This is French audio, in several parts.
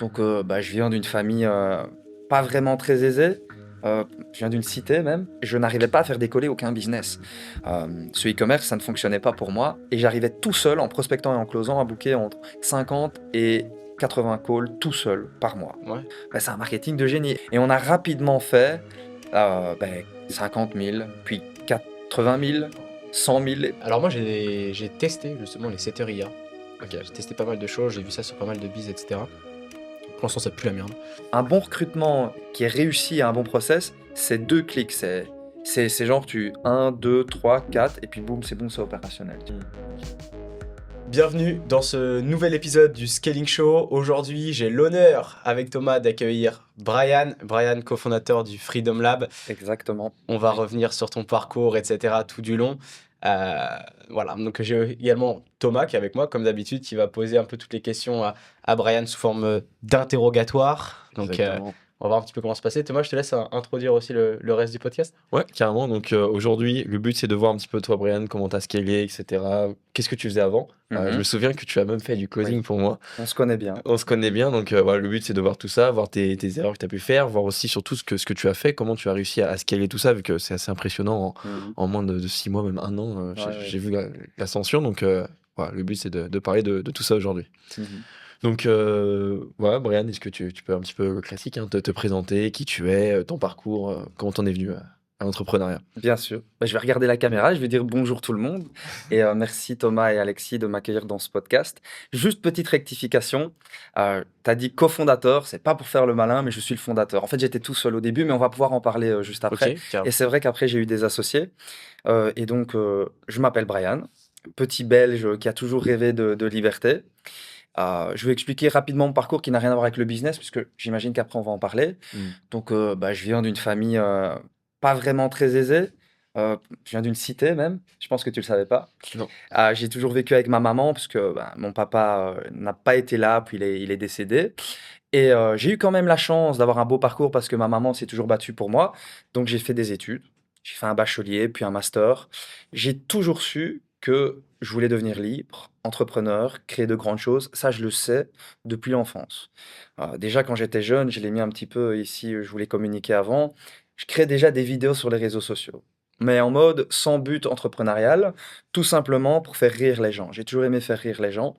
Je viens d'une famille, pas vraiment très aisée, je viens d'une cité même. Je n'arrivais pas à faire décoller aucun business. Ce e-commerce, ça ne fonctionnait pas pour moi et j'arrivais tout seul, en prospectant et en closant, à booker entre 50 et 80 calls tout seul par mois. Ouais. C'est un marketing de génie et on a rapidement fait, 50 000, puis 80 000, 100 000 et Alors moi, j'ai testé justement les setters IA. Ok. J'ai testé pas mal de choses, j'ai vu ça sur pas mal de bises, etc. Pour l'instant, ça pue la merde. un bon recrutement qui est réussi à un bon process, c'est 2 clics. C'est genre tu 1, 2, 3, 4 et puis boum, c'est opérationnel. Bienvenue dans ce nouvel épisode du Scaling Show. Aujourd'hui, j'ai l'honneur avec Thomas d'accueillir Brian, cofondateur du Freedom Lab. Exactement. On va revenir sur ton parcours, etc. tout du long. Voilà, donc j'ai également Thomas qui est avec moi, comme d'habitude, qui va poser un peu toutes les questions à Brian sous forme d'interrogatoire. Donc Exactement. on va voir un petit peu comment se passer. Thomas, je te laisse introduire aussi le reste du podcast. Ouais, carrément. Donc aujourd'hui, le but c'est de voir un petit peu toi, Brian, comment t'as scalé, etc. Qu'est-ce que tu faisais avant? Je me souviens que tu as même fait du coding Oui. pour moi. On se connaît bien. On se connaît bien, donc voilà, le but c'est de voir tout ça, voir tes erreurs que tu as pu faire, voir aussi surtout ce que tu as fait, comment tu as réussi à scaler tout ça, vu que c'est assez impressionnant en moins de 6 mois, même un an. J'ai vu l'ascension, donc voilà, le but c'est de parler de tout ça aujourd'hui. Donc, voilà, Brian, est-ce que tu peux un petit peu classique, hein, te présenter, qui tu es, ton parcours, comment t'en es venu à l'entrepreneuriat? Bien sûr. Je vais regarder la caméra, je vais dire bonjour tout le monde et merci Thomas et Alexis de m'accueillir dans ce podcast. Juste petite rectification, tu as dit cofondateur, c'est pas pour faire le malin, mais je suis le fondateur. En fait, j'étais tout seul au début, mais on va pouvoir en parler juste après. Ok, carrément. Et c'est vrai qu'après, j'ai eu des associés. Je m'appelle Brian, petit Belge qui a toujours rêvé de liberté. Je vais expliquer rapidement mon parcours qui n'a rien à voir avec le business, puisque j'imagine qu'après, on va en parler. Je viens d'une famille pas vraiment très aisée. Je viens d'une cité même, je pense que tu le savais pas. Non. J'ai toujours vécu avec ma maman, parce que mon papa n'a pas été là, puis il est décédé. Et j'ai eu quand même la chance d'avoir un beau parcours, parce que ma maman s'est toujours battue pour moi. Donc j'ai fait des études, j'ai fait un bachelier, puis un master. J'ai toujours su que je voulais devenir libre, entrepreneur, créer de grandes choses. Ça, je le sais depuis l'enfance. Déjà, quand j'étais jeune, je l'ai mis un petit peu ici, je voulais communiquer avant. Je crée déjà des vidéos sur les réseaux sociaux, mais en mode sans but entrepreneurial, tout simplement pour faire rire les gens. J'ai toujours aimé faire rire les gens.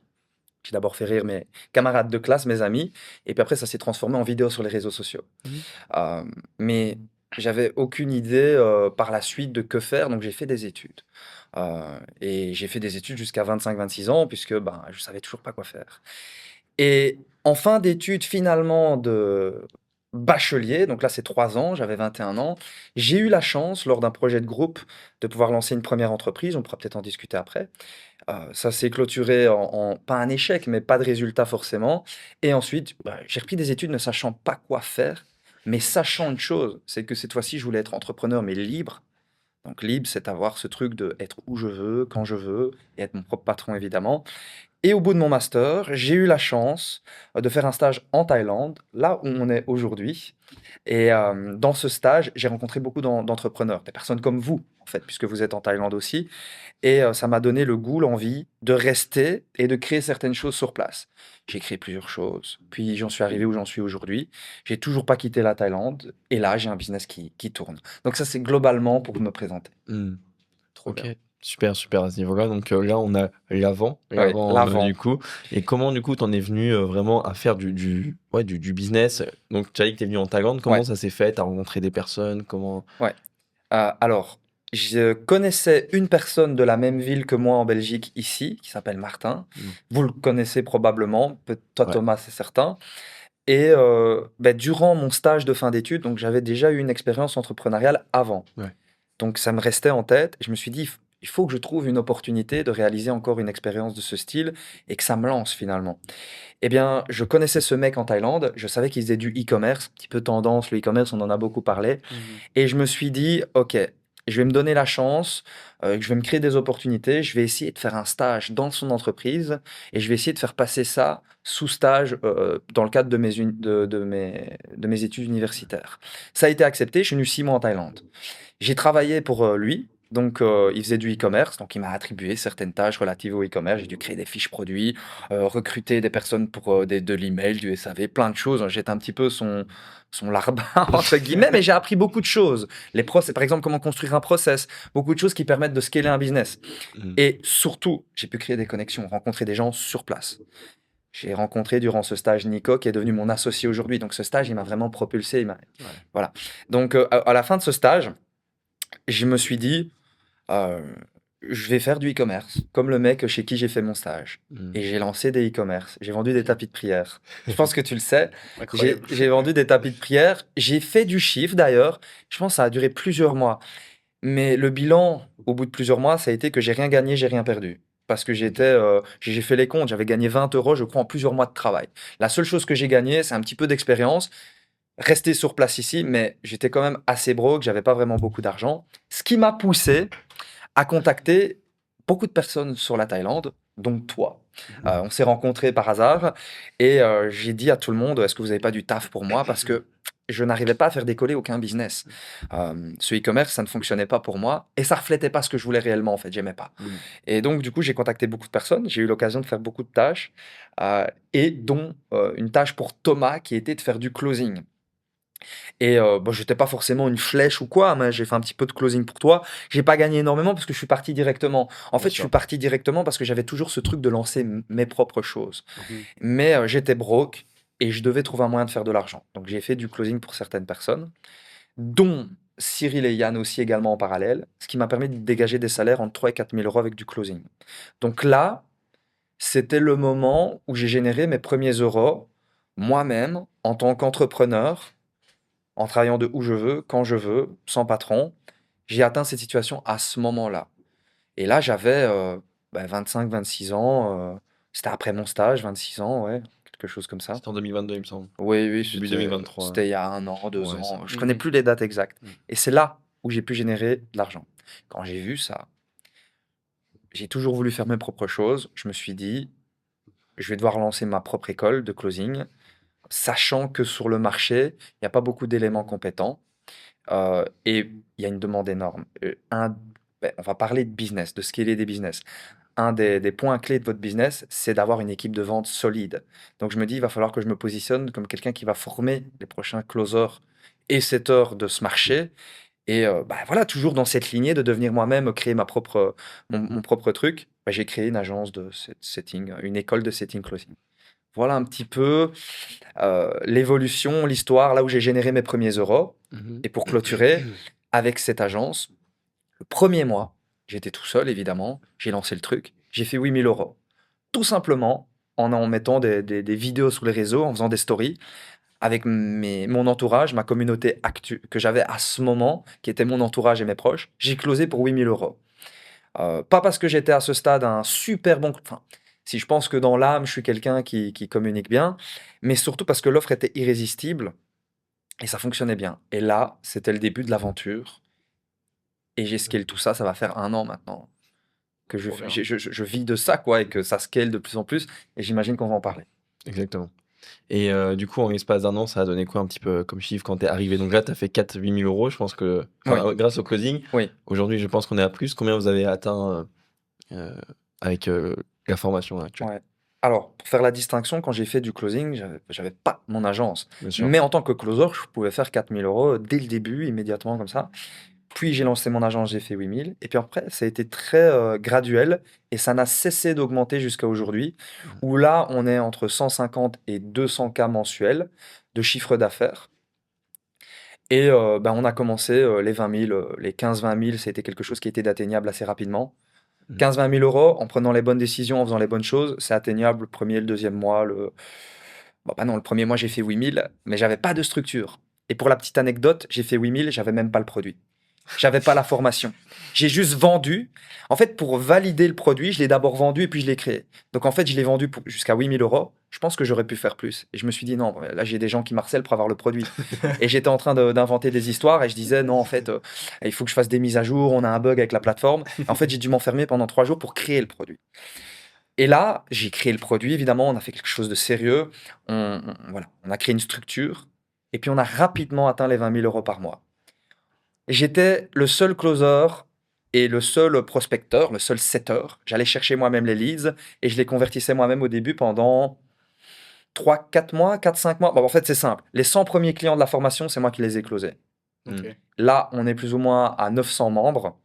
J'ai d'abord fait rire mes camarades de classe, mes amis, et puis après, ça s'est transformé en vidéo sur les réseaux sociaux. Mais j'avais aucune idée par la suite de que faire, donc j'ai fait des études. Et j'ai fait des études jusqu'à 25-26 ans, puisque je savais toujours pas quoi faire. Et en fin d'études, finalement, de bachelier, donc là c'est 3 ans, j'avais 21 ans, j'ai eu la chance, lors d'un projet de groupe, de pouvoir lancer une première entreprise. On pourra peut-être en discuter après. Ça s'est clôturé pas un échec, mais pas de résultat forcément. Et ensuite, j'ai repris des études ne sachant pas quoi faire, mais sachant une chose, c'est que cette fois-ci, je voulais être entrepreneur, mais libre. Donc libre, c'est avoir ce truc de être où je veux, quand je veux, et être mon propre patron, évidemment. Et au bout de mon master, j'ai eu la chance de faire un stage en Thaïlande, là où on est aujourd'hui. Et dans ce stage, j'ai rencontré beaucoup d'entrepreneurs, des personnes comme vous, en fait, puisque vous êtes en Thaïlande aussi. Et ça m'a donné le goût, l'envie de rester et de créer certaines choses sur place. J'ai créé plusieurs choses, puis j'en suis arrivé où j'en suis aujourd'hui. J'ai toujours pas quitté la Thaïlande, et là, j'ai un business qui tourne. Donc ça, c'est globalement pour me présenter. Trop Ok. bien. Super, super à ce niveau-là. Donc là, on a l'avant, l'avant. du coup. Et comment, du coup, t'en es venu vraiment à faire du business? Donc, tu as dit que t'es venu en Thaïlande. Comment Ouais. ça s'est fait? T'as rencontré des personnes? Comment? Ouais. Alors, je connaissais une personne de la même ville que moi en Belgique ici, qui s'appelle Martin. Vous le connaissez probablement, toi Ouais. Thomas, c'est certain. Et durant mon stage de fin d'études, donc j'avais déjà eu une expérience entrepreneuriale avant. Ouais. Donc ça me restait en tête. Et je me suis dit, il faut que je trouve une opportunité de réaliser encore une expérience de ce style et que ça me lance finalement. Eh bien, je connaissais ce mec en Thaïlande, je savais qu'il faisait du e-commerce, un petit peu tendance, le e-commerce, on en a beaucoup parlé. Et je me suis dit, OK, je vais me donner la chance, je vais me créer des opportunités, je vais essayer de faire un stage dans son entreprise et je vais essayer de faire passer ça sous stage dans le cadre de mes études universitaires. Ça a été accepté, je suis venu 6 mois en Thaïlande. J'ai travaillé pour lui, Donc, il faisait du e-commerce, donc il m'a attribué certaines tâches relatives au e-commerce. J'ai dû créer des fiches produits, recruter des personnes pour de l'email, du SAV, plein de choses. J'étais un petit peu son larbin, entre guillemets, mais j'ai appris beaucoup de choses. Par exemple, comment construire un process, beaucoup de choses qui permettent de scaler un business. Mm. Et surtout, j'ai pu créer des connexions, rencontrer des gens sur place. J'ai rencontré durant ce stage Nico, qui est devenu mon associé aujourd'hui. Donc, ce stage, il m'a vraiment propulsé. Voilà. Donc, à la fin de ce stage, je me suis dit, euh, je vais faire du e-commerce, comme le mec chez qui j'ai fait mon stage. Mm. Et j'ai lancé des e-commerce. J'ai vendu des tapis de prière. Je pense que tu le sais. Incroyable. J'ai vendu des tapis de prière. J'ai fait du chiffre d'ailleurs. Je pense que ça a duré plusieurs mois. Mais le bilan, au bout de plusieurs mois, ça a été que j'ai rien gagné, j'ai rien perdu. Parce que j'ai fait les comptes, j'avais gagné 20 euros, je crois, en plusieurs mois de travail. La seule chose que j'ai gagné, c'est un petit peu d'expérience, rester sur place ici, mais j'étais quand même assez broke, j'avais pas vraiment beaucoup d'argent. Ce qui m'a poussé à contacter beaucoup de personnes sur la Thaïlande, dont toi. On s'est rencontrés par hasard et j'ai dit à tout le monde, est-ce que vous n'avez pas du taf pour moi? Parce que je n'arrivais pas à faire décoller aucun business. Ce e-commerce, ça ne fonctionnait pas pour moi et ça reflétait pas ce que je voulais réellement, en fait, j'aimais pas. Et donc, du coup, j'ai contacté beaucoup de personnes, j'ai eu l'occasion de faire beaucoup de tâches et dont une tâche pour Thomas qui était de faire du closing. Et bon, j'étais pas forcément une flèche ou quoi, mais j'ai fait un petit peu de closing pour toi. J'ai pas gagné énormément parce que je suis parti directement. En fait, je suis parti directement parce que j'avais toujours ce truc de lancer mes propres choses. Mais j'étais broke et je devais trouver un moyen de faire de l'argent. Donc j'ai fait du closing pour certaines personnes, dont Cyril et Yann aussi également en parallèle, ce qui m'a permis de dégager des salaires entre 3 et 4 000 euros avec du closing. Donc là, c'était le moment où j'ai généré mes premiers euros moi-même en tant qu'entrepreneur en travaillant de où je veux, quand je veux, sans patron. J'ai atteint cette situation à ce moment-là. Et là, j'avais 25, 26 ans. C'était après mon stage, 26 ans, ouais, quelque chose comme ça. C'était en 2022, il me semble. Oui, oui, Début 2023. c'était il y a 1 an, 2 Ouais, ans. ça. Je connais plus les dates exactes. Et c'est là où j'ai pu générer de l'argent. Quand j'ai vu ça, j'ai toujours voulu faire mes propres choses. Je me suis dit, je vais devoir lancer ma propre école de closing, sachant que sur le marché, il n'y a pas beaucoup d'éléments compétents. Et il y a une demande énorme. On va parler de business, de scaler des business. Un des points clés de votre business, c'est d'avoir une équipe de vente solide. Donc je me dis, il va falloir que je me positionne comme quelqu'un qui va former les prochains closers et setters de ce marché. Et voilà, toujours dans cette lignée de devenir moi-même, créer mon propre truc, j'ai créé une agence de setting, une école de setting closing. Voilà un petit peu l'évolution, l'histoire, là où j'ai généré mes premiers euros. Et pour clôturer, avec cette agence, le premier mois, j'étais tout seul, évidemment. J'ai lancé le truc. J'ai fait 8 000 euros. Tout simplement en mettant des vidéos sur les réseaux, en faisant des stories, avec mon entourage, ma communauté que j'avais à ce moment, qui était mon entourage et mes proches. J'ai closé pour 8 000 euros. Pas parce que j'étais à ce stade un super bon... Enfin, si je pense que dans l'âme, je suis quelqu'un qui communique bien, mais surtout parce que l'offre était irrésistible et ça fonctionnait bien. Et là, c'était le début de l'aventure. Et j'ai scalé tout ça, ça va faire 1 an maintenant que je vis de ça, quoi, et que ça scale de plus en plus. Et j'imagine qu'on va en parler. Exactement. Et du coup, en l'espace d'un an, ça a donné quoi un petit peu comme chiffre quand tu es arrivé? Donc là, tu as fait 4-8 000 euros, je pense que grâce au closing. Oui. Aujourd'hui, je pense qu'on est à plus. Combien vous avez atteint avec la formation actuelle? Ouais. Alors, pour faire la distinction, quand j'ai fait du closing, j'avais pas mon agence. Bien sûr. Mais en tant que closer, je pouvais faire 4 000 euros dès le début, immédiatement comme ça. Puis j'ai lancé mon agence, j'ai fait 8 000. Et puis après, ça a été très graduel et ça n'a cessé d'augmenter jusqu'à aujourd'hui, où là, on est entre 150 et 200 cas mensuels de chiffre d'affaires. Et on a commencé les 20 000, les 15-20 000, c'était quelque chose qui était atteignable assez rapidement. 15-20 000 euros, en prenant les bonnes décisions, en faisant les bonnes choses, c'est atteignable le premier, le deuxième mois. Le premier mois, j'ai fait 8 000, mais j'avais pas de structure. Et pour la petite anecdote, j'ai fait 8 000, j'avais même pas le produit. J'avais pas la formation. J'ai juste vendu. En fait, pour valider le produit, je l'ai d'abord vendu et puis je l'ai créé. Donc en fait, je l'ai vendu jusqu'à 8 000 euros. Je pense que j'aurais pu faire plus. Et je me suis dit, non, là, j'ai des gens qui m'harcèlent pour avoir le produit. Et j'étais en train d'inventer des histoires et je disais, non, en fait, il faut que je fasse des mises à jour, on a un bug avec la plateforme. Et en fait, j'ai dû m'enfermer pendant 3 jours pour créer le produit. Et là, j'ai créé le produit, évidemment, on a fait quelque chose de sérieux. On a créé une structure. Et puis, on a rapidement atteint les 20 000 euros par mois. J'étais le seul closer Et le seul prospecteur, le seul setter, j'allais chercher moi-même les leads et je les convertissais moi-même au début pendant 3, 4 mois, 4, 5 mois. Bon, en fait, c'est simple. Les 100 premiers clients de la formation, c'est moi qui les ai closés. Ok. Là, on est plus ou moins à 900 membres.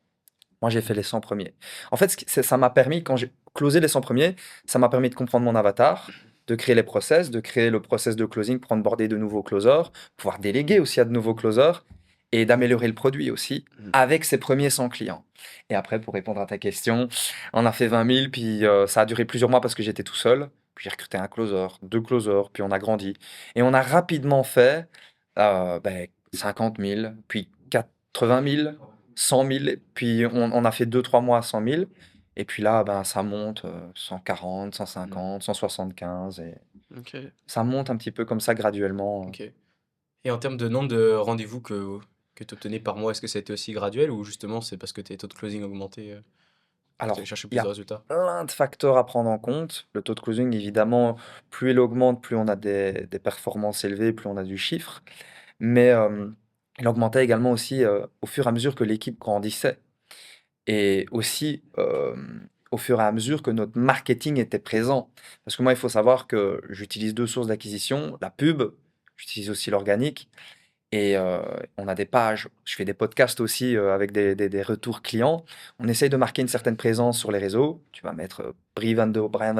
Moi, j'ai fait les 100 premiers. En fait, ça m'a permis, quand j'ai closé les 100 premiers, ça m'a permis de comprendre mon avatar, de créer les process, de créer le process de closing pour onboarder de nouveaux closers, pouvoir déléguer aussi à de nouveaux closers et d'améliorer le produit aussi avec ces premiers 100 clients. Et après, pour répondre à ta question, on a fait 20 000, puis ça a duré plusieurs mois parce que j'étais tout seul. Puis j'ai recruté un closer, 2 closers, puis on a grandi. Et on a rapidement fait 50 000, puis 80 000, 100 000, puis on a fait 2, 3 mois à 100 000. Et puis là, ça monte 140, 150, 175. Et Ok. ça monte un petit peu comme ça graduellement. Ok. Et en termes de nombre de rendez-vous que tu obtenais par mois, est-ce que ça a été aussi graduel ou justement c'est parce que tes taux de closing augmentaient que tu Alors, allais chercher il y plus de a résultats? plein de facteurs à prendre en compte. Le taux de closing, évidemment, plus il augmente, plus on a des performances élevées, plus on a du chiffre. Mais il augmentait également aussi au fur et à mesure que l'équipe grandissait. Et aussi au fur et à mesure que notre marketing était présent. Parce que moi, il faut savoir que j'utilise 2 sources d'acquisition, la pub, j'utilise aussi l'organique. Et on a des pages, je fais des podcasts aussi avec des retours clients. On essaye de marquer une certaine présence sur les réseaux. Tu vas mettre Brian Van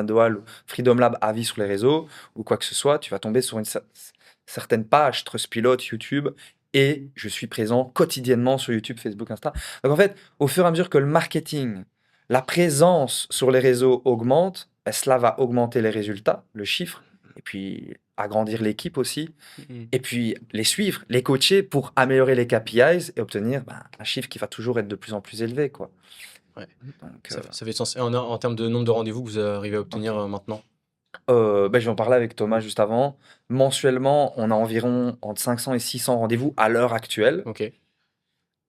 de Waal ou Freedom Lab avis sur les réseaux ou quoi que ce soit. Tu vas tomber sur une certaine page Trustpilot, YouTube. Et je suis présent quotidiennement sur YouTube, Facebook, Insta. Donc en fait, au fur et à mesure que le marketing, la présence sur les réseaux augmente, cela va augmenter les résultats, le chiffre, et puis agrandir l'équipe aussi. Et puis les suivre, les coacher pour améliorer les KPIs et obtenir un chiffre qui va toujours être de plus en plus élevé, quoi. Ouais. Donc, Ça fait sens. Et en termes de nombre de rendez-vous que vous arrivez à obtenir maintenant? je vais en parler avec Thomas juste avant. Mensuellement, on a environ entre 500 et 600 rendez-vous à l'heure actuelle. Ok.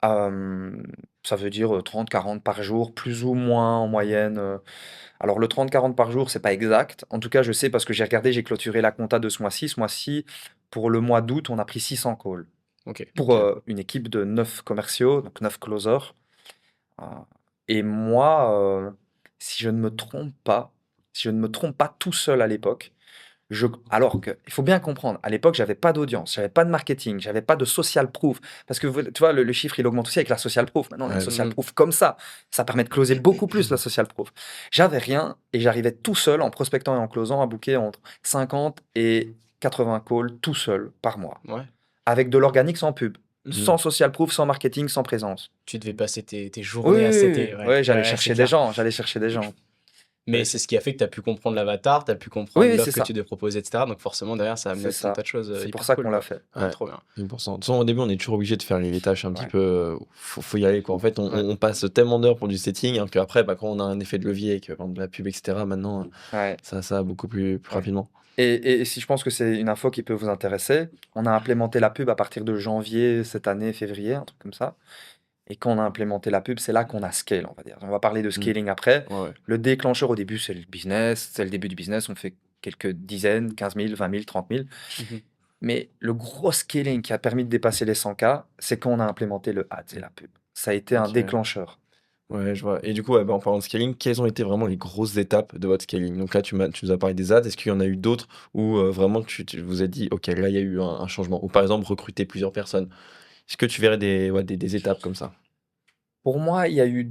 Ça veut dire 30, 40 par jour, plus ou moins en moyenne. Alors le 30, 40 par jour, c'est pas exact. En tout cas, je sais parce que j'ai regardé, j'ai clôturé la compta de ce mois-ci. Ce mois-ci, pour le mois d'août, on a pris 600 calls. Ok. Pour une équipe de 9 commerciaux, donc 9 closers. Et moi, si je ne me trompe pas, tout seul à l'époque, alors que, il faut bien comprendre, à l'époque, j'avais pas d'audience, j'avais pas de marketing, j'avais pas de social proof. Parce que tu vois, le chiffre, il augmente aussi avec la social proof. Maintenant, on a une Ouais. social proof comme ça. Ça permet de closer beaucoup plus la social proof. J'avais rien et j'arrivais tout seul, en prospectant et en closant, à booker entre 50 et 80 calls tout seul par mois. Ouais. Avec de l'organique sans pub. Sans social proof, sans marketing, sans présence. Tu devais passer tes journées à setter. Ouais, j'allais Ouais, chercher c'est des clair. gens, j'allais chercher des gens. Mais Ouais, c'est ce qui a fait que tu as pu comprendre l'avatar, tu as pu comprendre Oui, l'offre c'est que ça. tu devais proposer, etc. Donc forcément, derrière, ça a amené C'est tout un ça. tas de choses C'est hyper pour ça cool, qu'on l'a quoi. fait. Ouais, Ouais. trop bien. 100%. De toute façon, au début, on est toujours obligé de faire les tâches un petit Ouais. peu. Faut y aller, quoi. En fait, Ouais. on passe tellement d'heures pour du setting, alors qu'après, quand on a un effet de levier avec par exemple, la pub, etc., maintenant, Ouais. ça va beaucoup plus Ouais. rapidement. Et si je pense que c'est une info qui peut vous intéresser, on a implémenté la pub à partir de janvier cette année, février, un truc comme ça. Et quand on a implémenté la pub, c'est là qu'on a scale, on va dire. On va parler de scaling après. Ouais. Le déclencheur au début, c'est le business, c'est le début du business. On fait quelques dizaines, 15 000, 20 000, 30 000. Mhm. Mais le gros scaling qui a permis de dépasser les 100K, c'est quand on a implémenté le ads et la pub. Ça a été un Ok. déclencheur. Ouais, je vois. Et du coup, en parlant de scaling, quelles ont été vraiment les grosses étapes de votre scaling? Donc là, tu nous as parlé des ads. Est-ce qu'il y en a eu d'autres où vraiment tu vous as dit, OK, là, il y a eu un changement? Ou par exemple, recruter plusieurs personnes. Est-ce que tu verrais des étapes comme ça? Pour moi, il y a eu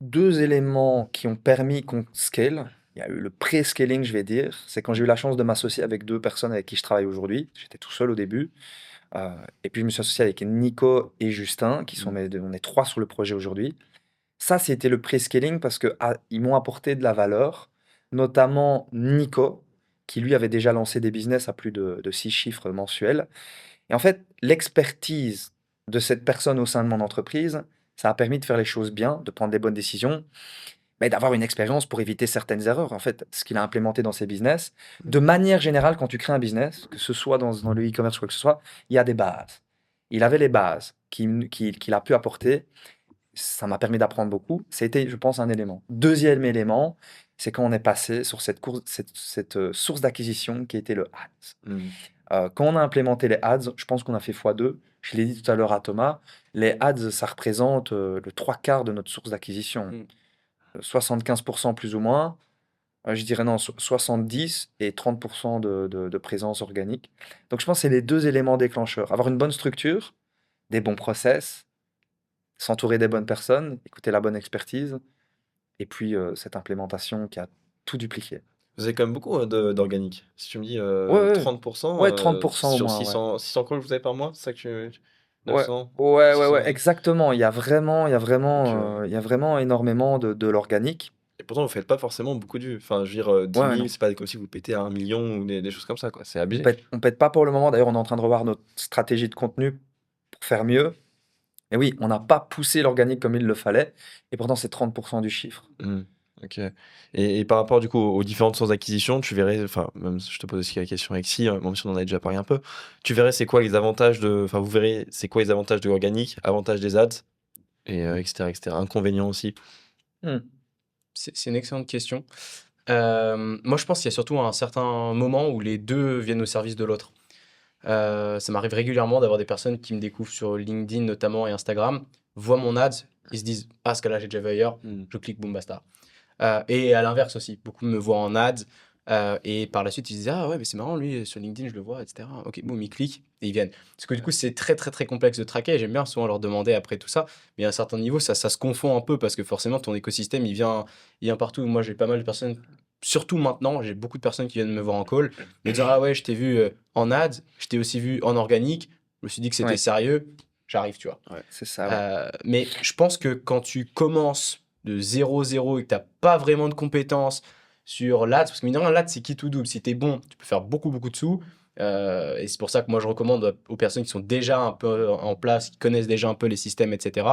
2 éléments qui ont permis qu'on scale. Il y a eu le pré-scaling, je vais dire. C'est quand j'ai eu la chance de m'associer avec 2 personnes avec qui je travaille aujourd'hui. J'étais tout seul au début. Et puis je me suis associé avec Nico et Justin, qui sont on est 3 sur le projet aujourd'hui. Ça, c'était le pré-scaling parce que ils m'ont apporté de la valeur, notamment Nico, qui lui avait déjà lancé des business à plus de 6 chiffres mensuels. Et en fait, l'expertise de cette personne au sein de mon entreprise, ça a permis de faire les choses bien, de prendre des bonnes décisions, mais d'avoir une expérience pour éviter certaines erreurs. En fait, ce qu'il a implémenté dans ses business, de manière générale, quand tu crées un business, que ce soit dans le e-commerce ou quoi que ce soit, il y a des bases. Il avait les bases qu'il a pu apporter. Ça m'a permis d'apprendre beaucoup. C'était, je pense, un élément. Deuxième élément, c'est quand on est passé sur cette source d'acquisition qui était le ads. Quand on a implémenté les ads, je pense qu'on a fait x2. Je l'ai dit tout à l'heure à Thomas, les ads, ça représente le 3/4 de notre source d'acquisition. Mm. 75% plus ou moins. Je dirais non, 70 et 30% de présence organique. Donc je pense que c'est les deux éléments déclencheurs. Avoir une bonne structure, des bons process, s'entourer des bonnes personnes, écouter la bonne expertise, et puis cette implémentation qui a tout dupliqué. Vous avez quand même beaucoup d'organique. Si tu me dis Ouais, ouais, 30%, ouais, 30% au sur moins, ouais. 600 calls que vous avez par mois, c'est ça que tu... Ouais, 900, ouais, 600 ouais, organiques. exactement. Il y a vraiment, Donc, il y a vraiment énormément de l'organique. et pourtant, vous faites pas forcément beaucoup de vues. Enfin, je veux dire, 10 Ouais, ouais, 000, non. c'est pas comme si vous pétez à 1 million ou des choses comme ça, quoi. C'est On abusé. pète pas pour le moment. D'ailleurs, on est en train de revoir notre stratégie de contenu pour faire mieux. Et oui, on n'a pas poussé l'organique comme il le fallait. Et pourtant, c'est 30% du chiffre. Ok. Et par rapport du coup aux différentes sources d'acquisition, tu verrais, enfin, même si je te pose aussi la question avec si, même si on en a déjà parlé un peu, tu verrais c'est quoi les avantages enfin, vous verrez c'est quoi les avantages de l'organique, avantages des ads, et etc., etc. Inconvénients aussi. Hmm. C'est une excellente question. Moi, je pense qu'il y a surtout un certain moment où les deux viennent au service de l'autre. Ça m'arrive régulièrement d'avoir des personnes qui me découvrent sur LinkedIn notamment et Instagram, voient mon ad, ils se disent ah ce cas-là j'ai déjà vu ailleurs, je clique, boum basta. Et à l'inverse aussi, beaucoup me voient en ad et par la suite ils se disent ah ouais mais c'est marrant lui sur LinkedIn je le vois etc. Ok boum ils cliquent et ils viennent. Parce que du coup c'est très très très complexe de traquer et j'aime bien souvent leur demander après tout ça, mais à un certain niveau ça se confond un peu parce que forcément ton écosystème il vient partout. Moi j'ai pas mal de personnes, surtout maintenant j'ai beaucoup de personnes qui viennent me voir en call, me dire ah ouais je t'ai vu en ad, je t'ai aussi vu en organique, je me suis dit que c'était Ouais. sérieux, j'arrive tu vois. Ouais, c'est ça. Ouais. Mais je pense que quand tu commences de 0-0 et que tu n'as pas vraiment de compétences sur l'ADS, parce que mine de rien, l'ADS, c'est qui tout double. Si tu es bon, tu peux faire beaucoup, beaucoup de sous. Et c'est pour ça que moi, je recommande aux personnes qui sont déjà un peu en place, qui connaissent déjà un peu les systèmes, etc.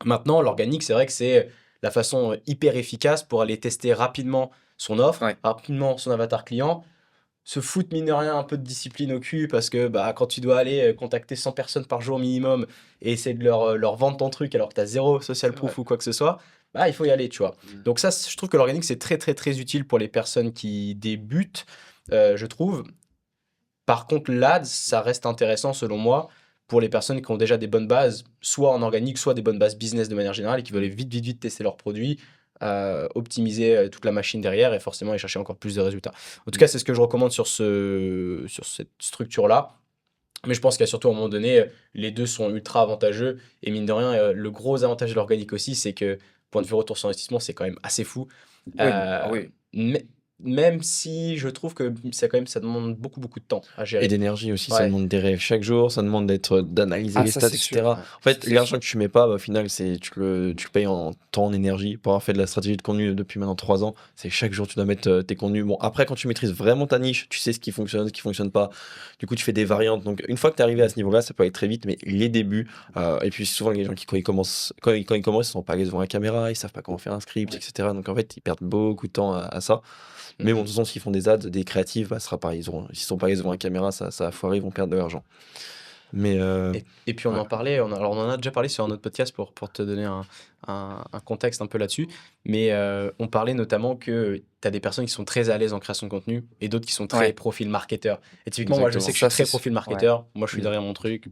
Maintenant, l'organique, c'est vrai que c'est la façon hyper efficace pour aller tester rapidement son offre, Ouais. rapidement son avatar client, se foutre mine de rien un peu de discipline au cul parce que bah, quand tu dois aller contacter 100 personnes par jour minimum et essayer de leur vendre ton truc alors que tu as zéro social proof ou quoi que ce soit, bah, il faut y aller, tu vois. Donc ça, je trouve que l'organique, c'est très très très utile pour les personnes qui débutent, je trouve. Par contre, l'ADS, ça reste intéressant selon moi pour les personnes qui ont déjà des bonnes bases, soit en organique, soit des bonnes bases business de manière générale et qui veulent vite, vite, vite tester leurs produits, optimiser toute la machine derrière et forcément aller chercher encore plus de résultats. En tout cas, c'est ce que je recommande sur cette structure-là. Mais je pense qu'il y a surtout à un moment donné, les deux sont ultra avantageux. Et mine de rien, le gros avantage de l'organique aussi, c'est que point de vue retour sur investissement, c'est quand même assez fou. Oui, ah oui. Mais, même si je trouve que ça demande beaucoup, beaucoup de temps à Et gérer. d'énergie aussi, ça Ouais. demande des rêves chaque jour, ça demande d'analyser Ah, les ça, stats, c'est etc. sûr. Ouais. En fait, C'est l'argent sûr. que tu mets pas, bah, au final, tu le payes en temps, en énergie. Pour avoir fait de la stratégie de contenu depuis maintenant 3 ans, c'est chaque jour tu dois mettre tes contenus. Bon, après, quand tu maîtrises vraiment ta niche, tu sais ce qui fonctionne pas. Du coup, tu fais des variantes. Donc, une fois que tu es arrivé à ce niveau-là, ça peut aller très vite, mais les débuts, et puis souvent, les gens qui, quand ils commencent, ils sont pas à l'aise devant la caméra, ils savent pas comment faire un script, etc. Donc, en fait, ils perdent beaucoup de temps à ça. Mais bon, de toute façon, s'ils font des ads, des créatifs, bah, ce sera pareil. S'ils sont pas à l'aise devant la caméra, ça va foirer, ils vont perdre de l'argent. Mais Et puis on ouais. en parlait, alors on en a déjà parlé sur un autre podcast pour te donner un contexte un peu là-dessus, mais on parlait notamment que tu as des personnes qui sont très à l'aise en création de contenu et d'autres qui sont très Ouais. profil marketeur. Et typiquement, moi je sais Exactement. que je suis Ça, très c'est profil ouais. marketeur, moi je suis Mm. derrière mon truc,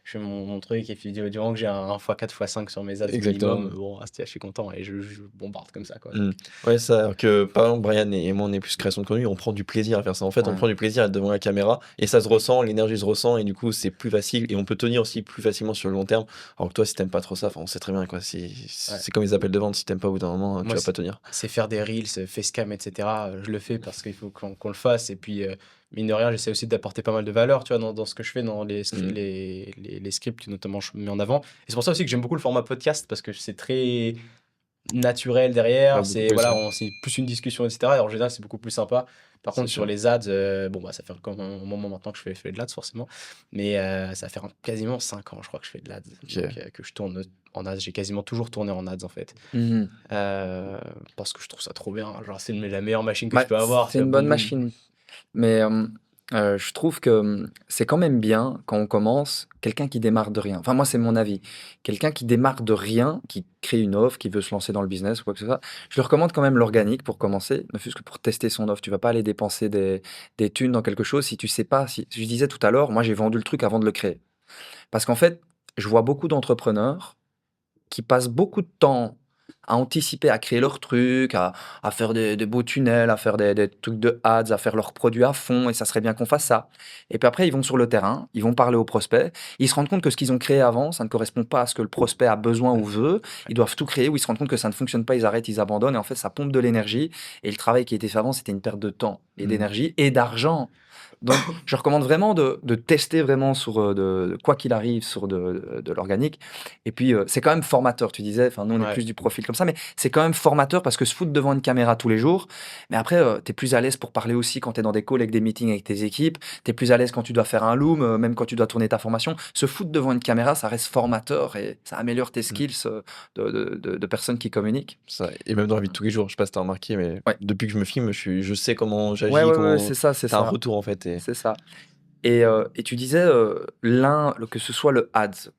je fais mon truc et puis durant que j'ai un x4, x5 sur mes ads Exactement. minimum, bon, je suis content et je bombarde comme ça, quoi. Mm. Ouais, ça, alors que par exemple, Brian et moi, on est plus création de contenu, on prend du plaisir à faire ça. En fait, on Ouais. prend du plaisir à être devant la caméra et ça se ressent, l'énergie se ressent et du coup, c'est plus facile et on peut tenir aussi plus facilement sur le long terme. Alors que toi, si t'aimes pas trop ça, on sait très bien quoi. C'est comme les appels de vente, si t'aimes pas au bout d'un moment, tu Moi, vas pas tenir. c'est faire des reels, facecam, etc. Je le fais parce qu'il faut qu'on le fasse. Et puis, mine de rien, j'essaie aussi d'apporter pas mal de valeur, tu vois, dans ce que je fais, dans les scripts que notamment je mets en avant. Et c'est pour ça aussi que j'aime beaucoup le format podcast parce que c'est très naturel derrière. Ouais, C'est beaucoup voilà, plus, ouais. c'est plus une discussion, etc. Et en général, c'est beaucoup plus sympa. Par C'est contre, sur sûr. les ads, bon, bah, ça fait quand même un moment maintenant que je fais de l'ads, forcément. Mais ça fait quasiment 5 ans, je crois, que je fais de l'ads. Ok. Donc, que je tourne en ads. J'ai quasiment toujours tourné en ads, en fait. Mhm. Parce que je trouve ça trop bien. Genre, c'est la meilleure machine que je Bah, peux avoir. Tu c'est vois, une boum, bonne boum. machine. Mais Je trouve que c'est quand même bien quand on commence, quelqu'un qui démarre de rien. Enfin, moi, c'est mon avis. Quelqu'un qui démarre de rien, qui crée une offre, qui veut se lancer dans le business ou quoi que ce soit, je lui recommande quand même l'organique pour commencer, ne fût-ce que pour tester son offre. Tu vas pas aller dépenser des thunes dans quelque chose si tu sais pas. Si, je disais tout à l'heure, moi, j'ai vendu le truc avant de le créer. Parce qu'en fait, je vois beaucoup d'entrepreneurs qui passent beaucoup de temps à anticiper, à créer leurs trucs, à faire des beaux tunnels, à faire des trucs de ads, à faire leurs produits à fond, et ça serait bien qu'on fasse ça. Et puis après, ils vont sur le terrain, ils vont parler aux prospects, ils se rendent compte que ce qu'ils ont créé avant, ça ne correspond pas à ce que le prospect a besoin ou veut, ils doivent tout créer, ou ils se rendent compte que ça ne fonctionne pas, ils arrêtent, ils abandonnent, et en fait, ça pompe de l'énergie, et le travail qui était fait avant, c'était une perte de temps, et d'énergie, et d'argent. Donc, je recommande vraiment de tester vraiment sur, quoi qu'il arrive, sur de l'organique. Et puis, c'est quand même formateur. Tu disais, enfin, nous, on est Ouais. plus du profil comme ça, mais c'est quand même formateur parce que se foutre devant une caméra tous les jours, mais après, tu es plus à l'aise pour parler aussi quand tu es dans des calls avec des meetings avec tes équipes. Tu es plus à l'aise quand tu dois faire un loom, même quand tu dois tourner ta formation. Se foutre devant une caméra, ça reste formateur et ça améliore tes skills de personnes qui communiquent. Ça, et même dans la vie de tous les jours, je sais pas si t'as remarqué, mais Ouais. depuis que je me filme, je sais comment Ouais, j'agis, ouais, ouais, comment c'est ça, c'est t'as un ça. retour en fait. C'est ça. Et tu disais, que ce soit le ads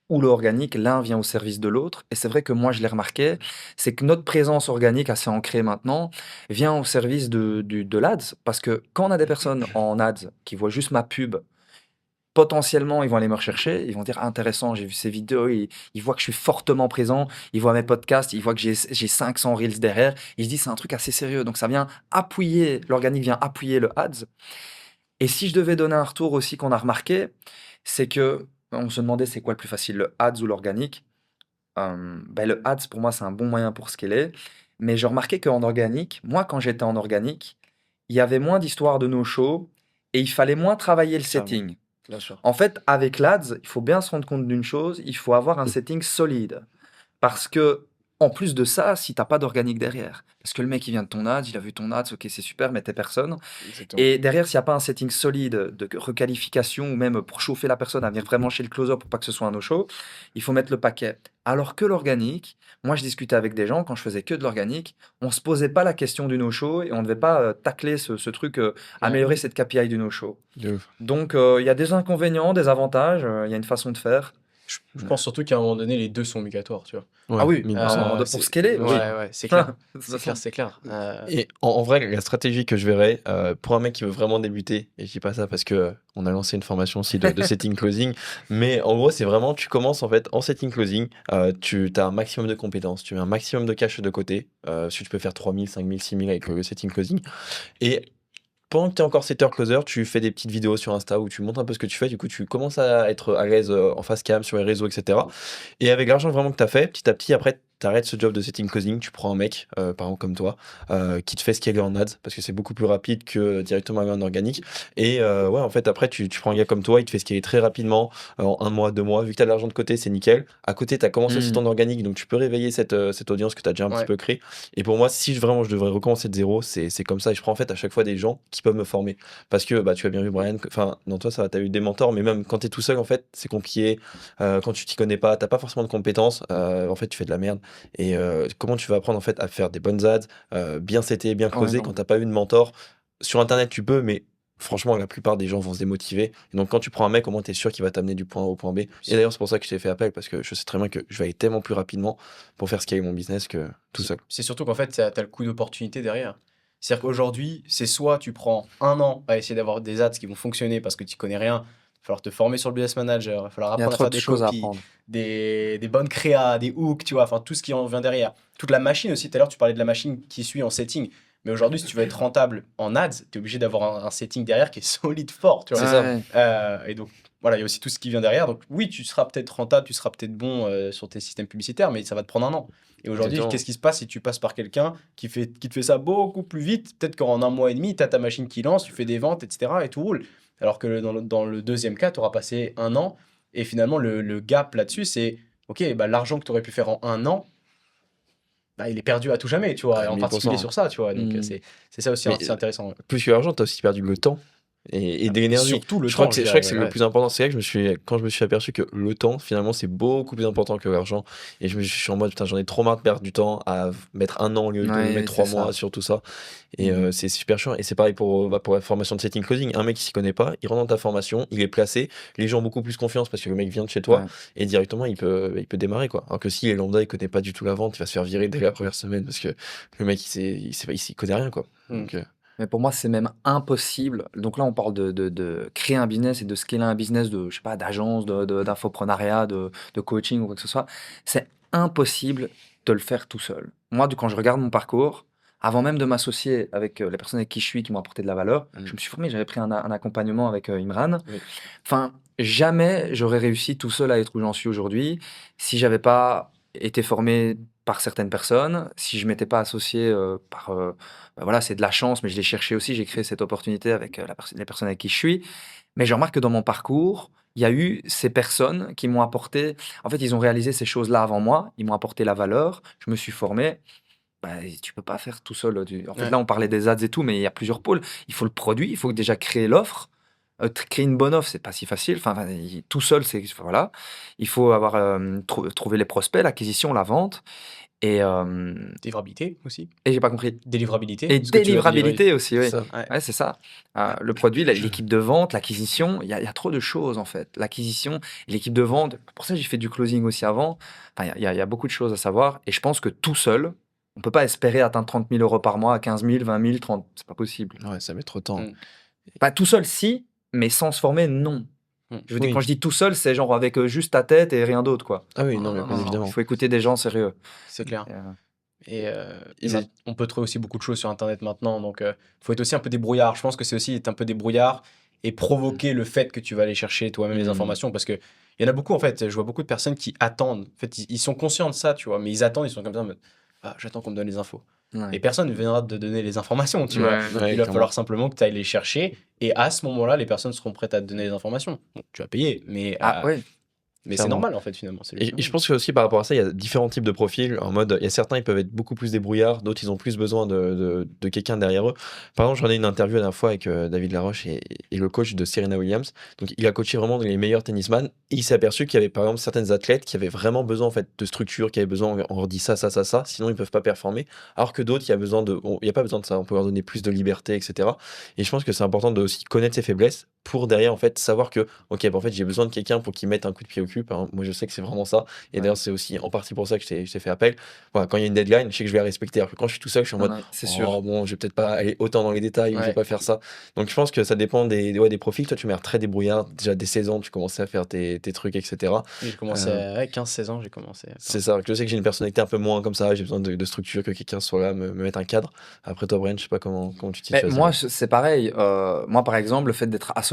ou le organique, l'un vient au service de l'autre. Et c'est vrai que moi, je l'ai remarqué, c'est que notre présence organique, assez ancrée maintenant, vient au service de l'ads. Parce que quand on a des personnes en ads qui voient juste ma pub, potentiellement, ils vont aller me rechercher, ils vont dire: «Ah, intéressant, j'ai vu ces vidéos», ils voient que je suis fortement présent, ils voient mes podcasts, ils voient que j'ai 500 reels derrière, ils se disent: «C'est un truc assez sérieux». Donc ça vient appuyer, l'organique vient appuyer le ads. Et si je devais donner un retour aussi qu'on a remarqué, c'est que on se demandait c'est quoi le plus facile, le ads ou l'organique? Le ads pour moi c'est un bon moyen pour scaler, mais j'ai remarqué qu'en organique, moi quand j'étais en organique, il y avait moins d'histoires de no-show et il fallait moins travailler le Ça, setting. bien sûr. En fait, avec l'ads, il faut bien se rendre compte d'une chose, il faut avoir un setting solide. Parce que, en plus de ça, si t'as pas d'organique derrière, parce que le mec il vient de ton ads, il a vu ton ads, ok c'est super, mais t'es personne. Exactement. Et derrière, s'il n'y a pas un setting solide de requalification ou même pour chauffer la personne à venir vraiment chez le closer pour pas que ce soit un no-show, il faut mettre le paquet. Alors que l'organique, moi je discutais avec des gens quand je faisais que de l'organique, on se posait pas la question du no-show et on ne devait pas tacler ce truc, améliorer cette KPI du no-show. De ouf. Donc il y a des inconvénients, des avantages, il y a une façon de faire. Je pense surtout qu'à un moment donné, les deux sont obligatoires, tu vois. Ouais, Ah oui, 1000%. pour scaler, oui. Ouais, c'est clair. De toute C'est façon. clair, c'est clair. Et en vrai, la stratégie que je verrais pour un mec qui veut vraiment débuter, et je dis pas ça parce que on a lancé une formation aussi de setting closing, mais en gros, c'est vraiment tu commences en fait en setting closing, tu as un maximum de compétences, tu mets un maximum de cash de côté, si tu peux faire 3000, 5000, 6000 avec le setting closing, et pendant que tu es encore setter closer, tu fais des petites vidéos sur Insta où tu montres un peu ce que tu fais. Du coup, tu commences à être à l'aise en face cam, sur les réseaux, etc. Et avec l'argent vraiment que tu as fait, petit à petit, après, tu arrêtes ce job de setting closing. Tu prends un mec, par exemple comme toi, qui te fait scaler en ads parce que c'est beaucoup plus rapide que directement aller en organique. Et ouais, en fait, après, tu prends un gars comme toi, il te fait scaler très rapidement en 1 mois, 2 mois. Vu que tu as de l'argent de côté, c'est nickel. À côté, tu as commencé aussi ton organique, donc tu peux réveiller cette audience que tu as déjà un petit peu créée. Et pour moi, si vraiment je devrais recommencer de zéro, c'est comme ça. Et je prends en fait à chaque fois des gens qui peuvent me former. Parce que bah, tu as bien vu, Brian, enfin, non, toi, ça va, tu as eu des mentors, mais même quand tu es tout seul, en fait, c'est compliqué. Quand tu t'y connais pas, tu pas forcément de compétences. En fait, tu fais de la merde. Et comment tu vas apprendre en fait à faire des bonnes ads, bien setter, bien closer non. quand t'as pas eu de mentor? Sur Internet, tu peux, mais franchement, la plupart des gens vont se démotiver. Et donc, quand tu prends un mec, au moins, tu es sûr qu'il va t'amener du point A au point B. Et d'ailleurs, c'est pour ça que je t'ai fait appel, parce que je sais très bien que je vais aller tellement plus rapidement pour faire scaler mon business que tout seul. C'est surtout qu'en fait, tu as le coût d'opportunité derrière. C'est-à-dire qu'aujourd'hui, c'est soit tu prends 1 an à essayer d'avoir des ads qui vont fonctionner parce que tu connais rien, il va falloir te former sur le business manager, il va falloir Il y a apprendre à trop faire de des choses à copies, apprendre. des bonnes créas, des hooks, tu vois, enfin tout ce qui en vient derrière. Toute la machine aussi, tout à l'heure tu parlais de la machine qui suit en setting, mais aujourd'hui si tu veux être rentable en ads, tu es obligé d'avoir un setting derrière qui est solide, fort, tu vois. C'est ça. Ouais. Et donc voilà, il y a aussi tout ce qui vient derrière. Donc oui, tu seras peut-être rentable, tu seras peut-être bon sur tes systèmes publicitaires, mais ça va te prendre 1 an. Et aujourd'hui, Exactement. qu'est-ce qui se passe si tu passes par quelqu'un qui te fait ça beaucoup plus vite? Peut-être qu'en 1 mois et demi, tu as ta machine qui lance, tu fais des ventes, etc. et tout roule. Alors que dans le deuxième cas, tu auras passé 1 an. Et finalement, le gap là-dessus, c'est ok, bah, l'argent que tu aurais pu faire en 1 an, bah, il est perdu à tout jamais, tu vois. Et en 1000%. particulier sur ça, tu vois. Donc Mm. c'est ça aussi, Mais c'est intéressant. Ouais. Plus que l'argent, t'as aussi perdu le temps. et de l'énergie. Surtout le Je crois temps, que je c'est dirais. le Ouais. plus important. C'est là que quand je me suis aperçu que le temps, finalement, c'est beaucoup plus important que l'argent. Et je suis en mode, putain, j'en ai trop marre de perdre du temps à mettre un an au lieu de Ouais, mettre c'est 3 mois ça. sur tout ça. Et Mhm. c'est super chiant. Et c'est pareil pour la formation de setting closing. Un mec qui s'y connaît pas, il rentre dans ta formation, il est placé, les gens ont beaucoup plus confiance parce que le mec vient de chez toi Ouais. et directement il peut démarrer quoi. Alors que si les lambda il connaît pas du tout la vente, il va se faire virer dès la première semaine parce que le mec il s'y connaît rien quoi. Mm. Donc, Mais pour moi, c'est même impossible. Donc là, on parle de créer un business et de scaler un business de, je sais pas, d'agence, d'infoprenariat, de coaching ou quoi que ce soit. C'est impossible de le faire tout seul. Moi, quand je regarde mon parcours, avant même de m'associer avec les personnes avec qui je suis, qui m'ont apporté de la valeur, je me suis formé, j'avais pris un accompagnement avec Imran. Oui. Enfin, jamais j'aurais réussi tout seul à être où j'en suis aujourd'hui si j'avais pas été formé par certaines personnes, si je m'étais pas associé par bah voilà, c'est de la chance, mais je l'ai cherché aussi. J'ai créé cette opportunité avec les personnes avec qui je suis. Mais je remarque que dans mon parcours, il y a eu ces personnes qui m'ont apporté. En fait, ils ont réalisé ces choses-là avant moi. Ils m'ont apporté la valeur. Je me suis formé. Bah, tu peux pas faire tout seul. En fait, Ouais. là, on parlait des ads et tout, mais il y a plusieurs pôles. Il faut le produit. Il faut déjà créer l'offre. Créer une bonne offre, c'est pas si facile. Enfin, tout seul, c'est voilà. Il faut avoir trouver les prospects, l'acquisition, la vente. Et, Délivrabilité aussi. et j'ai pas compris. Délivrabilité. Et Ce que tu vas délivrer. délivrabilité aussi, c'est oui. ça. Ouais. Ouais, c'est ça. Le produit, l'équipe de vente, l'acquisition, il y a trop de choses en fait. L'acquisition, l'équipe de vente, pour ça j'ai fait du closing aussi avant. Enfin, il y a beaucoup de choses à savoir. Et je pense que tout seul, on peut pas espérer atteindre 30 000 euros par mois, 15 000, 20 000, 30. C'est pas possible. Ouais, ça met trop de temps. Mm. Pas tout seul, si, mais sans se former, non. Mm. Je veux dire, Oui. quand je dis tout seul, c'est genre avec juste ta tête et rien d'autre, quoi. Ah oui, non, mais bien Non, évidemment. il faut écouter des gens sérieux. C'est clair. Et, Et Ils- on peut trouver aussi beaucoup de choses sur Internet maintenant. Donc, faut être aussi un peu débrouillard. Je pense que c'est aussi être un peu débrouillard et provoquer le fait que tu vas aller chercher toi-même les Mhm. informations. Parce que il y en a beaucoup, en fait. Je vois beaucoup de personnes qui attendent. En fait, ils sont conscients de ça, tu vois. Mais ils attendent, ils sont comme ça en mode, ah, j'attends qu'on me donne les infos. ouais. Et personne ne viendra te donner les informations, tu vois. Ouais. Ouais, Il va clairement. falloir simplement que tu ailles les chercher. Et à ce moment-là, les personnes seront prêtes à te donner les informations. Bon, tu vas payer, mais Ouais. c'est Clairement. normal, en fait, finalement. C'est juste Et je pense que aussi par rapport à ça, il y a différents types de profils. En mode, il y a certains, ils peuvent être beaucoup plus débrouillards, d'autres, ils ont plus besoin de quelqu'un derrière eux. Par exemple, j'en ai une interview la dernière fois avec David Laroche et le coach de Serena Williams. Donc, il a coaché vraiment les meilleurs tennisman. Et il s'est aperçu qu'il y avait par exemple certaines athlètes qui avaient vraiment besoin en fait de structure, qui avaient besoin, on leur dit ça, sinon ils peuvent pas performer. Alors que d'autres, il y a pas besoin de ça. On peut leur donner plus de liberté, etc. Et je pense que c'est important de aussi connaître ses faiblesses pour derrière en fait savoir que ok, bah, en fait j'ai besoin de quelqu'un pour qu'il mette un coup de pied au cul. Par exemple, moi je sais que c'est vraiment ça. Et Ouais. d'ailleurs c'est aussi en partie pour ça que je t'ai fait appel. Voilà, quand il y a une deadline, je sais que je vais la respecter. Alors que quand je suis tout seul, je suis en mode Ouais, c'est sûr. oh bon, je vais peut-être pas aller autant dans les détails ou je vais Ouais. pas faire ça. Donc je pense que ça dépend des profils. Toi tu m'as l'air très débrouillard. Déjà dès 16 ans, tu commençais à faire tes trucs, etc. J'ai commencé à 15-16 ans, j'ai commencé. C'est ça. Je sais que j'ai une personnalité un peu moins comme ça. J'ai besoin de structure, que quelqu'un soit là, me mettre un cadre. Après toi, Brian, je sais pas comment tu te Mais situes à ça. moi, c'est pareil. Moi, par exemple, le fait d'être associé,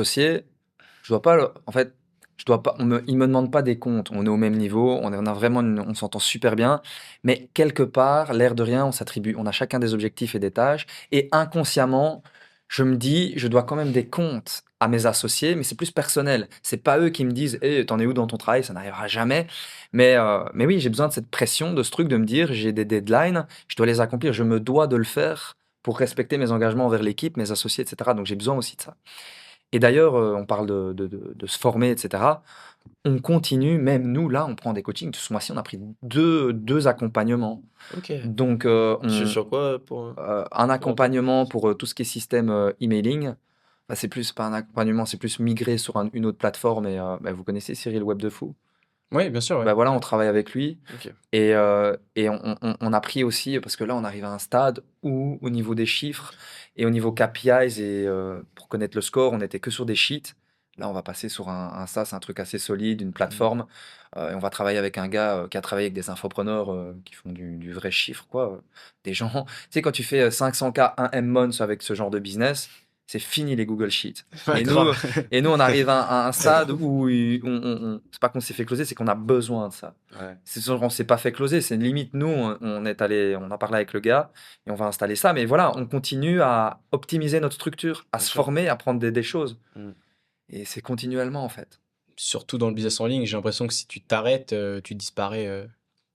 je dois pas. En fait, je dois pas. Il me demande pas des comptes. On est au même niveau. On a vraiment. On s'entend super bien. Mais quelque part, l'air de rien, on s'attribue. On a chacun des objectifs et des tâches. Et inconsciemment, je me dis, je dois quand même des comptes à mes associés, mais c'est plus personnel. C'est pas eux qui me disent, hey, t'en es où dans ton travail? Ça n'arrivera jamais. Mais oui, j'ai besoin de cette pression, de ce truc, de me dire, j'ai des deadlines, je dois les accomplir. Je me dois de le faire pour respecter mes engagements envers l'équipe, mes associés, etc. Donc j'ai besoin aussi de ça. Et d'ailleurs, on parle de se former, etc. On continue, même nous, là, on prend des coachings. Ce mois-ci, on a pris deux accompagnements. Ok. Donc, Sur quoi pour... un accompagnement pour tout ce qui est système emailing. Bah, c'est plus pas un accompagnement, c'est plus migrer sur une autre plateforme. Et bah, vous connaissez Cyril Web de Fou? Oui, bien sûr. Ouais. Bah voilà, on travaille avec lui. Ok. Et on a pris aussi, parce que là, on arrive à un stade où, au niveau des chiffres et au niveau KPIs, et pour connaître le score, on n'était que sur des sheets. Là, on va passer sur un SaaS, un truc assez solide, une plateforme. Et on va travailler avec un gars qui a travaillé avec des infopreneurs qui font du vrai chiffre, quoi. Des gens, tu sais, quand tu fais 500K, 1 M-months avec ce genre de business, c'est fini les Google Sheets. Ouais, Et grave. nous, on arrive à un stade où c'est pas qu'on s'est fait closer, c'est qu'on a besoin de ça. Ouais. C'est sûr qu'on s'est pas fait closer, c'est une limite. Nous, on a parlé avec le gars et on va installer ça. Mais voilà, on continue à optimiser notre structure, à Bien se sûr. former, à prendre des choses. Mm. Et c'est continuellement, en fait. Surtout dans le business en ligne, j'ai l'impression que si tu t'arrêtes, tu disparais,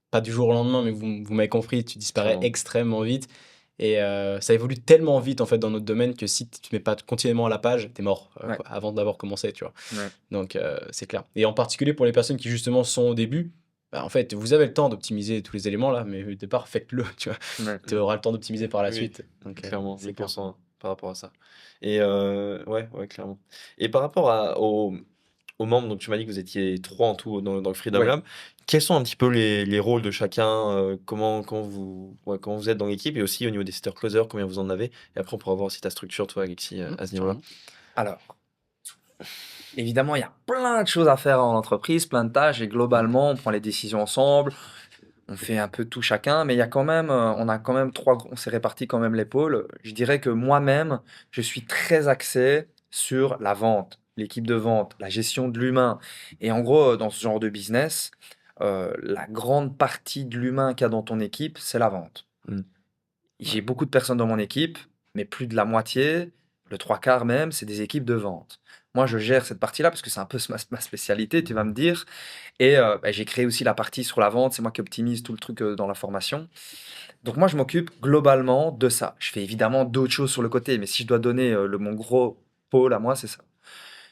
pas du jour au lendemain, mais vous m'avez compris, tu disparais Clairement. extrêmement vite. Et ça évolue tellement vite en fait dans notre domaine que si tu te mets pas continuellement à la page, t'es mort Ouais. avant d'avoir commencé, tu vois. Ouais. Donc c'est clair. Et en particulier pour les personnes qui justement sont au début, bah, en fait, vous avez le temps d'optimiser tous les éléments là, mais au départ, faites-le, tu vois. Ouais. Tu auras le temps d'optimiser par la Oui, suite. Donc clairement, je c'est clair. pense par rapport à ça. Et ouais, clairement. Et par rapport aux membres, donc tu m'as dit que vous étiez 3 en tout dans le Freedom Ouais. Lab. Quels sont un petit peu les rôles de chacun, comment comment vous êtes dans l'équipe et aussi au niveau des sister closers, combien vous en avez? Et après on pourra voir aussi ta structure, toi, Alexis, à ce niveau-là. Carrément. Alors, évidemment, il y a plein de choses à faire en entreprise, plein de tâches, et globalement, on prend les décisions ensemble, on fait un peu tout chacun, mais il y a quand même, on a quand même on s'est réparti quand même l'épaule. Je dirais que moi-même, je suis très axé sur la vente, l'équipe de vente, la gestion de l'humain. Et en gros, dans ce genre de business, la grande partie de l'humain qu'il y a dans ton équipe, c'est la vente. Mm. J'ai beaucoup de personnes dans mon équipe, mais plus de la moitié, le trois quarts même, c'est des équipes de vente. Moi, je gère cette partie-là parce que c'est un peu ma spécialité, tu vas me dire. Et bah, j'ai créé aussi la partie sur la vente, c'est moi qui optimise tout le truc dans la formation. Donc moi, je m'occupe globalement de ça. Je fais évidemment d'autres choses sur le côté, mais si je dois donner mon gros pôle à moi, c'est ça.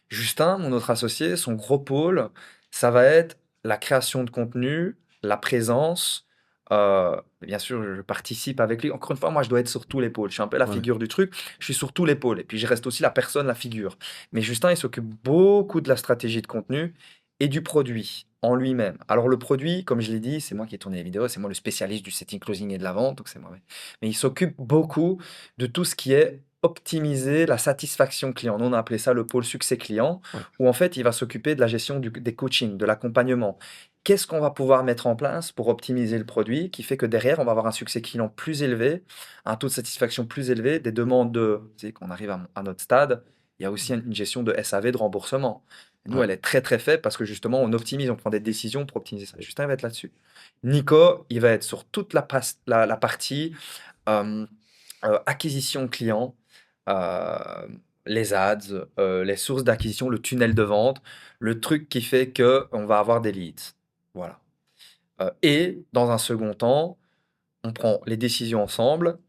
Justin, mon autre associé, son gros pôle, ça va être la création de contenu, la présence. Bien sûr, je participe avec lui. Encore une fois, moi, je dois être sur tous les pôles. Je suis un peu la Ouais. figure du truc. Je suis sur tous les pôles. Et puis, je reste aussi la personne, la figure. Mais Justin, il s'occupe beaucoup de la stratégie de contenu et du produit en lui-même. Alors, le produit, comme je l'ai dit, c'est moi qui ai tourné les vidéos. C'est moi le spécialiste du setting closing et de la vente. Donc, c'est moi. Mais il s'occupe beaucoup de tout ce qui est optimiser la satisfaction client. Nous, on a appelé ça le pôle succès client, Ouais. où en fait, il va s'occuper de la gestion des coachings, de l'accompagnement. Qu'est-ce qu'on va pouvoir mettre en place pour optimiser le produit qui fait que derrière, on va avoir un succès client plus élevé, un taux de satisfaction plus élevé, des demandes de, tu sais, qu'on arrive à notre stade, il y a aussi une gestion de SAV, de remboursement. Nous, Ouais. elle est très très faible parce que justement, on optimise, on prend des décisions pour optimiser ça. Justin, il va être là-dessus. Nico, il va être sur toute la partie euh, acquisition client, euh, les ads, les sources d'acquisition, le tunnel de vente, le truc qui fait que on va avoir des leads. Voilà. Et dans un second temps, on prend les décisions ensemble,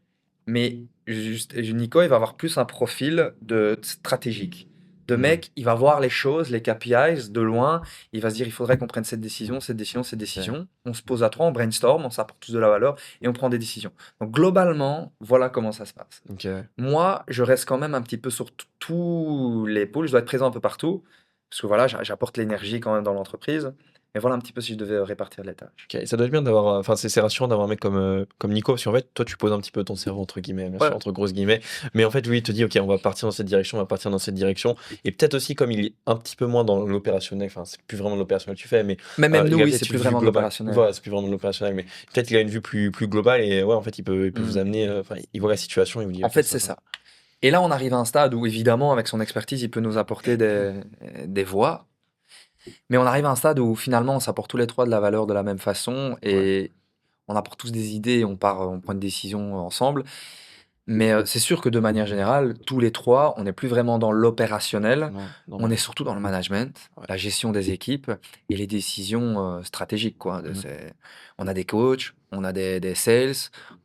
mais juste, Nico, il va avoir plus un profil de stratégique. De Mm. mec, il va voir les choses, les KPIs de loin. Il va se dire, il faudrait qu'on prenne cette décision, cette décision, cette décision. On se pose à trois, on brainstorm, on s'apporte tous de la valeur et on prend des décisions. Donc globalement, voilà comment ça se passe. Ok, ouais. Moi, je reste quand même un petit peu sur tous les pôles. Je dois être présent un peu partout. Parce que voilà, j'apporte l'énergie quand même dans l'entreprise. Mais voilà un petit peu si je devais répartir les tâches. Ok, ça doit être bien d'avoir, enfin c'est rassurant d'avoir un mec comme Nico, parce qu'en fait, toi tu poses un petit peu ton cerveau entre guillemets, bien sûr, Ouais. entre grosses guillemets, mais en fait lui il te dit ok on va partir dans cette direction, on va partir dans cette direction, et peut-être aussi comme il est un petit peu moins dans l'opérationnel, enfin c'est plus vraiment de l'opérationnel que tu fais, mais Mais même il nous, a oui, peut-être c'est une plus vue vraiment de globale. l'opérationnel. Voilà, c'est plus vraiment de l'opérationnel, mais peut-être qu'il a une vue plus globale et ouais en fait il peut vous amener, enfin il voit la situation et vous dit En ok fait, ça c'est va. ça. Et là, on arrive à un stade où, évidemment, avec son expertise, il peut nous apporter des voix. Mais on arrive à un stade où, finalement, on s'apporte tous les trois de la valeur de la même façon. Et on apporte tous des idées, on prend une décision ensemble. Mais c'est sûr que de manière générale, tous les trois, on n'est plus vraiment dans l'opérationnel. Non, On normal. est surtout dans le management, Ouais. la gestion des équipes et les décisions stratégiques, quoi. Mhm. On a des coachs, on a des sales,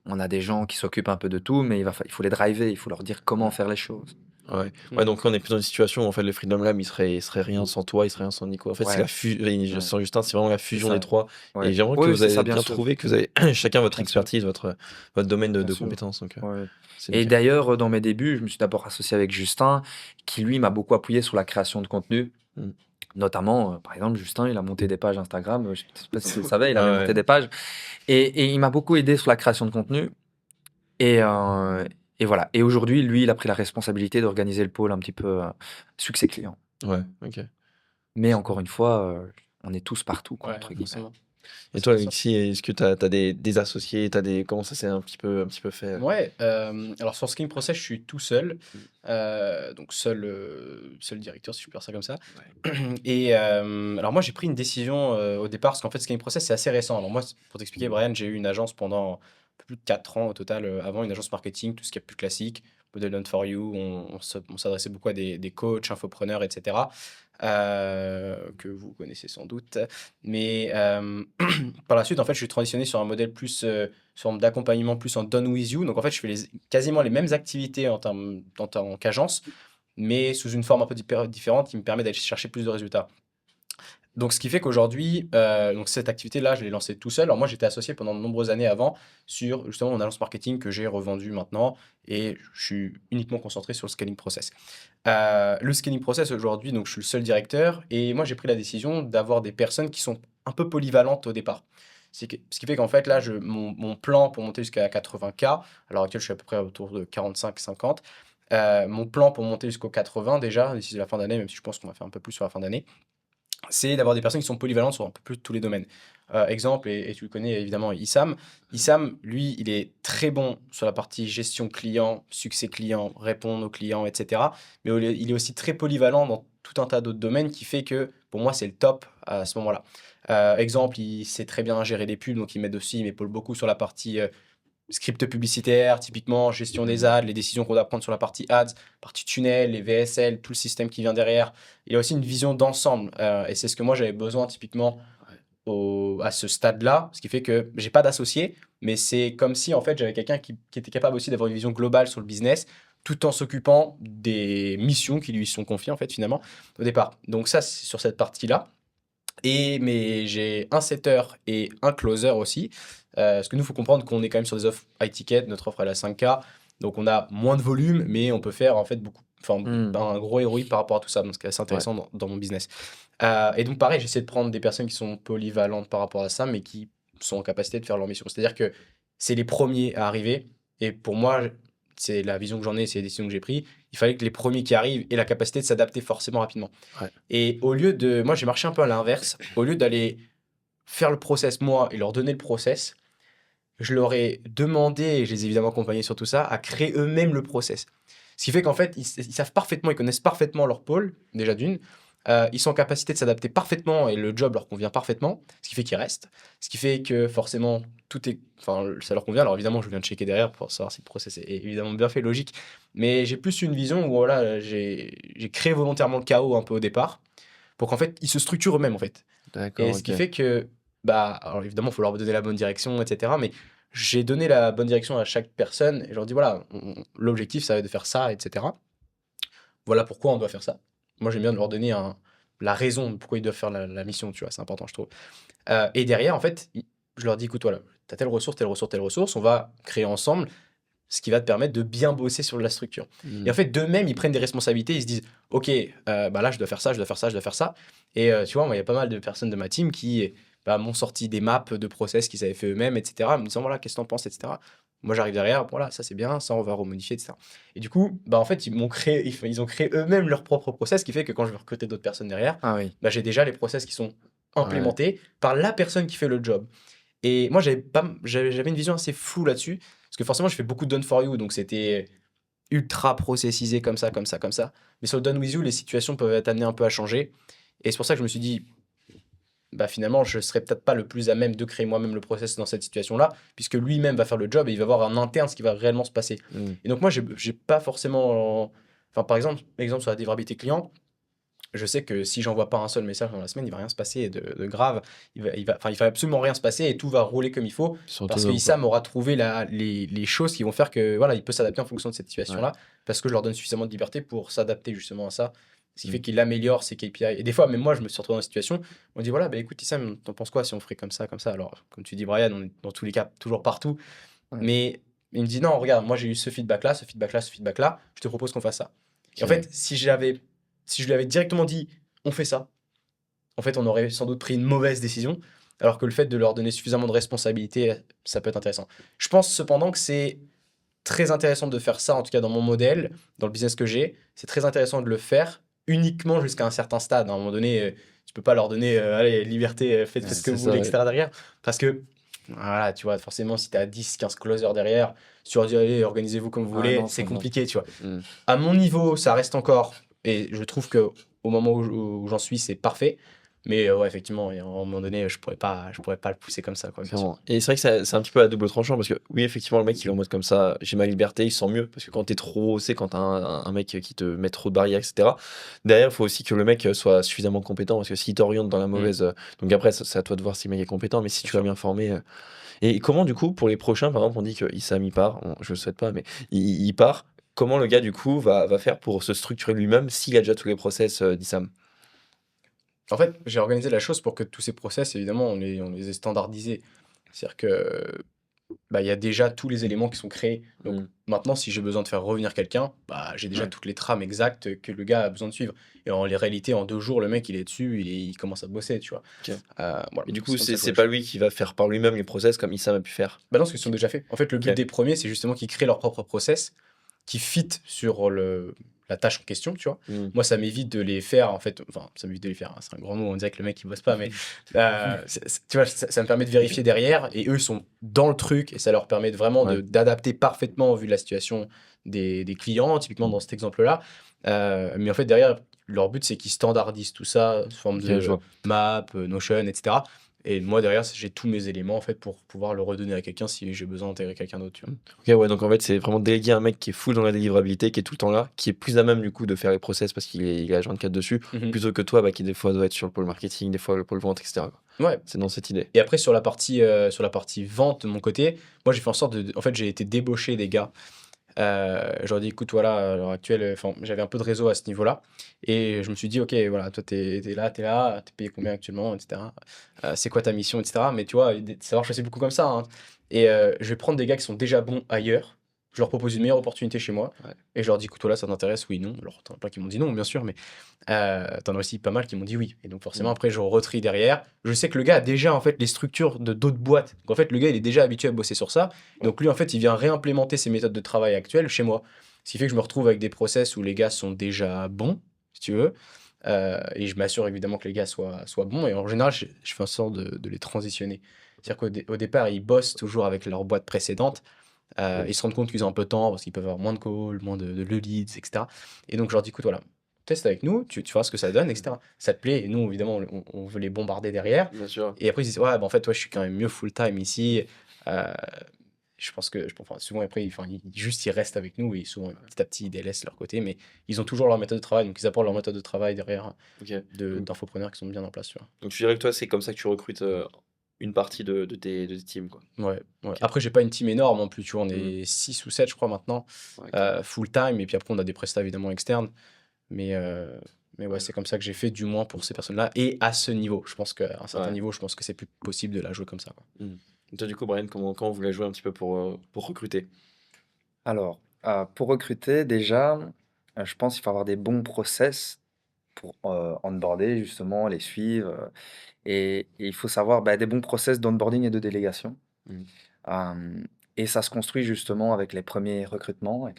on a des gens qui s'occupent un peu de tout, mais il faut les driver, il faut leur dire comment faire les choses. Ouais. Mm. Ouais, donc on est plus dans une situation où en fait le Freedom Lab il serait rien sans toi, il serait rien sans Nico. En fait, c'est Ouais. la fusion, sans Justin, c'est vraiment la fusion ça. des trois. Ouais. Et j'aimerais que Oui, vous c'est avez ça, bien bien sûr. trouvé, que vous avez chacun votre Bien sûr. expertise, votre domaine de Bien sûr. compétences. Donc, Ouais. c'est Et nickel. d'ailleurs, dans mes débuts, je me suis d'abord associé avec Justin, qui lui m'a beaucoup appuyé sur la création de contenu. Mm. Notamment, par exemple, Justin, il a monté des pages Instagram. Je ne sais pas si tu le savais, il Ah avait ouais. monté des pages. Et il m'a beaucoup aidé sur la création de contenu. Et voilà. Et aujourd'hui, lui, il a pris la responsabilité d'organiser le pôle un petit peu succès client. Ouais, ok. Mais encore une fois, on est tous partout, quoi, Ouais, entre guillemets. forcément. Et toi, C'est ça. Alexis, est-ce que tu as des associés, comment ça s'est un petit peu fait? Ouais, alors sur Scaling Process, je suis tout seul, donc seul directeur, si je peux dire ça comme ça. Et alors moi, j'ai pris une décision au départ, parce qu'en fait, Scaling Process, c'est assez récent. Alors moi, pour t'expliquer, Brian, j'ai eu une agence pendant un peu plus de 4 ans au total, avant une agence marketing, tout ce qui est plus classique, modèle Done for You, on s'adressait beaucoup à des coachs, infopreneurs, etc. Que vous connaissez sans doute. Mais par la suite, en fait, je suis transitionné sur un modèle plus forme d'accompagnement, plus en Done with You. Donc, en fait, je fais quasiment les mêmes activités en tant qu'agence, mais sous une forme un peu différente qui me permet d'aller chercher plus de résultats. Donc, ce qui fait qu'aujourd'hui, donc cette activité-là, je l'ai lancée tout seul. Alors, moi, j'étais associé pendant de nombreuses années avant sur justement mon agence marketing que j'ai revendue maintenant et je suis uniquement concentré sur le scaling process. Le scaling process aujourd'hui, donc je suis le seul directeur et moi, j'ai pris la décision d'avoir des personnes qui sont un peu polyvalentes au départ. Ce qui fait qu'en fait, là, mon plan pour monter jusqu'à 80K, à l'heure actuelle, je suis à peu près autour de 45-50. Mon plan pour monter jusqu'au 80 déjà, d'ici la fin d'année, même si je pense qu'on va faire un peu plus sur la fin d'année, c'est d'avoir des personnes qui sont polyvalentes sur un peu plus tous les domaines. Exemple, et tu le connais évidemment, Issam. Issam, lui, il est très bon sur la partie gestion client, succès client, répondre aux clients, etc. Mais il est aussi très polyvalent dans tout un tas d'autres domaines qui fait que, pour moi, c'est le top à ce moment-là. Exemple, il sait très bien gérer des pubs, donc il m'aide aussi, il m'épaule beaucoup sur la partie script publicitaire, typiquement, gestion des ads, les décisions qu'on doit prendre sur la partie ads, partie tunnel, les VSL, tout le système qui vient derrière. Il a aussi une vision d'ensemble. Et c'est ce que moi, j'avais besoin typiquement à ce stade-là, ce qui fait que j'ai pas d'associé, mais c'est comme si en fait j'avais quelqu'un qui était capable aussi d'avoir une vision globale sur le business, tout en s'occupant des missions qui lui sont confiées en fait finalement au départ. Donc ça, c'est sur cette partie-là. Mais j'ai un setter et un closer aussi. Parce que nous, il faut comprendre qu'on est quand même sur des offres high ticket. Notre offre, elle est à 5K. Donc, on a moins de volume, mais on peut faire en fait un gros ROI par rapport à tout ça. Donc, c'est assez intéressant dans mon business. Et donc, pareil, j'essaie de prendre des personnes qui sont polyvalentes par rapport à ça, mais qui sont en capacité de faire leur mission. C'est-à-dire que c'est les premiers à arriver. Et pour moi, c'est la vision que j'en ai, c'est les décisions que j'ai prises. Il fallait que les premiers qui arrivent aient la capacité de s'adapter forcément rapidement. Ouais. Et au lieu de... Moi, j'ai marché un peu à l'inverse. Au lieu d'aller faire le process, moi, et leur donner le process, je leur ai demandé, et je les ai évidemment accompagnés sur tout ça, à créer eux-mêmes le process. Ce qui fait qu'en fait, ils savent parfaitement, ils connaissent parfaitement leur pôle, déjà d'une. Ils sont en capacité de s'adapter parfaitement et le job leur convient parfaitement, ce qui fait qu'ils restent. Ce qui fait que forcément, ça leur convient. Alors évidemment, je viens de checker derrière pour savoir si le process est évidemment bien fait, logique. Mais j'ai plus une vision où voilà, j'ai créé volontairement le chaos un peu au départ pour qu'en fait, ils se structurent eux-mêmes en fait. D'accord. Et ce qui fait que, alors évidemment, il faut leur donner la bonne direction, etc. Mais j'ai donné la bonne direction à chaque personne et je leur dis voilà, l'objectif, ça va être de faire ça, etc. Voilà pourquoi on doit faire ça. Moi, j'aime bien leur donner la raison de pourquoi ils doivent faire la mission, tu vois, c'est important, je trouve. Et derrière, en fait, je leur dis écoute, voilà, tu as telle ressource, telle ressource, telle ressource, on va créer ensemble ce qui va te permettre de bien bosser sur la structure. Et en fait, d'eux-mêmes, ils prennent des responsabilités, ils se disent ok, là, je dois faire ça, je dois faire ça, je dois faire ça. Et tu vois, moi, il y a pas mal de personnes de ma team qui m'ont sorti des maps de process qu'ils avaient fait eux-mêmes, etc. En me disant voilà, qu'est-ce que t'en penses, etc. Moi, j'arrive derrière, voilà, ça c'est bien, ça on va remodifier, etc. Et du coup, en fait, ils ont créé eux-mêmes leur propre process, ce qui fait que quand je veux recruter d'autres personnes derrière, j'ai déjà les process qui sont implémentés par la personne qui fait le job. Et moi, j'avais une vision assez floue là-dessus, parce que forcément, je fais beaucoup de done for you, donc c'était ultra processisé comme ça, comme ça, comme ça. Mais sur le done with you, les situations peuvent être amenées un peu à changer. Et c'est pour ça que je me suis dit, finalement, je serais peut-être pas le plus à même de créer moi-même le process dans cette situation-là, puisque lui-même va faire le job et il va voir en interne ce qui va réellement se passer. Et donc moi, j'ai pas forcément... Enfin, par exemple sur la délivrabilité client, je sais que si j'envoie pas un seul message dans la semaine, il va rien se passer de grave. Il va absolument rien se passer et tout va rouler comme il faut. Parce que Issam aura trouvé les choses qui vont faire que voilà, il peut s'adapter en fonction de cette situation-là. Parce que je leur donne suffisamment de liberté pour s'adapter justement à ça. Ce qui fait qu'il améliore ses KPI. Et des fois, même moi, je me suis retrouvé dans une situation où on dit voilà, écoute, Issam, t'en penses quoi si on ferait comme ça, comme ça? Alors, comme tu dis, Brian, on est dans tous les cas toujours partout. Mais il me dit non, regarde, moi j'ai eu ce feedback-là, ce feedback-là, ce feedback-là, je te propose qu'on fasse ça. Et en fait, si je lui avais directement dit on fait ça, en fait, on aurait sans doute pris une mauvaise décision. Alors que le fait de leur donner suffisamment de responsabilité, ça peut être intéressant. Je pense cependant que c'est très intéressant de faire ça, en tout cas dans mon modèle, dans le business que j'ai. C'est très intéressant de le faire uniquement jusqu'à un certain stade. À un moment donné, tu peux pas leur donner allez, liberté, faites ce que vous voulez, etc. derrière. Parce que, voilà, tu vois, forcément, si tu as 10, 15 closers derrière, si tu leur dis allez, organisez-vous comme vous voulez, c'est compliqué, tu vois. À mon niveau, ça reste encore, et je trouve que au moment où j'en suis, c'est parfait. Mais ouais, effectivement, et à un moment donné, je pourrais pas le pousser comme ça, quoi, bien sûr. Clairement. Et c'est vrai que c'est un petit peu à double tranchant parce que oui, effectivement, le mec il est en mode comme ça, j'ai ma liberté, il se sent mieux parce que quand t'es trop, c'est quand t'as un mec qui te met trop de barrières, etc. Derrière, il faut aussi que le mec soit suffisamment compétent parce que s'il t'oriente dans la mauvaise. Donc après, c'est à toi de voir si le mec est compétent, mais si Bien tu l'as sûr. bien formé. Et comment, du coup, pour les prochains, par exemple, on dit que Issam il part, je le souhaite pas, mais il part. Comment le gars, du coup, va faire pour se structurer lui-même s'il a déjà tous les process d'Issam? En fait, j'ai organisé la chose pour que tous ces process, évidemment, on les ait standardisés. C'est-à-dire que bah, il y a déjà tous les éléments qui sont créés. Donc Mm. maintenant, si j'ai besoin de faire revenir quelqu'un, bah, j'ai déjà Ouais. toutes les trames exactes que le gars a besoin de suivre. Et en réalité, en 2 jours, le mec, il est dessus, il commence à bosser, tu vois. Ok. Voilà, Et du donc coup, c'est comme ça c'est que je c'est vois les pas choses. lui qui va faire par lui-même les process comme Issam a pu faire. Bah non, parce qu'ils sont déjà faits. En fait, le but Ok. des premiers, c'est justement qu'ils créent leur propre process, qui fit sur la tâche en question, tu vois. Mm. Moi, ça m'évite de les faire, en fait, enfin, ça m'évite de les faire, hein, c'est un grand mot, on dirait que le mec, il bosse pas, mais tu vois, ça me permet de vérifier derrière, et eux, ils sont dans le truc, et ça leur permet vraiment Ouais. d'adapter parfaitement vu la situation des clients, typiquement dans cet exemple-là. Mais en fait, derrière, leur but, c'est qu'ils standardisent tout ça sous forme Ok, je de vois. map, Notion, etc. Et moi, derrière, j'ai tous mes éléments, en fait, pour pouvoir le redonner à quelqu'un si j'ai besoin d'intégrer quelqu'un d'autre, tu vois. Ok, ouais, donc en fait, c'est vraiment déléguer un mec qui est full dans la délivrabilité, qui est tout le temps là, qui est plus à même du coup de faire les process parce qu'il est H24 dessus, Mhm. plutôt que toi, bah, qui des fois doit être sur le pôle marketing, des fois le pôle vente, etc. quoi. Ouais. C'est dans cette idée. Et après, sur la partie vente de mon côté, moi, j'ai fait en sorte en fait, j'ai été débauché des gars. Je leur ai dit, écoute, voilà, à l'heure actuelle, enfin, j'avais un peu de réseau à ce niveau-là. Et je me suis dit, ok, voilà, toi, t'es là, t'es payé combien actuellement, etc. C'est quoi ta mission, etc. Mais tu vois, ça marche aussi beaucoup comme ça, hein. Et je vais prendre des gars qui sont déjà bons ailleurs. Je leur propose une meilleure opportunité chez moi. Ouais. Et je leur dis, écoute, voilà, ça t'intéresse, oui, non. Alors, t'en as plein qui m'ont dit non, bien sûr, mais t'en as aussi pas mal qui m'ont dit oui. Et donc, forcément, Mm. après, je retrie derrière. Je sais que le gars a déjà, en fait, les structures de d'autres boîtes. Donc, en fait, le gars, il est déjà habitué à bosser sur ça. Donc, lui, en fait, il vient réimplémenter ses méthodes de travail actuelles chez moi. Ce qui fait que je me retrouve avec des process où les gars sont déjà bons, si tu veux. Et je m'assure évidemment que les gars soient bons. Et en général, je fais en sorte de les transitionner. C'est-à-dire qu'au départ, ils bossent toujours avec leur boîte précédente. Ils se rendent compte qu'ils ont un peu de temps parce qu'ils peuvent avoir moins de calls, moins de leads, etc. Et donc, je leur dis, écoute, voilà, teste avec nous, tu verras ce que ça donne, etc. Ça te plaît, et nous, évidemment, on veut les bombarder derrière. Bien sûr. Et après, ils disent, ouais, bah, en fait, toi, je suis quand même mieux full-time ici. Euh, je pense que, enfin, souvent, après, ils restent avec nous, et souvent, petit à petit, ils délaissent leur côté, mais ils ont toujours leur méthode de travail, donc ils apportent leur méthode de travail derrière Ok. Donc, d'infopreneurs qui sont bien en place, tu vois. donc tu dirais que toi, c'est comme ça que tu recrutes une partie de tes teams, quoi. Ouais, ouais. Ok. Après, j'ai pas une team énorme non plus, tu vois, on Mm. est 6 ou 7, je crois, maintenant, Ouais, ok. full-time, et puis après, on a des prestats, évidemment, externes. Mais, mais ouais, Ouais. c'est comme ça que j'ai fait, du moins pour ces personnes-là. Et à ce niveau, je pense qu'à un certain Ouais. niveau, je pense que c'est plus possible de la jouer comme ça, quoi. Mm. Et toi, du coup, Brian, comment vous voulez jouer un petit peu pour recruter? Alors, pour recruter, déjà, je pense qu'il faut avoir des bons process pour onboarder, justement, les suivre. Et il faut savoir des bons process d'onboarding et de délégation. Mm. Euh, et ça se construit justement avec les premiers recrutements.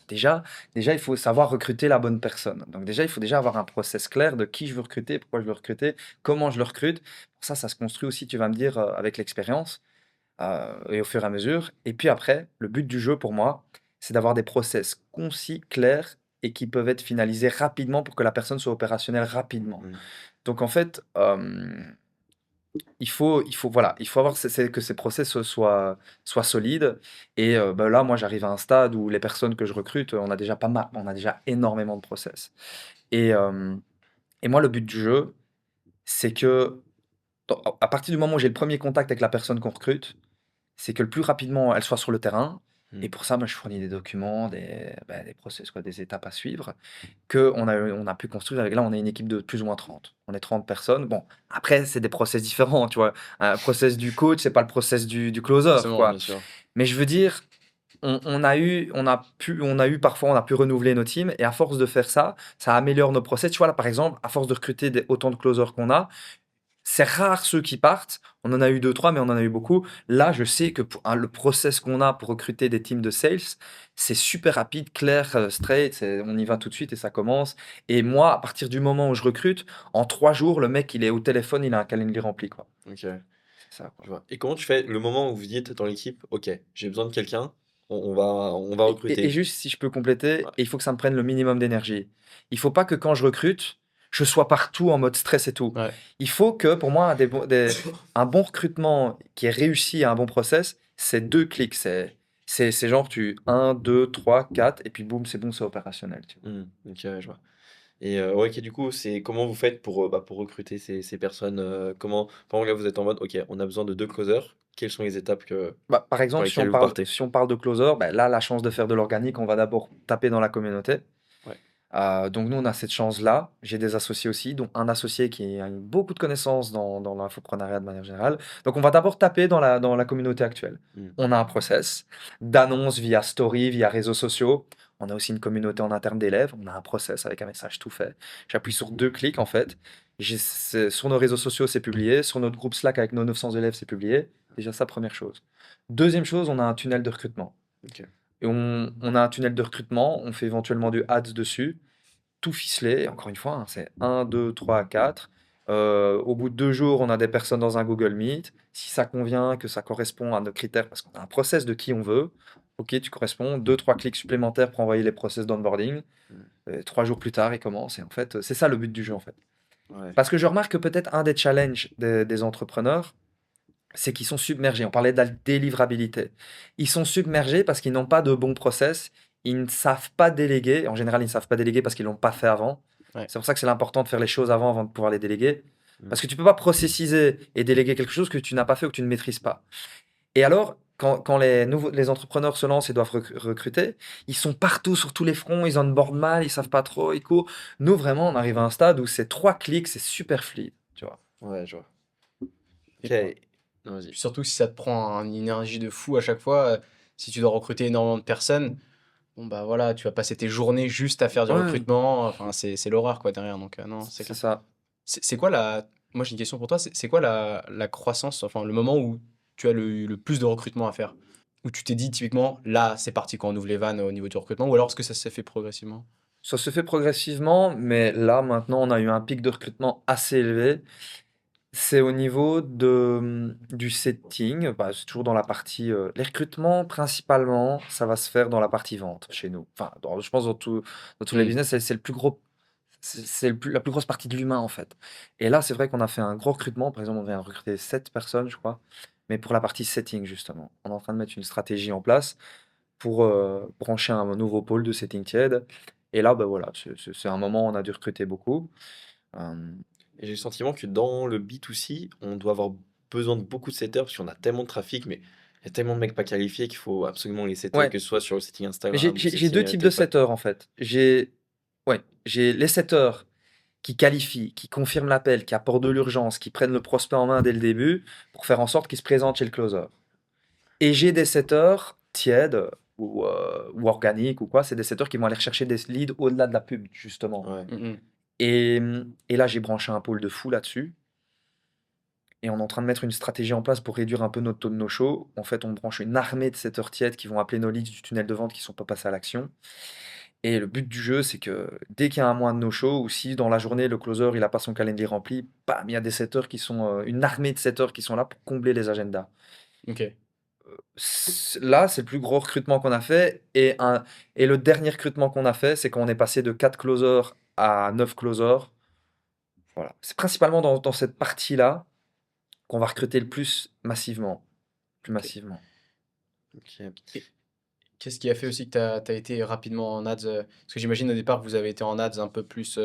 Déjà, il faut savoir recruter la bonne personne. Donc déjà, il faut déjà avoir un process clair de qui je veux recruter, pourquoi je veux recruter, comment je le recrute. Ça se construit aussi, tu vas me dire, avec l'expérience et au fur et à mesure. Et puis après, le but du jeu pour moi, c'est d'avoir des process concis, clairs et qui peuvent être finalisés rapidement pour que la personne soit opérationnelle rapidement. Mm. Donc en fait, voilà, il faut avoir que ces process soient solides. Et là, moi, j'arrive à un stade où les personnes que je recrute, on a déjà pas mal, on a déjà énormément de process. Et, euh, et moi, le but du jeu, c'est que à partir du moment où j'ai le premier contact avec la personne qu'on recrute, c'est que le plus rapidement elle soit sur le terrain. Mm. Et pour ça, moi, je fournis des documents, des process, quoi, des étapes à suivre, on a pu construire avec. Là, on est une équipe de plus ou moins 30. On est 30 personnes. Bon, après, c'est des process différents, tu vois. Un process du coach, c'est pas le process du closer, Forcément, quoi. Bien sûr. Mais je veux dire, parfois, on a pu renouveler nos teams, et à force de faire ça, ça améliore nos process. Tu vois, là, par exemple, à force de recruter autant de closers qu'on a, c'est rare ceux qui partent. On en a eu 2, 3, mais on en a eu beaucoup. Là, je sais que le process qu'on a pour recruter des teams de sales, c'est super rapide, clair, straight. On y va tout de suite et ça commence. Et moi, à partir du moment où je recrute, en 3 jours, le mec, il est au téléphone, il a un calendrier rempli, quoi. Ok, C'est ça, je quoi. vois. Et comment tu fais le moment où vous dites dans l'équipe, ok, j'ai besoin de quelqu'un, on va Et recruter. juste, si je peux compléter, Ouais. il faut que ça me prenne le minimum d'énergie. Il faut pas que quand je recrute, je sois partout en mode stress et tout. Ouais. Il faut que, pour moi, un bon recrutement qui est réussi, un bon process, c'est 2 clics. C'est genre, 1, 2, 3, 4, et puis boum, c'est opérationnel. Tu vois. Ok, ouais, je vois. Et ouais, ok, du coup, comment vous faites pour recruter ces personnes comment, par exemple, là, vous êtes en mode, ok, on a besoin de 2 closers. Quelles sont les étapes Bah, par par exemple, lesquelles vous partez? si on parle de closer, bah, là, la chance de faire de l'organique, on va d'abord taper dans la communauté. Ouais. Donc nous, on a cette chance-là. J'ai des associés aussi, dont un associé qui a beaucoup de connaissances dans l'infoprenariat de manière générale. Donc on va d'abord taper dans la communauté actuelle. On a un process d'annonce via story, via réseaux sociaux. On a aussi une communauté en interne d'élèves. On a un process avec un message tout fait. J'appuie sur 2 clics en fait. Sur nos réseaux sociaux, c'est publié. Sur notre groupe Slack avec nos 900 élèves, c'est publié. Déjà ça, première chose. Deuxième chose, on a un tunnel de recrutement. Ok. Et on a un tunnel de recrutement, on fait éventuellement du ads dessus, tout ficelé. Encore une fois, hein, c'est 1, 2, 3, 4. Au bout de 2 jours, on a des personnes dans un Google Meet. Si ça convient, que ça correspond à nos critères, parce qu'on a un process de qui on veut, ok, tu corresponds, 2, 3 clics supplémentaires pour envoyer les process d'onboarding. 3 jours plus tard, ils commencent. Et en fait, c'est ça le but du jeu, en fait. Ouais. Parce que je remarque que peut-être un des challenges des entrepreneurs, c'est qu'ils sont submergés. On parlait de la délivrabilité. Ils sont submergés parce qu'ils n'ont pas de bon process. Ils ne savent pas déléguer. En général, ils ne savent pas déléguer parce qu'ils ne l'ont pas fait avant. Ouais. C'est pour ça que c'est important de faire les choses avant de pouvoir les déléguer. Mm. Parce que tu ne peux pas processiser et déléguer quelque chose que tu n'as pas fait ou que tu ne maîtrises pas. Et alors, quand les entrepreneurs se lancent et doivent recruter, ils sont partout sur tous les fronts, ils onboardent mal, ils ne savent pas trop, ils courent. Nous, vraiment, on arrive à un stade où c'est 3 clics, c'est super fluide. Tu vois. Ouais, je vois. Ok. Et Non, vas-y. puis surtout si ça te prend une énergie de fou à chaque fois, si tu dois recruter énormément de personnes, bon bah voilà, tu vas passer tes journées juste à faire du Ouais. recrutement. Enfin, c'est l'horreur quoi derrière. Donc non, c'est C'est clair. ça. C'est quoi Moi j'ai une question pour toi. C'est quoi la croissance, enfin le moment où tu as le plus de recrutement à faire? Où tu t'es dit typiquement, là c'est parti quand on ouvre les vannes au niveau du recrutement, ou alors est-ce que ça s'est fait progressivement? Ça se fait progressivement, mais là, maintenant, on a eu un pic de recrutement assez élevé. C'est au niveau du setting. Bah, c'est toujours dans la partie. Les recrutements, principalement, ça va se faire dans la partie vente chez nous. Enfin, je pense dans tous les Hmm. business, c'est le plus gros. La plus grosse partie de l'humain, en fait. Et là, c'est vrai qu'on a fait un gros recrutement. Par exemple, on vient de recruter 7 personnes, je crois. Mais pour la partie setting, justement. On est en train de mettre une stratégie en place pour brancher un nouveau pôle de setting tiède. Et là, bah voilà, c'est un moment où on a dû recruter beaucoup. Euh, Et j'ai le sentiment que dans le B2C, on doit avoir besoin de beaucoup de setters parce qu'on a tellement de trafic, mais il y a tellement de mecs pas qualifiés qu'il faut absolument les setter, ouais, que ce soit sur le setting mais Instagram ou j'ai setting 2 types de TikTok. setters en fait. J'ai les setters qui qualifient, qui confirment l'appel, qui apportent de l'urgence, qui prennent le prospect en main dès le début pour faire en sorte qu'il se présente chez le closer. Et j'ai des setters tièdes ou organiques ou quoi, c'est des setters qui vont aller chercher des leads au-delà de la pub, justement. Ouais. Mhm. Et là, j'ai branché un pôle de fou là-dessus. Et on est en train de mettre une stratégie en place pour réduire un peu notre taux de no-show. En fait, on branche une armée de setters tièdes qui vont appeler nos leads du tunnel de vente qui ne sont pas passés à l'action. Et le but du jeu, c'est que dès qu'il y a un mois de no-show, ou si dans la journée, le closer, il n'a pas son calendrier rempli, bam, il y a des setters qui sont, une armée de setters qui sont là pour combler les agendas. Ok. Là, c'est le plus gros recrutement qu'on a fait. Et le dernier recrutement qu'on a fait, c'est quand on est passé de 4 closers à 9 closers. Voilà. C'est principalement dans cette partie-là qu'on va recruter le plus massivement. Plus Ok. massivement. Ok. Et qu'est-ce qui a fait aussi que tu as été rapidement en ads? Parce que j'imagine au départ que vous avez été en ads un peu plus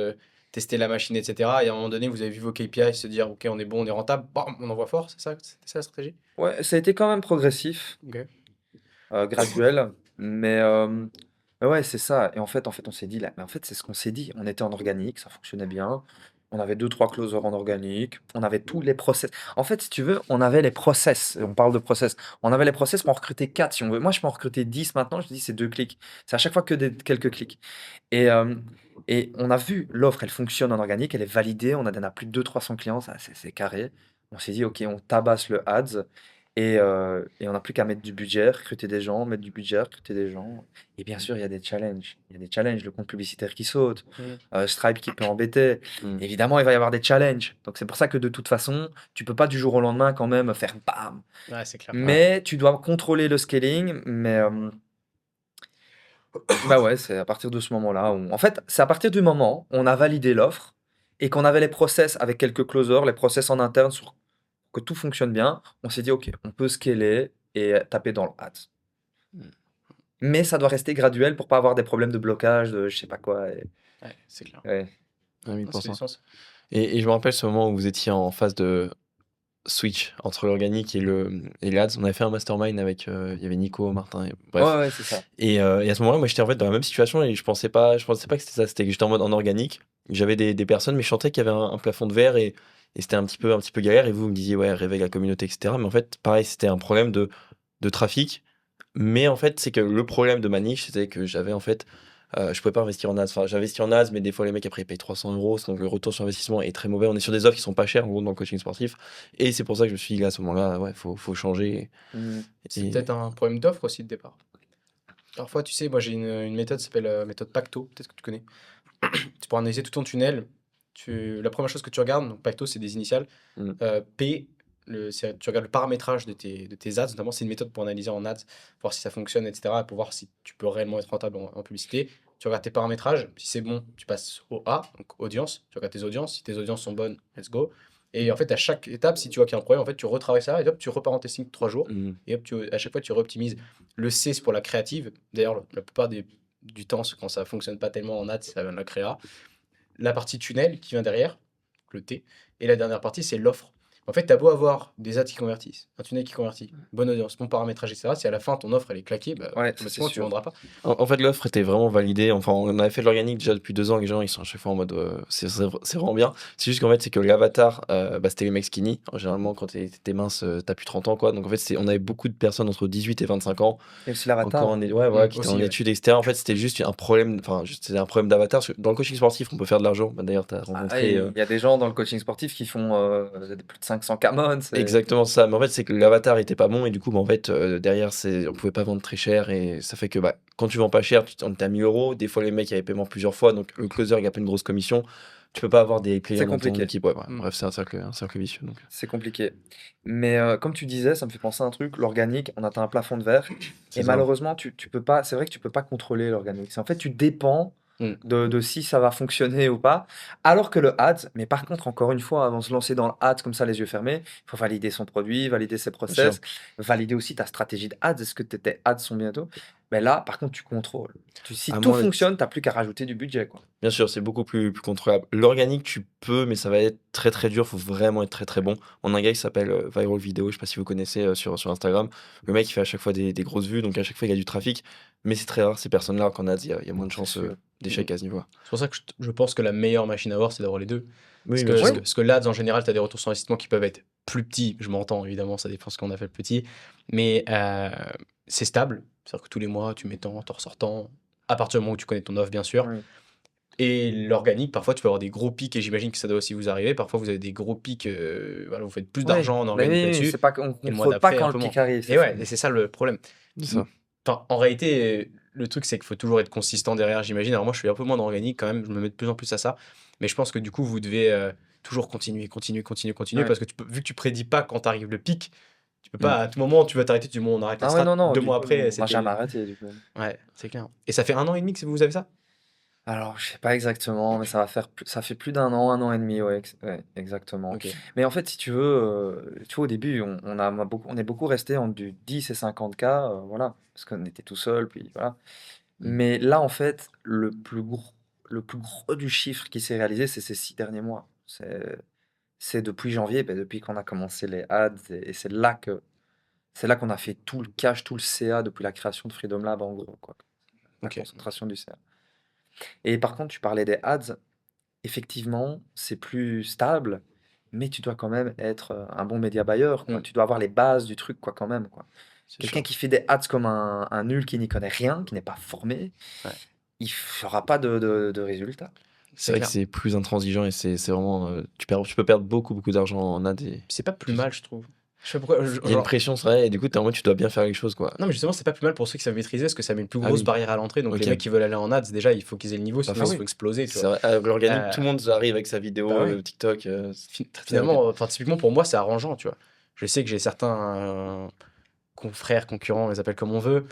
tester la machine, etc. Et à un moment donné, vous avez vu vos KPI se dire, ok, on est bon, on est rentable, bam, on envoie fort, c'est ça? C'était ça la stratégie? Ouais, ça a été quand même progressif, Ok. graduel. Mais ouais, c'est ça. Et en fait, on s'est dit, là, mais en fait, c'est ce qu'on s'est dit. On était en organique, ça fonctionnait bien. On avait 2, 3 closers en organique. On avait tous les process. En fait, si tu veux, on avait les process. On parle de process. On avait les process pour en recruter 4 si on veut. Moi, je peux en recruter 10 maintenant. Je te dis, c'est 2 clics. C'est à chaque fois que quelques clics. Et, on a vu l'offre, elle fonctionne en organique, elle est validée. On a plus de 200-300 clients, ça, c'est carré. On s'est dit, OK, on tabasse le ads. Et on n'a plus qu'à mettre du budget, recruter des gens, mettre du budget, recruter des gens. Et bien sûr, il y a des challenges. Il y a des challenges, le compte publicitaire qui saute, Stripe qui peut embêter. Mm. Évidemment, il va y avoir des challenges. Donc c'est pour ça que de toute façon, tu peux pas du jour au lendemain quand même faire bam. Ouais, c'est clair. Mais tu dois contrôler le scaling. Mais bah ouais, c'est à partir de ce moment-là. En fait, c'est à partir du moment où on a validé l'offre et qu'on avait les process avec quelques closers, les process en interne sur que tout fonctionne bien, on s'est dit: «OK, on peut scaler et taper dans le ads». Mmh. Mais ça doit rester graduel pour pas avoir des problèmes de blocage, de je sais pas quoi et Ouais, c'est clair. ouais. à Non, ça fait du 1000%. sens. Et je me rappelle ce moment où vous étiez en phase de switch entre l'organique et l'Ads. On avait fait un mastermind avec, il y avait Nico, Martin, et, bref. Ouais, c'est ça. Et à ce moment-là, moi j'étais en fait dans la même situation et je pensais pas que c'était ça. C'était que j'étais en mode en organique. J'avais des personnes, mais je sentais qu'il y avait un plafond de verre et c'était un petit peu galère. Et vous me disiez, ouais, réveille la communauté, etc. Mais en fait, pareil, c'était un problème de trafic. Mais en fait, c'est que le problème de ma niche, c'était que j'avais en fait, je pouvais pas investir en ads. Enfin, j'investis en ads, mais des fois, les mecs après ils payent 300 euros, donc le retour sur investissement est très mauvais. On est sur des offres qui sont pas chères, en gros, dans le coaching sportif. Et c'est pour ça que je me suis dit, là, à ce moment-là, ouais, faut changer. Mmh. C'est Et- peut-être un problème d'offre aussi de départ. Parfois, tu sais, moi j'ai une méthode qui s'appelle méthode Pacto, peut-être que tu connais. Tu pourras analyser tout ton tunnel. La première chose que tu regardes, donc Pacto, c'est des initiales. Mm. P, tu regardes le paramétrage de tes ads, notamment c'est une méthode pour analyser en ads, voir si ça fonctionne, etc. Pour voir si tu peux réellement être rentable en publicité. Tu regardes tes paramétrages, si c'est bon, tu passes au A, donc audience. Tu regardes tes audiences, si tes audiences sont bonnes, let's go. Et en fait, à chaque étape, si tu vois qu'il y a un problème, en fait, tu retravailles ça et hop, tu repars en testing 3 jours. Mm. Et hop, à chaque fois, tu réoptimises. Le C, c'est pour la créative. D'ailleurs, la plupart du temps, quand ça fonctionne pas tellement en ads, ça vient de la créa. La partie tunnel qui vient derrière, le T. Et la dernière partie, c'est l'offre. En fait, tu as beau avoir des ads qui convertissent, un tunnel qui convertit, bonne audience, bon paramétrage, etc. Si à la fin, ton offre, elle est claquée, bah, Ouais, automatiquement, c'est tu sûr. vendras pas. En fait, l'offre était vraiment validée. Enfin, on avait fait de l'organique déjà depuis 2 ans. Les gens, ils sont à chaque fois en mode, c'est vraiment bien. C'est juste qu'en fait, c'est que l'avatar, c'était les mecs skinny. Généralement, quand t'es mince, t'as plus 30 ans, quoi. Donc, en fait, on avait beaucoup de personnes entre 18 et 25 ans. Et aussi l'avatar. Ouais, voilà, qui étaient Aussi, en ouais. études, etc. En fait, c'était juste un problème. Enfin, c'était un problème d'avatar. Parce que dans le coaching sportif, on peut faire de l'argent. Bah, d'ailleurs, t'as Ah, rencontré. il y a des gens dans le coaching sportif qui font plus de 500 camons. Exactement ça, mais en fait c'est que l'avatar était pas bon et du coup bah, en fait derrière on pouvait pas vendre très cher et ça fait que bah, quand tu vends pas cher on était à 1000 euros, des fois les mecs avaient paiement plusieurs fois donc le closer il a pas une grosse commission, tu peux pas avoir des players C'est dans ton compliqué. équipe, ouais. Mm. Bref c'est un cercle vicieux donc. C'est compliqué. Mais comme tu disais, ça me fait penser à un truc, l'organique, on atteint un plafond de verre. C'est Et ça. malheureusement, tu peux pas, c'est vrai que tu peux pas contrôler l'organique. En fait, tu dépends Mm. de si ça va fonctionner ou pas. Alors que le ads, mais par contre, encore une fois, avant de se lancer dans le ads comme ça, les yeux fermés, il faut valider son produit, valider ses process, valider aussi ta stratégie de ads. Est-ce que tes ads sont bientôt? Mais là, par contre, tu contrôles. Si À tout moins d'être- fonctionne, tu n'as plus qu'à rajouter du budget, quoi. Bien sûr, c'est beaucoup plus contrôlable. L'organique, tu peux, mais ça va être très très dur. Faut vraiment être très très bon. On a un gars qui s'appelle Viral Video, je sais pas si vous connaissez sur Instagram. Le mec, il fait à chaque fois des grosses vues, donc à chaque fois il a du trafic. Mais c'est très rare ces personnes-là qu'en ads, il y a moins de chances sûr. d'échec à ce niveau-là. C'est pour ça que je pense que la meilleure machine à avoir, c'est d'avoir les deux. Oui, Parce bien que, sûr. parce que l'ADS, en général, tu as des retours sur investissement qui peuvent être plus petits. Je m'entends, évidemment, ça dépend de ce qu'on appelle petit. Mais c'est stable. C'est-à-dire que tous les mois, tu mets tant, t'en ressors tant. À partir du moment où tu connais ton offre, bien sûr. Oui. Et l'organique, parfois, tu peux avoir des gros pics, et j'imagine que ça doit aussi vous arriver. Parfois, vous avez des gros pics, voilà, vous faites plus d'argent en Mais organique oui, là-dessus. c'est pas qu'on Et le mois contrôle pas d'après, quand un le peu pic moins. arrive. Et c'est ouais, ça. et c'est ça le problème. C'est ça. Enfin, en réalité, le truc, c'est qu'il faut toujours être consistant derrière, j'imagine. Alors moi, je suis un peu moins dans l'organique quand même, je me mets de plus en plus à ça. Mais je pense que du coup, vous devez toujours continuer, Ouais. parce que vu que tu prédis pas quand arrive le pic, tu peux pas, à tout moment, tu vas t'arrêter, tu dis, bon, on arrête la Ah ouais, strat. non, 2 du mois coup, après, on va c'était... jamais arrêter, du coup. Ouais, c'est clair. Et ça fait 1 an et demi que vous avez ça? Alors, je sais pas exactement, mais ça fait plus un an et demi, ouais, ouais, exactement. Ok. Mais en fait, si tu veux, au début, on est beaucoup resté entre du 10 et 50K, voilà, parce qu'on était tout seul, puis voilà. Mais là, en fait, le plus gros du chiffre qui s'est réalisé, c'est ces 6 derniers mois. C'est depuis janvier, depuis qu'on a commencé les ads, et c'est là qu'on a fait tout le cash, tout le CA depuis la création de Freedom Lab, en gros, quoi. La Ok. concentration du CA. Et par contre, tu parlais des ads. Effectivement, c'est plus stable, mais tu dois quand même être un bon média buyer, quoi. Mm. Tu dois avoir les bases du truc, quoi, quand même, quoi. C'est Quelqu'un sûr. qui fait des ads comme un nul qui n'y connaît rien, qui n'est pas formé, Ouais. il fera pas de résultats. C'est vrai que clair. c'est plus intransigeant et c'est vraiment. Tu peux perdre beaucoup d'argent en ads. C'est pas plus mal, je trouve. Je sais pas pourquoi. Il y a une pression, c'est vrai, et du coup, t'es en mode, tu dois bien faire quelque chose, quoi. Non, mais justement, c'est pas plus mal pour ceux qui savent maîtriser, parce que ça met une plus Ah grosse oui. barrière à l'entrée. Donc, Ok. les mecs qui veulent aller en ads, déjà, il faut qu'ils aient le niveau, sinon Enfin, il faut exploser. Tu C'est vois. vrai, l'organique, Euh, tout le monde arrive avec sa vidéo bah ouais. TikTok. Finalement, enfin, typiquement, pour moi, c'est arrangeant, tu vois. Je sais que j'ai certains confrères, concurrents, on les appelle comme on veut,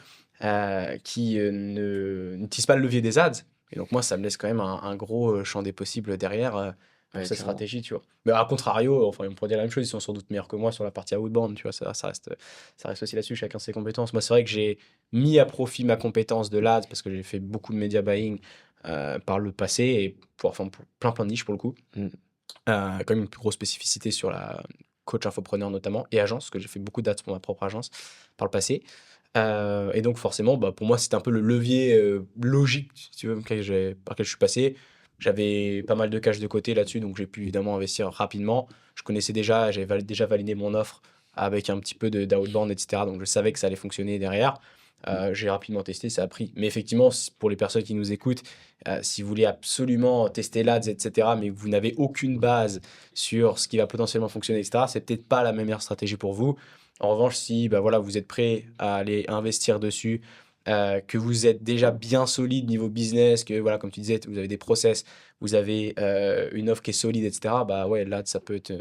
qui n'utilisent pas le levier des ads. Et donc, moi, ça me laisse quand même un gros champ des possibles derrière. pour Ouais, cette clairement. stratégie, tu vois. Mais à contrario, enfin, on pourrait dire la même chose, ils sont sans doute meilleurs que moi sur la partie outbound, tu vois, ça reste aussi là-dessus, chacun ses compétences. Moi, c'est vrai que j'ai mis à profit ma compétence de l'ADS parce que j'ai fait beaucoup de media buying par le passé et pour plein de niches pour le coup. Mm. Quand même une plus grosse spécificité sur la coach infopreneur notamment et agence, parce que j'ai fait beaucoup d'ads pour ma propre agence par le passé. Et donc forcément, bah, pour moi, c'était un peu le levier logique, si tu veux, par lequel je suis passé. J'avais pas mal de cash de côté là-dessus, donc j'ai pu évidemment investir rapidement. Je connaissais déjà, j'avais déjà validé mon offre avec un petit peu d'outbound, etc. Donc je savais que ça allait fonctionner derrière. J'ai rapidement testé, ça a pris. Mais effectivement, pour les personnes qui nous écoutent, si vous voulez absolument tester l'ADS, etc., mais que vous n'avez aucune base sur ce qui va potentiellement fonctionner, etc., c'est peut-être pas la meilleure stratégie pour vous. En revanche, si bah, voilà, vous êtes prêt à aller investir dessus, que vous êtes déjà bien solide niveau business, que voilà, comme tu disais, vous avez des process, vous avez une offre qui est solide, etc., bah ouais, là, ça peut être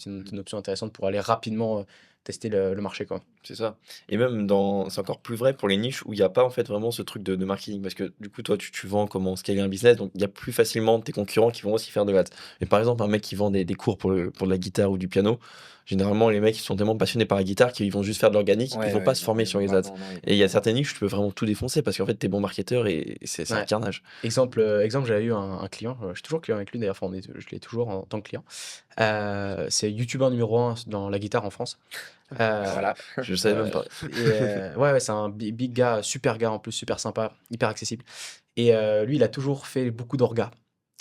une option intéressante pour aller rapidement tester le marché, quoi. C'est ça. Et même c'est encore plus vrai pour les niches où il n'y a pas en fait vraiment ce truc de marketing. Parce que du coup, toi, tu vends comment scaler un business. Donc, il y a plus facilement tes concurrents qui vont aussi faire de l'ads. Mais par exemple, un mec qui vend des cours pour de la guitare ou du piano, généralement, les mecs ils sont tellement passionnés par la guitare qu'ils vont juste faire de l'organique. Ils vont pas se former sur les ads. Et il y a certaines niches où tu peux vraiment tout défoncer parce qu'en fait, t'es bon marketeur et c'est un Ouais. carnage. Exemple, j'avais eu un client, je suis toujours client avec lui d'ailleurs, enfin, je l'ai toujours en tant que client. C'est youtubeur numéro 1 dans la guitare en France. Voilà. Je savais même pas. Ouais, c'est un big gars, super gars en plus, super sympa, hyper accessible. Et lui, il a toujours fait beaucoup d'orgas.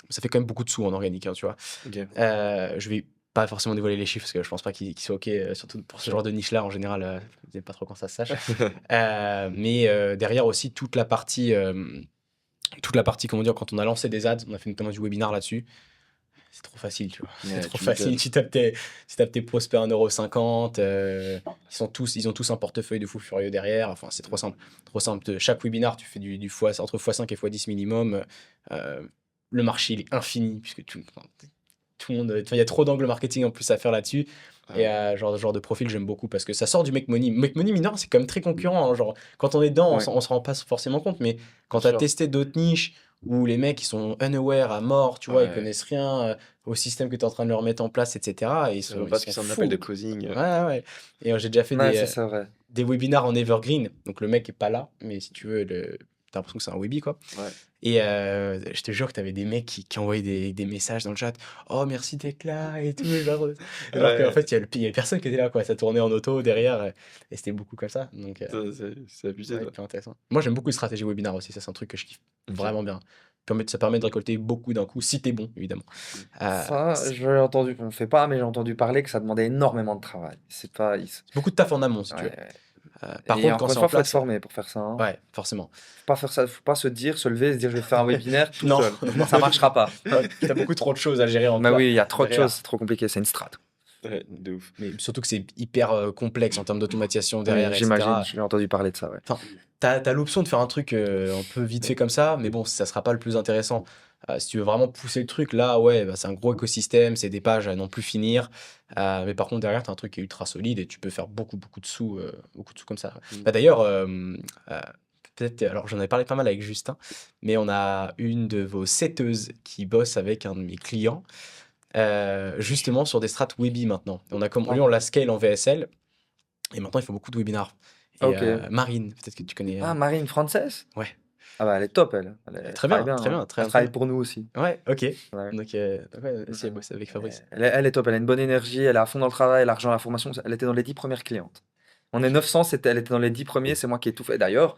Ça fait quand même beaucoup de sous en organique, hein, tu vois. Ok. Je vais pas forcément dévoiler les chiffres parce que je pense pas qu'ils soient OK, surtout pour ce genre de niche-là en général, vous n'aimez pas trop quand ça se sache. Mais derrière aussi toute la partie, comment dire, quand on a lancé des ads, on a fait notamment du webinar là-dessus. C'est trop facile, tu vois. Ouais, C'est trop tu facile. m'étonnes. Tu tapes tes prospects à 1,50 €. Ils ont tous un portefeuille de fou furieux derrière. Enfin, c'est trop simple. Trop simple. De chaque webinar, tu fais du entre x5 et x10 minimum. Le marché, il est infini, puisque tout le monde. Enfin, il y a trop d'angles marketing en plus à faire là-dessus. Et genre de profil, j'aime beaucoup parce que ça sort du make money. Make money, mineur, c'est quand même très concurrent, hein. Genre, quand on est dedans, Ouais. on se rend pas forcément compte. Mais quand Bien tu as sûr. testé d'autres niches où les mecs ils sont unaware à mort, tu vois, ils Ouais. connaissent rien au système que tu es en train de leur mettre en place, etc. Et ils Je sont, savais ils pas ce sont que c'est un fous. appel de closing. Ouais, ouais. Et j'ai déjà fait Ouais, ça, c'est vrai. des webinars en evergreen. Donc le mec est pas là, mais si tu veux, t'as l'impression que c'est un webi, quoi. Ouais. Et je te jure que t'avais des mecs qui envoyaient des messages dans le chat. Oh, merci d'être là et tout. Alors qu'en fait, il y a personne qui était là, quoi. Ça tournait en auto derrière et c'était beaucoup comme ça. Donc, C'est abusé, ouais, ça. hyper intéressant. Moi, j'aime beaucoup les stratégies webinar aussi. Ça, c'est un truc que je kiffe Ok. vraiment bien. Ça permet de récolter beaucoup d'un coup, si t'es bon, évidemment. Ça, j'ai entendu, on fait pas, mais j'ai entendu parler que ça demandait énormément de travail. C'est pas. C'est beaucoup de taf en amont, si tu Ouais, veux. ouais. Par Et contre, quand encore une c'est fois, en faut être place, formé pour faire ça, hein. ouais, forcément. Faut pas faire ça, faut pas se lever et se dire je vais faire un webinaire tout Non, seul. non, Ça marchera pas. T'as beaucoup trop de choses à gérer en Mais place oui, il y a trop de derrière. choses, c'est trop compliqué, c'est une strat. Ouais, de ouf. Mais surtout que c'est hyper complexe en termes d'automatisation derrière, Oui, etc. j'imagine, j'ai entendu parler de ça, ouais. Enfin, t'as l'option de faire un truc un peu vite fait comme ça, mais bon, ça sera pas le plus intéressant. Si tu veux vraiment pousser le truc, là, ouais, bah, c'est un gros écosystème, c'est des pages à non plus finir. Mais par contre, derrière, t'as un truc qui est ultra solide et tu peux faire beaucoup de sous comme ça. Bah, d'ailleurs, peut-être, alors j'en avais parlé pas mal avec Justin, mais on a une de vos setteuses qui bosse avec un de mes clients, justement sur des strats Webi maintenant. Lui, on la scale en VSL, et maintenant, il faut beaucoup de webinars. Et Ok. Marine, peut-être que tu connais. Ah, Marine française? Ouais. Ah bah elle est top, elle. Elle Très travaille bien, bien, très hein. bien, très Elle bien, travaille très pour nous aussi. Ouais, ok. Ouais. Donc, ouais, aussi, elle bosse avec Fabrice. Elle est top, elle a une bonne énergie, elle est à fond dans le travail, l'argent, la formation. Elle était dans les 10 premières clientes. On est 900, elle était dans les 10 premiers, c'est moi qui ai tout fait. D'ailleurs,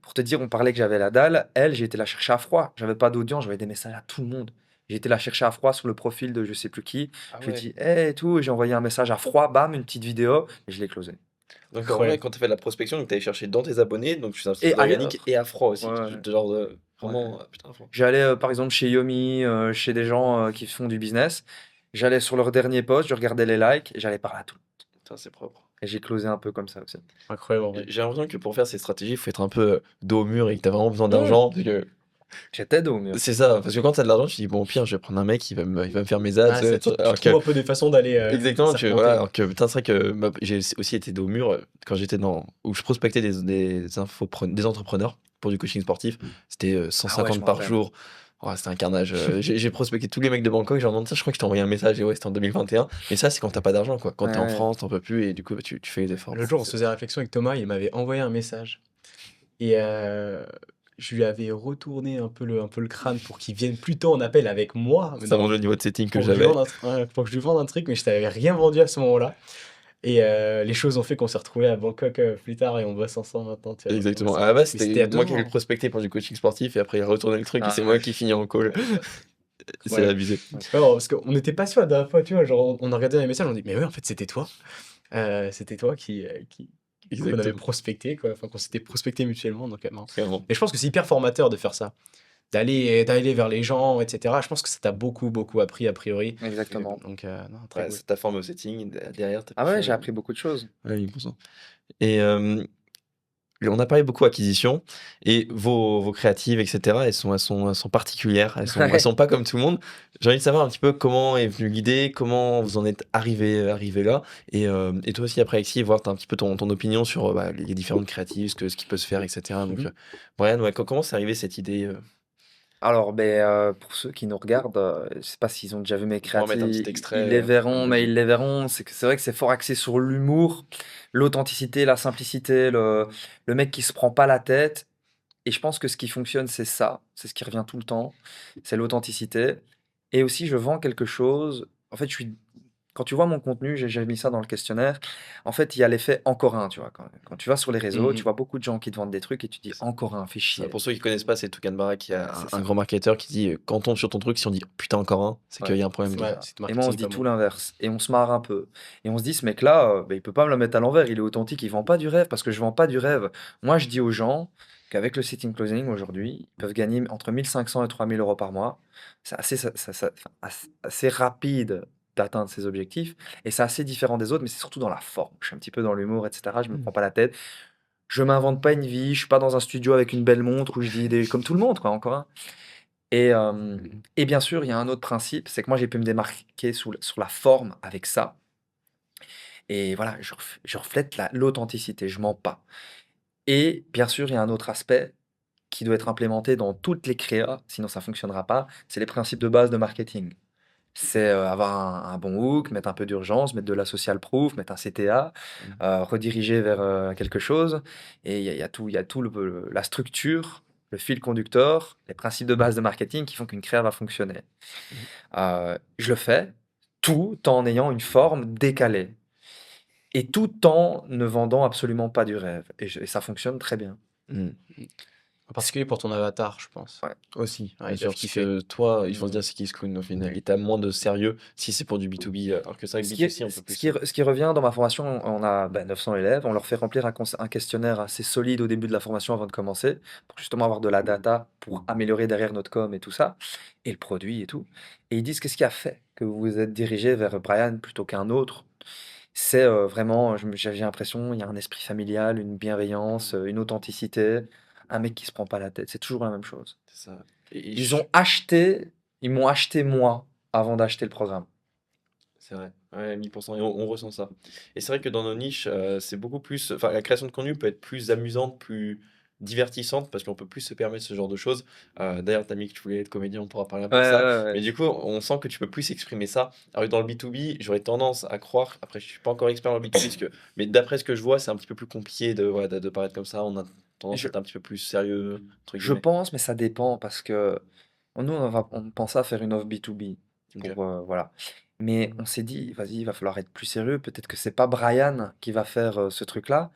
pour te dire, on parlait que j'avais la dalle. Elle, j'ai été la chercher à froid. J'avais pas d'audience, j'avais des messages à tout le monde. J'ai été la chercher à froid sur le profil de je sais plus qui. Je lui ai dit, hey, et tout. J'ai envoyé un message à froid, bam, une petite vidéo, et je l'ai closé. Donc en Incroyable. vrai, quand tu as fait de la prospection, tu allais chercher dans tes abonnés, donc tu faisais un Et site organique et à froid aussi. Ouais. Genre vraiment, putain, à froid. J'allais par exemple chez Yomi, chez des gens qui font du business. J'allais sur leur dernier post, je regardais les likes et j'allais parler à tout. Putain, c'est propre. Et j'ai closé un peu comme ça aussi. Incroyable, en vrai. J'ai l'impression que pour faire ces stratégies, il faut être un peu dos au mur et que tu as vraiment besoin d'argent. Parce que J'étais au mieux. c'est ça, parce que quand tu as de l'argent, tu te dis, bon, au pire, je vais prendre un mec, il va me faire mes ads. Ouais, tu alors trouves que- un peu des façons d'aller. Exactement, s'affronter. voilà, alors que putain, c'est vrai que j'ai aussi été dos au mur quand j'étais où je prospectais des entrepreneurs pour du coaching sportif. C'était 150 je m'en par rappelle. jour. Oh, c'était un carnage. J'ai prospecté tous les mecs de Bangkok. J'ai demandé ça. Je crois que je t'ai envoyé un message. Et ouais, c'était en 2021. Mais ça, c'est quand t'as pas d'argent, quoi. Quand t'es en Ouais, France, t'en peux plus. Et du coup, tu fais les efforts. L'autre jour, on se faisait réflexion avec Thomas, il m'avait envoyé un message. Et je lui avais retourné un peu le crâne pour qu'il vienne plus tôt en appel avec moi. Ça montre le niveau de setting que Pour que je lui j'avais. vende pour que je lui vende un truc, mais je t'avais rien vendu à ce moment-là. Et les choses ont fait qu'on s'est retrouvés à Bangkok plus tard et on bosse ensemble maintenant. Tu vois. Exactement. Donc, À la base, mais c'était c'était moi qui deux avais ans. prospecté pour du coaching sportif. Et après, il a retourné le truc. Et Ah, c'est moi qui finis en call. C'est Ouais. abusé. Ouais, parce qu'on n'était pas sûr la dernière fois, tu vois. Genre, on a regardé les messages, on dit, mais ouais, en fait, c'était toi. C'était toi qu'on avait Exactement. prospecté, quoi. Enfin, qu'on s'était prospecté mutuellement. Donc, non. Clairement. Mais je pense que c'est hyper formateur de faire ça. D'aller vers les gens, etc. Je pense que ça t'a beaucoup, beaucoup appris, a priori. exactement. Donc, non, très Ouais, cool. ça t'a formé au setting. Derrière, t'as Ah pu ouais, faire. j'ai appris beaucoup de choses. Ouais, 1000%. Et on a parlé beaucoup acquisition. Et vos créatives, etc., elles sont particulières. Elles Ouais. sont pas comme tout le monde. J'ai envie de savoir un petit peu comment est venue l'idée, comment vous en êtes arrivé là. Et toi aussi, après, Alexis, voir un petit peu ton opinion sur les différentes créatives, ce qui peut se faire, etc. Donc, Mhm. Brian, ouais, comment c'est arrivé cette idée Alors, pour ceux qui nous regardent, je sais pas s'ils ont déjà vu mes On pourra mettre un petit créatifs, extrait ils les en verront, mais audio. ils les verront. C'est vrai que c'est fort axé sur l'humour, l'authenticité, la simplicité, le mec qui se prend pas la tête. Et je pense que ce qui fonctionne, c'est ça. C'est ce qui revient tout le temps. C'est l'authenticité. Et aussi, je vends quelque chose. En fait, quand tu vois mon contenu, j'ai mis ça dans le questionnaire. En fait, il y a l'effet encore un, tu vois. Quand tu vas sur les réseaux, tu Mhm. vois beaucoup de gens qui te vendent des trucs et tu dis encore un, fais chier. Pour ceux qui connaissent pas, c'est Toucan Barra qui a C'est un ça. grand marketeur qui dit quand on tombe sur ton truc, si on dit putain encore un, c'est Ouais, qu'il y a un problème. c'est Ouais, ça. c'est de Et moi, on se marketing, dit pas tout moi. l'inverse. Et on se marre un peu. Et on se dit, ce mec-là, il peut pas me le mettre à l'envers. Il est authentique. Il vend pas du rêve parce que je vends pas du rêve. Moi, je dis aux gens qu'avec le sitting closing aujourd'hui, ils peuvent gagner entre 1500 et 3000 euros par mois. C'est assez rapide d'atteindre ces objectifs. Et c'est assez différent des autres, mais c'est surtout dans la forme. Je suis un petit peu dans l'humour, etc. Je me prends pas la tête. Je m'invente pas une vie. Je suis pas dans un studio avec une belle montre où je dis comme tout le monde, quoi, encore un. Et bien sûr, il y a un autre principe, c'est que moi j'ai pu me démarquer sur la forme avec ça. Et voilà, je reflète l'authenticité, je mens pas. Et bien sûr, il y a un autre aspect qui doit être implémenté dans toutes les créas, sinon ça fonctionnera pas. C'est les principes de base de marketing. C'est avoir un bon hook, mettre un peu d'urgence, mettre de la social proof, mettre un CTA, rediriger vers quelque chose. Et il y a tout la structure, le fil conducteur, les principes de base de marketing qui font qu'une créa va fonctionner. Je le fais tout en ayant une forme décalée et tout en ne vendant absolument pas du rêve. Et ça fonctionne très bien. Mm. En particulier pour ton avatar, je pense. Ouais. Aussi, Ouais, bien ils sûr, doivent parce kiffer. que toi, ils vont se Mm. dire c'est qui Scroon au final. Et t'as moins de sérieux si c'est pour du B2B, alors que ça, avec Ce qui, B2C, on peut ce plus. qui- ce qui revient dans ma formation, on a 900 élèves, on leur fait remplir un questionnaire assez solide au début de la formation avant de commencer, pour justement avoir de la data, pour améliorer derrière notre com et tout ça, et le produit et tout. Et ils disent qu'est-ce qui a fait que vous vous êtes dirigé vers Brian plutôt qu'un autre. C'est vraiment, j'ai l'impression, il y a un esprit familial, une bienveillance, une authenticité, un mec qui se prend pas la tête. C'est toujours la même chose. C'est ça. Et Ils m'ont acheté moi avant d'acheter le programme. c'est vrai, ouais, 1000%, et on ressent ça. Et c'est vrai que dans nos niches, c'est beaucoup plus. Enfin, la création de contenu peut être plus amusante, plus divertissante, parce qu'on peut plus se permettre ce genre de choses. D'ailleurs, t'as mis que tu voulais être comédien, on pourra parler un peu de Ouais, ça. ouais, ouais. Mais du coup, on sent que tu peux plus exprimer ça. Alors que dans le B2B, j'aurais tendance à croire, après, je suis pas encore expert dans le B2B, mais d'après ce que je vois, c'est un petit peu plus compliqué de paraître comme ça. On a tendance Je, à être un petit peu plus sérieux, entre je guillemets. pense, mais ça dépend parce que nous, on pensait à faire une offre B2B Ok. voilà. Mais on s'est dit, vas-y, il va falloir être plus sérieux. Peut-être que c'est pas Brian qui va faire ce truc-là.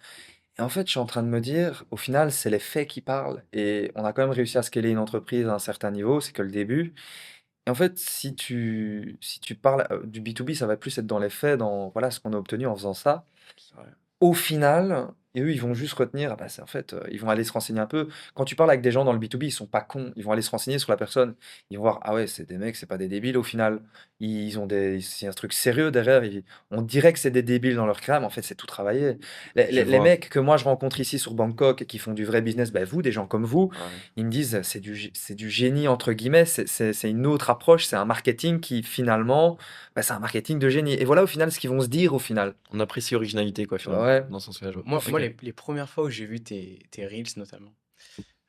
Et en fait, je suis en train de me dire, au final, c'est les faits qui parlent. Et on a quand même réussi à scaler une entreprise à un certain niveau, c'est que le début. Et en fait, si tu parles du B2B, ça va plus être dans les faits, dans voilà ce qu'on a obtenu en faisant ça. C'est vrai. Au final, et eux, ils vont juste retenir, ah bah, c'est en fait, ils vont aller se renseigner un peu. Quand tu parles avec des gens dans le B2B, ils sont pas cons. Ils vont aller se renseigner sur la personne. Ils vont voir, ah ouais, c'est des mecs, c'est pas des débiles au final. C'est un truc sérieux derrière. On dirait que c'est des débiles dans leur crâne, mais en fait, c'est tout travaillé. Les, Je les- les vois. mecs que moi je rencontre ici sur Bangkok et qui font du vrai business, bah, vous, des gens comme vous, Ouais. ils me disent, c'est du génie entre guillemets. C'est une autre approche. C'est un marketing qui finalement, bah, c'est un marketing de génie. Et voilà au final ce qu'ils vont se dire au final. On apprécie l'originalité, quoi, finalement, Ouais. dans ce sens-là. Moi, les premières fois où j'ai vu tes Reels, notamment,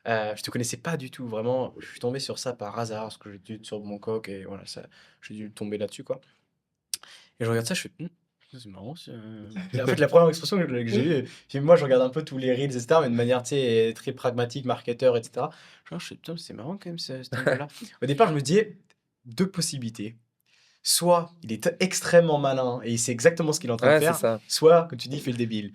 Je te connaissais pas du tout, vraiment. Je suis tombé sur ça par hasard, parce que j'étais sur mon coq et voilà, ça, j'ai dû tomber là-dessus, quoi. Et je regarde ça, je fais, c'est marrant. En fait, la première expression que j'ai eue, puis moi, je regarde un peu tous les reels, etc., mais de manière, tu sais, très pragmatique, marketeur, etc. Je fais, putain, c'est marrant quand même, cet angle-là. Au départ, je me disais, deux possibilités. Soit il est extrêmement malin et il sait exactement ce qu'il est en train de Ouais, c'est faire, ça. soit, comme tu dis, il fait le débile.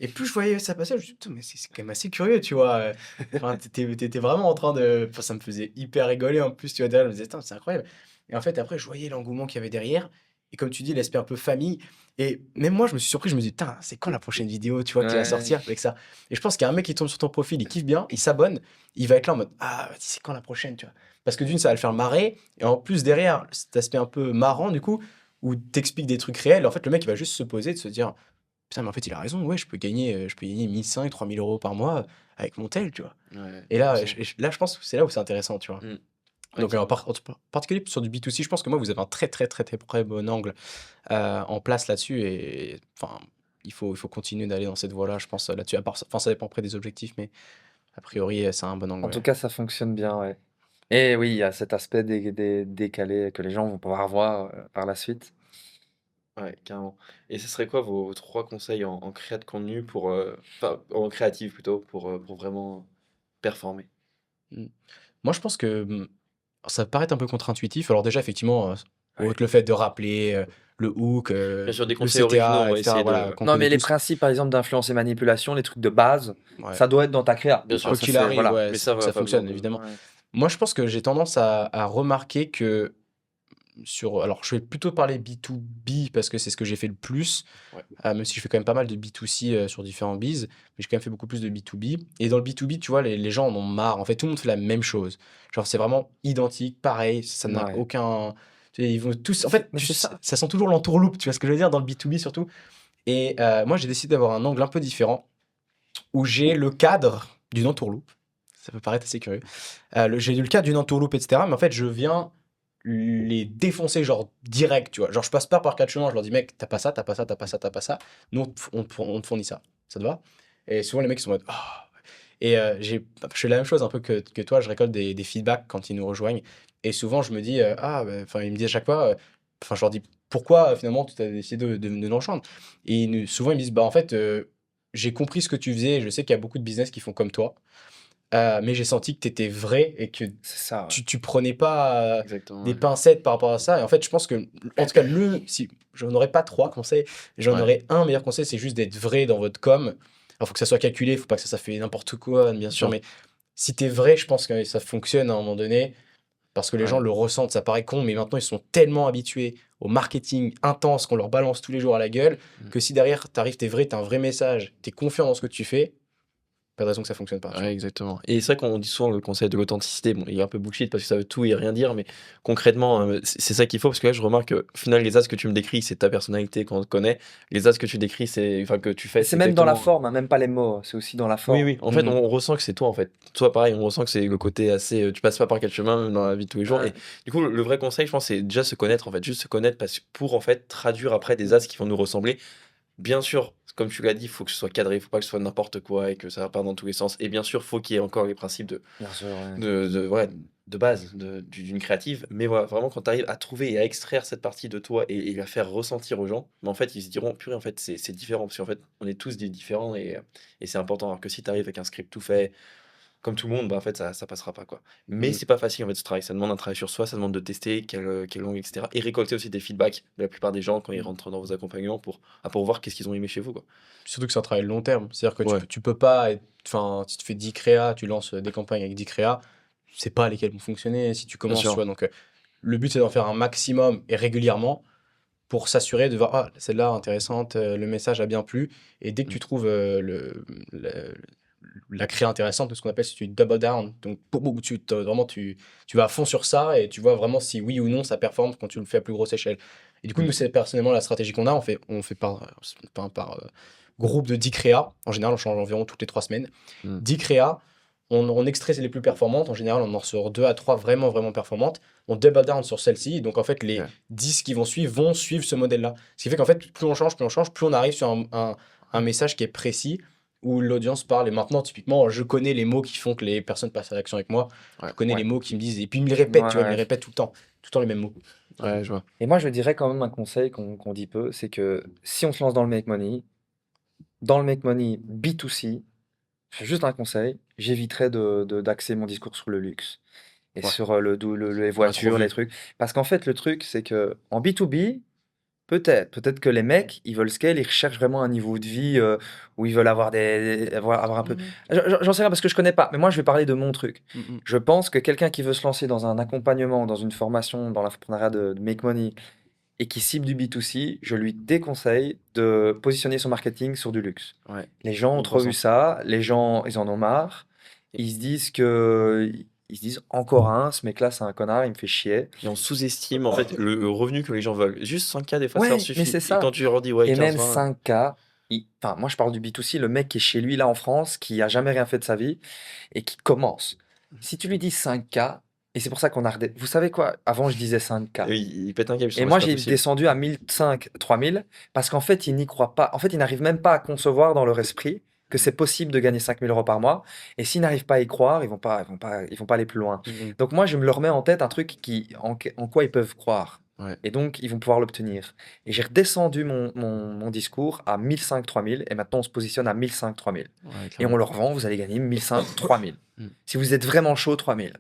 Et plus je voyais ça passer, je me suis dit, putain, mais c'est quand même assez curieux, tu vois. Enfin, t'étais vraiment en train de. Enfin, ça me faisait hyper rigoler en plus, tu vois. Derrière, je me disais, putain, c'est incroyable. Et en fait, après, je voyais l'engouement qu'il y avait derrière. Et comme tu dis, l'aspect un peu famille. Et même moi, je me suis surpris, je me dis, putain, c'est quand la prochaine vidéo, tu vois, qui va Ouais. sortir avec ça. Et je pense qu'il y a un mec qui tombe sur ton profil, il kiffe bien, il s'abonne, il va être là en mode, ah, vas-y, c'est quand la prochaine, tu vois. Parce que d'une, ça va le faire marrer. Et en plus, derrière, cet aspect un peu marrant, du coup, où t'expliques des trucs réels, en fait, le mec, il va juste se poser, de se dire, putain, mais en fait, il a raison, ouais, je peux gagner 1500, 3000 euros par mois avec mon tel, tu vois. Ouais, Et là, carrément. là, je pense que c'est là où c'est intéressant, tu vois. Mm. Ouais, Donc, carrément. en particulier sur du B2C, je pense que moi, vous avez un très, très, très, très, très bon angle en place là-dessus. Et enfin, il faut continuer d'aller dans cette voie-là, je pense, là-dessus. Enfin, ça dépend après des objectifs, mais a priori, c'est un bon angle, En tout ouais. cas, ça fonctionne bien, ouais. Et oui, il y a cet aspect décalé que les gens vont pouvoir voir par la suite. Ouais, carrément. Et ce serait quoi vos trois conseils en créa de contenu pour, enfin, en créative plutôt, pour vraiment performer? Mm. Moi, je pense que ça peut paraître un peu contre-intuitif. Alors déjà, effectivement, Ouais. le fait de rappeler le hook, Bien sûr, des le conseils originaux, on CTA, va etc., essayer voilà, de. qu'on Non, connaît mais les tous. principes, par exemple, d'influence et manipulation, les trucs de base, Ouais. ça doit être dans ta créa. Bien Enfin, sûr. Quoi ça, qu'il c'est, arrive, voilà. ouais, Mais faut ça que va, ça pas besoin fonctionne, de. évidemment. Ouais. Moi, je pense que j'ai tendance à remarquer que alors, je vais plutôt parler B2B parce que c'est ce que j'ai fait le plus, Ouais. même si je fais quand même pas mal de B2C sur différents biz, mais j'ai quand même fait beaucoup plus de B2B. Et dans le B2B, tu vois, les gens en ont marre. En fait, tout le monde fait la même chose. Genre, c'est vraiment identique, pareil, ça n'a Ouais. aucun. Tu sais, ils vont tous. En fait, Mais c'est ça. ça sent toujours l'entourloupe, tu vois ce que je veux dire, dans le B2B surtout. Et moi, j'ai décidé d'avoir un angle un peu différent où j'ai le cadre d'une entourloupe. Ça peut paraître assez curieux. J'ai eu le cadre d'une entourloupe, etc. Mais en fait, je viens les défoncer, genre direct, tu vois. Genre, je passe pas par quatre chemins, je leur dis, mec, t'as pas ça, t'as pas ça, t'as pas ça, t'as pas ça. Nous, on te fournit ça. Ça te va? Et souvent, les mecs ils sont en mode, ah. Et je fais la même chose un peu que toi, je récolte des feedbacks quand ils nous rejoignent. Et souvent, je me dis, ah, bah, enfin, ils me disent à chaque fois, enfin, je leur dis, pourquoi finalement tu as décidé de nous rejoindre? Et souvent, ils me disent, bah, en fait, j'ai compris ce que tu faisais, je sais qu'il y a beaucoup de business qui font comme toi, mais j'ai senti que tu étais vrai et que C'est ça, ouais. tu prenais pas Exactement. des Ouais. pincettes par rapport à ça. Et en fait, je pense que, en tout cas, si je n'aurais pas trois conseils, j'en Ouais. aurais un meilleur conseil, c'est juste d'être vrai dans votre com. Il faut que ça soit calculé, il faut pas que ça fait n'importe quoi, bien sûr, sûr. mais si tu es vrai, je pense que ça fonctionne à un moment donné parce que les gens Ouais. le ressentent. Ça paraît con, mais maintenant, ils sont tellement habitués au marketing intense qu'on leur balance tous les jours à la gueule que si derrière, tu arrives, tu es vrai, tu as un vrai message, tu es confiant dans ce que tu fais, pas de raison que ça fonctionne pas. Tu vois. Ouais, exactement. Et c'est vrai qu'on dit souvent le conseil de l'authenticité. Bon, il est un peu bullshit parce que ça veut tout et rien dire, mais concrètement, c'est ça qu'il faut parce que là, je remarque que au final, les as que tu me décris, c'est ta personnalité qu'on te connaît. Les as que tu décris, enfin que tu fais, Et c'est c'est même dans la exactement. forme, hein, même pas les mots, c'est aussi dans la Oui, forme. oui. En fait, Mhm. on ressent que c'est toi, en fait. Toi, pareil, on ressent que c'est le côté assez. Tu passes pas par quel chemin même dans la vie de tous les jours. Ouais. Et du coup, le vrai conseil, je pense, c'est déjà se connaître, en fait. Juste se connaître pour, en fait, traduire après des as qui vont nous ressembler. Bien sûr, comme tu l'as dit, il faut que ce soit cadré, il faut pas que ce soit n'importe quoi et que ça va pas dans tous les sens. Et bien sûr, faut qu'il y ait encore les principes Bien sûr, ouais. ouais, de base d'une créative. Mais voilà, vraiment, quand tu arrives à trouver et à extraire cette partie de toi et la faire ressentir aux gens, mais en fait, ils se diront, purée, en fait, c'est différent. Parce qu'en fait, on est tous différents et c'est important. Alors que si tu arrives avec un script tout fait, comme tout le monde, bah, en fait, ça passera pas, quoi. Mais Mhm. c'est pas facile, en fait, ce travail. Ça demande un travail sur soi, ça demande de tester quelle langue, etc. Et récolter aussi des feedbacks de la plupart des gens quand ils rentrent dans vos accompagnements pour voir qu'est-ce qu'ils ont aimé chez vous, quoi. Surtout que c'est un travail long terme. C'est-à-dire que Ouais. tu peux pas être. Enfin, si tu fais 10 créas, tu lances des campagnes avec 10 créas, tu sais pas lesquelles vont fonctionner si tu Bien commences, tu sûr. vois. Donc, le but, c'est d'en faire un maximum et régulièrement pour s'assurer de voir, ah, celle-là intéressante, le message a bien plu. Et dès que tu trouves la créa intéressante, de ce qu'on appelle, si tu double down, donc boum, vraiment tu vas à fond sur ça et tu vois vraiment si oui ou non ça performe quand tu le fais à plus grosse échelle. Et du coup, Mm. nous, c'est personnellement la stratégie qu'on a. On fait par groupe de 10 créas. En général, on change environ toutes les 3 semaines. Mm. 10 créas, on extrait les plus performantes. En général, on en sort 2 à 3 vraiment, vraiment performantes. On double down sur celle-ci. Donc, en fait, les Ouais. 10 qui vont suivre ce modèle-là. Ce qui fait qu'en fait, plus on change, plus on arrive sur un message qui est précis, où l'audience parle. Et maintenant, typiquement, je connais les mots qui font que les personnes passent à l'action avec moi. Ouais. Je connais Ouais. les mots qui me disent. Et puis, ils me les répètent, tu vois, ils me les Ouais. répètent tout le temps les mêmes mots. Ouais, je vois. Et moi, je dirais quand même un conseil qu'on dit peu, c'est que si on se lance dans le make money B2C, c'est juste un conseil, j'éviterais d'axer mon discours sur le luxe et Ouais. sur les On a trop voitures, vu. les trucs. Parce qu'en fait, le truc, c'est que en B2B, peut-être que les mecs, ils veulent scale, ils recherchent vraiment un niveau de vie où ils veulent avoir un peu. J'en sais rien parce que je connais pas, mais moi, je vais parler de mon truc. Mhm. Je pense que quelqu'un qui veut se lancer dans un accompagnement, dans une formation, dans l'entrepreneuriat de make money et qui cible du B2C, je lui déconseille de positionner son marketing sur du luxe. Ouais. Les gens ont trop 100%. vu ça, les gens, ils en ont marre. Ils se disent encore un, ce mec-là, c'est un connard, il me fait chier. Et on sous-estime en fait le revenu que les gens veulent. Juste 5K, des fois, ça Ouais, leur mais suffit. c'est Et ça. quand tu leur dis, ouais, Et 15, même 20, 5K, enfin, moi je parle du B2C, le mec qui est chez lui là en France, qui a jamais rien fait de sa vie et qui commence. Si tu lui dis 5K, et c'est pour ça qu'on a vous savez quoi? Avant je disais 5K. ils pètent un câble. Et moi, j'ai descendu à 1500, 3000 parce qu'en fait, ils n'y croient pas. En fait, ils n'arrivent même pas à concevoir dans leur esprit que c'est possible de gagner 5000 euros par mois. Et s'ils n'arrivent pas à y croire, ils vont pas aller plus loin. Donc moi, je me leur mets en tête un truc en quoi ils peuvent croire. Ouais. Et donc, ils vont pouvoir l'obtenir. Et j'ai redescendu mon discours à 1500, 3000. Et maintenant, on se positionne à 1500, 3000. Ouais, Et clairement. on leur vend, vous allez gagner 1500, 3000. Mm. Si vous êtes vraiment chaud, 3000.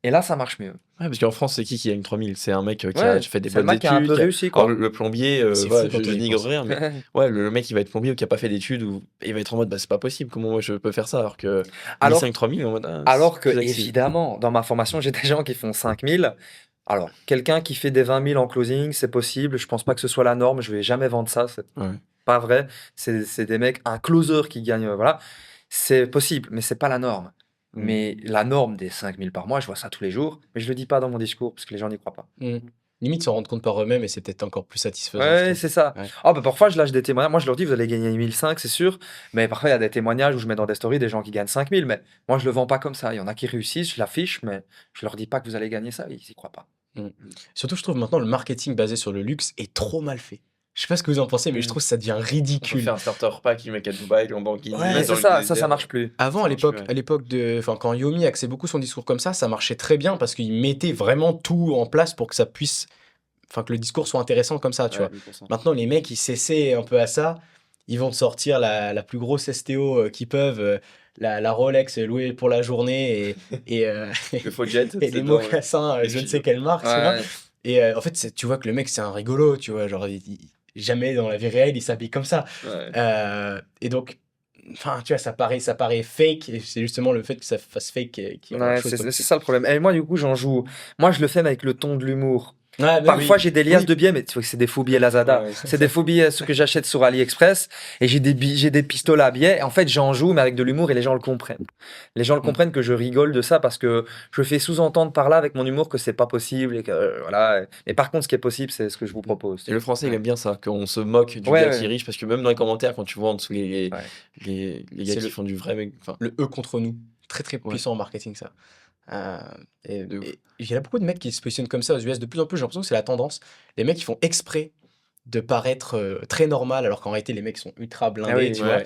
Et là, ça marche mieux. Ouais, parce qu'en France, c'est qui gagne 3000? C'est un mec qui Ouais, a fait des c'est le bonnes mec qui a un études. peu réussi, quoi. Alors, le plombier, C'est voilà, fou quand je on y nigre pense. rien, mais ouais, le mec qui va être plombier ou qui a pas fait d'études, il va être en mode, bah, c'est pas possible, comment moi je peux faire ça? Alors que Alors- 1500, 3000, en mode, Alors que, c'est plus accessible. évidemment, dans ma formation, j'ai des gens qui font 5000. Alors, quelqu'un qui fait des 20 000 en closing, c'est possible. Je pense pas que ce soit la norme. Je vais jamais vendre ça. C'est Ouais. pas vrai. C'est des mecs, un closer qui gagne, voilà. C'est possible, mais c'est pas la norme. Mm. Mais la norme des 5000 par mois, je vois ça tous les jours. Mais je le dis pas dans mon discours parce que les gens n'y croient pas. Limite s'en rendre compte par eux-mêmes et c'est peut-être encore plus satisfaisant. je Ouais, trouve. c'est ça. Ouais. Oh, bah, parfois, je lâche des témoignages. Moi, je leur dis, vous allez gagner 1005, c'est sûr. Mais parfois, il y a des témoignages où je mets dans des stories des gens qui gagnent 5000. Mais moi, je le vends pas comme ça. Il y en a qui réussissent, je l'affiche, mais je leur dis pas que vous allez gagner ça. Ils y croient pas. Surtout, je trouve maintenant le marketing basé sur le luxe est trop mal fait. Je sais pas ce que vous en pensez, mais je trouve que ça devient On peut ridicule. faire un starter pack, le mec à Dubaï, en banquise. Ouais, Mais dans c'est ça marche plus. Avant, Ça marche plus, ouais. à l'époque enfin, quand Yomi axait beaucoup son discours comme ça marchait très bien parce qu'il mettait vraiment tout en place pour que ça puisse, enfin, que le discours soit intéressant comme ça, tu vois. Maintenant, les mecs, ils s'essaient un peu à ça. Ils vont te sortir la plus grosse STO qu'ils peuvent, la Rolex louée pour la journée et Le faux jet. et les mocassins, je ne sais quelle marque, tu vois. Et en fait, tu vois que le mec, c'est un rigolo, tu vois. Genre, jamais dans la vie réelle, il s'habille comme ça. Ouais. Et donc, enfin, tu vois, ça paraît fake. Et c'est justement le fait que ça fasse fake qui rend la Ouais, chose c'est toxique. ça le problème. Et moi, du coup, j'en joue. Moi, je le fais mais avec le ton de l'humour. Ouais, Parfois, j'ai des liasses de billets, mais tu vois que c'est des faux billets Lazada. Ouais, C'est des faux billets, ceux que j'achète sur AliExpress. Et j'ai des pistolets à billets. Et en fait, j'en joue, mais avec de l'humour et les gens le comprennent. Les gens le comprennent que je rigole de ça parce que je fais sous-entendre par là avec mon humour que c'est pas possible. Et que, voilà. Et par contre, ce qui est possible, c'est ce que je vous propose. Et le français, il aime bien ça, qu'on se moque du Ouais, gars qui ouais. est riche, parce que même dans les commentaires, quand tu vois en dessous les gars C'est qui font du vrai mec. Enfin, Le eux contre nous. Très, très puissant en marketing, ça. Et il y a beaucoup de mecs qui se positionnent comme ça aux US. De plus en plus, j'ai l'impression que c'est la tendance. Les mecs, ils font exprès de paraître très normal, alors qu'en réalité, les mecs sont ultra blindés, oui, tu ouais.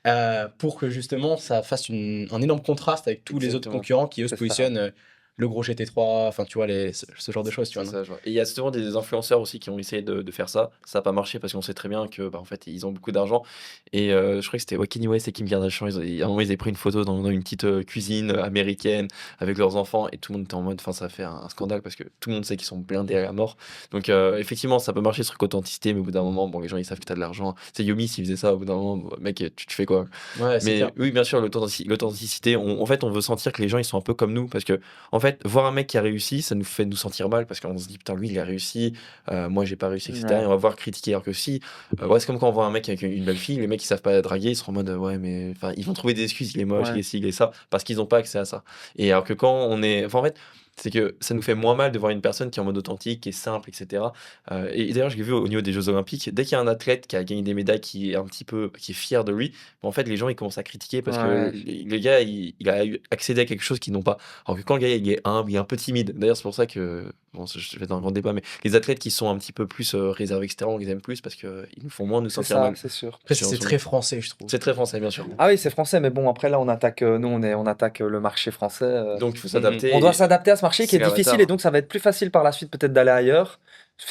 vois. Pour que justement, ça fasse un énorme contraste avec tous les autres Exactement. concurrents qui, eux, se C'est ça. positionnent le gros GT3, enfin, tu vois, ce genre de choses, tu vois. C'est non ça, je vois. Et il y a souvent des influenceurs aussi qui ont essayé de faire ça. Ça n'a pas marché parce qu'on sait très bien que, bah, en fait, ils ont beaucoup d'argent. Et je crois que c'était Kanye West et Kim Kardashian. À un moment, ils avaient pris une photo dans une petite cuisine américaine avec leurs enfants et tout le monde était en mode, enfin, ça fait un scandale parce que tout le monde sait qu'ils sont blindés à la mort. Donc, effectivement, ça peut marcher ce truc authenticité, mais au bout d'un moment, bon, les gens ils savent que tu as de l'argent. C'est Yomi s'il faisait ça, au bout d'un moment, bon, mec, tu fais quoi? Ouais, c'est Mais clair. oui, bien sûr, l'authenticité, en fait, on veut sentir que les gens ils sont un peu comme nous parce que, en fait, voir un mec qui a réussi, ça nous fait nous sentir mal parce qu'on se dit, putain, lui il a réussi, moi j'ai pas réussi, etc. Ouais. Et on va voir critiquer. Alors que si, ouais, c'est comme quand on voit un mec avec une belle fille, les mecs qui savent pas draguer, ils seront en mode, ouais, mais enfin, ils vont trouver des excuses, il est moche, Ouais. il est ci, il est ça, parce qu'ils ont pas accès à ça. Et alors que quand on est, enfin, en fait, c'est que ça nous fait moins mal de voir une personne qui est en mode authentique, qui est simple, etc. Et d'ailleurs, je l'ai vu au niveau des Jeux Olympiques, dès qu'il y a un athlète qui a gagné des médailles, qui est fier de lui, en fait, les gens ils commencent à critiquer parce que Ouais. le gars il a accédé à quelque chose qu'ils n'ont pas. Alors que quand le gars il est humble, il est un peu timide. D'ailleurs, c'est pour ça que bon, je vais dans un grand débat, mais les athlètes qui sont un petit peu plus réservés, etc., on les aime plus parce qu'ils nous font moins nous C'est sentir ça, mal. c'est sûr. Après, Sur- c'est sur- très français, je trouve. C'est très français, bien sûr. Ah oui, c'est français, mais bon, après là, on attaque, nous, on attaque le marché français. Donc il faut Mhm. s'adapter. On doit s'adapter à ce marché qui est C'est difficile l'avatar. et donc ça va être plus facile par la suite peut-être d'aller ailleurs.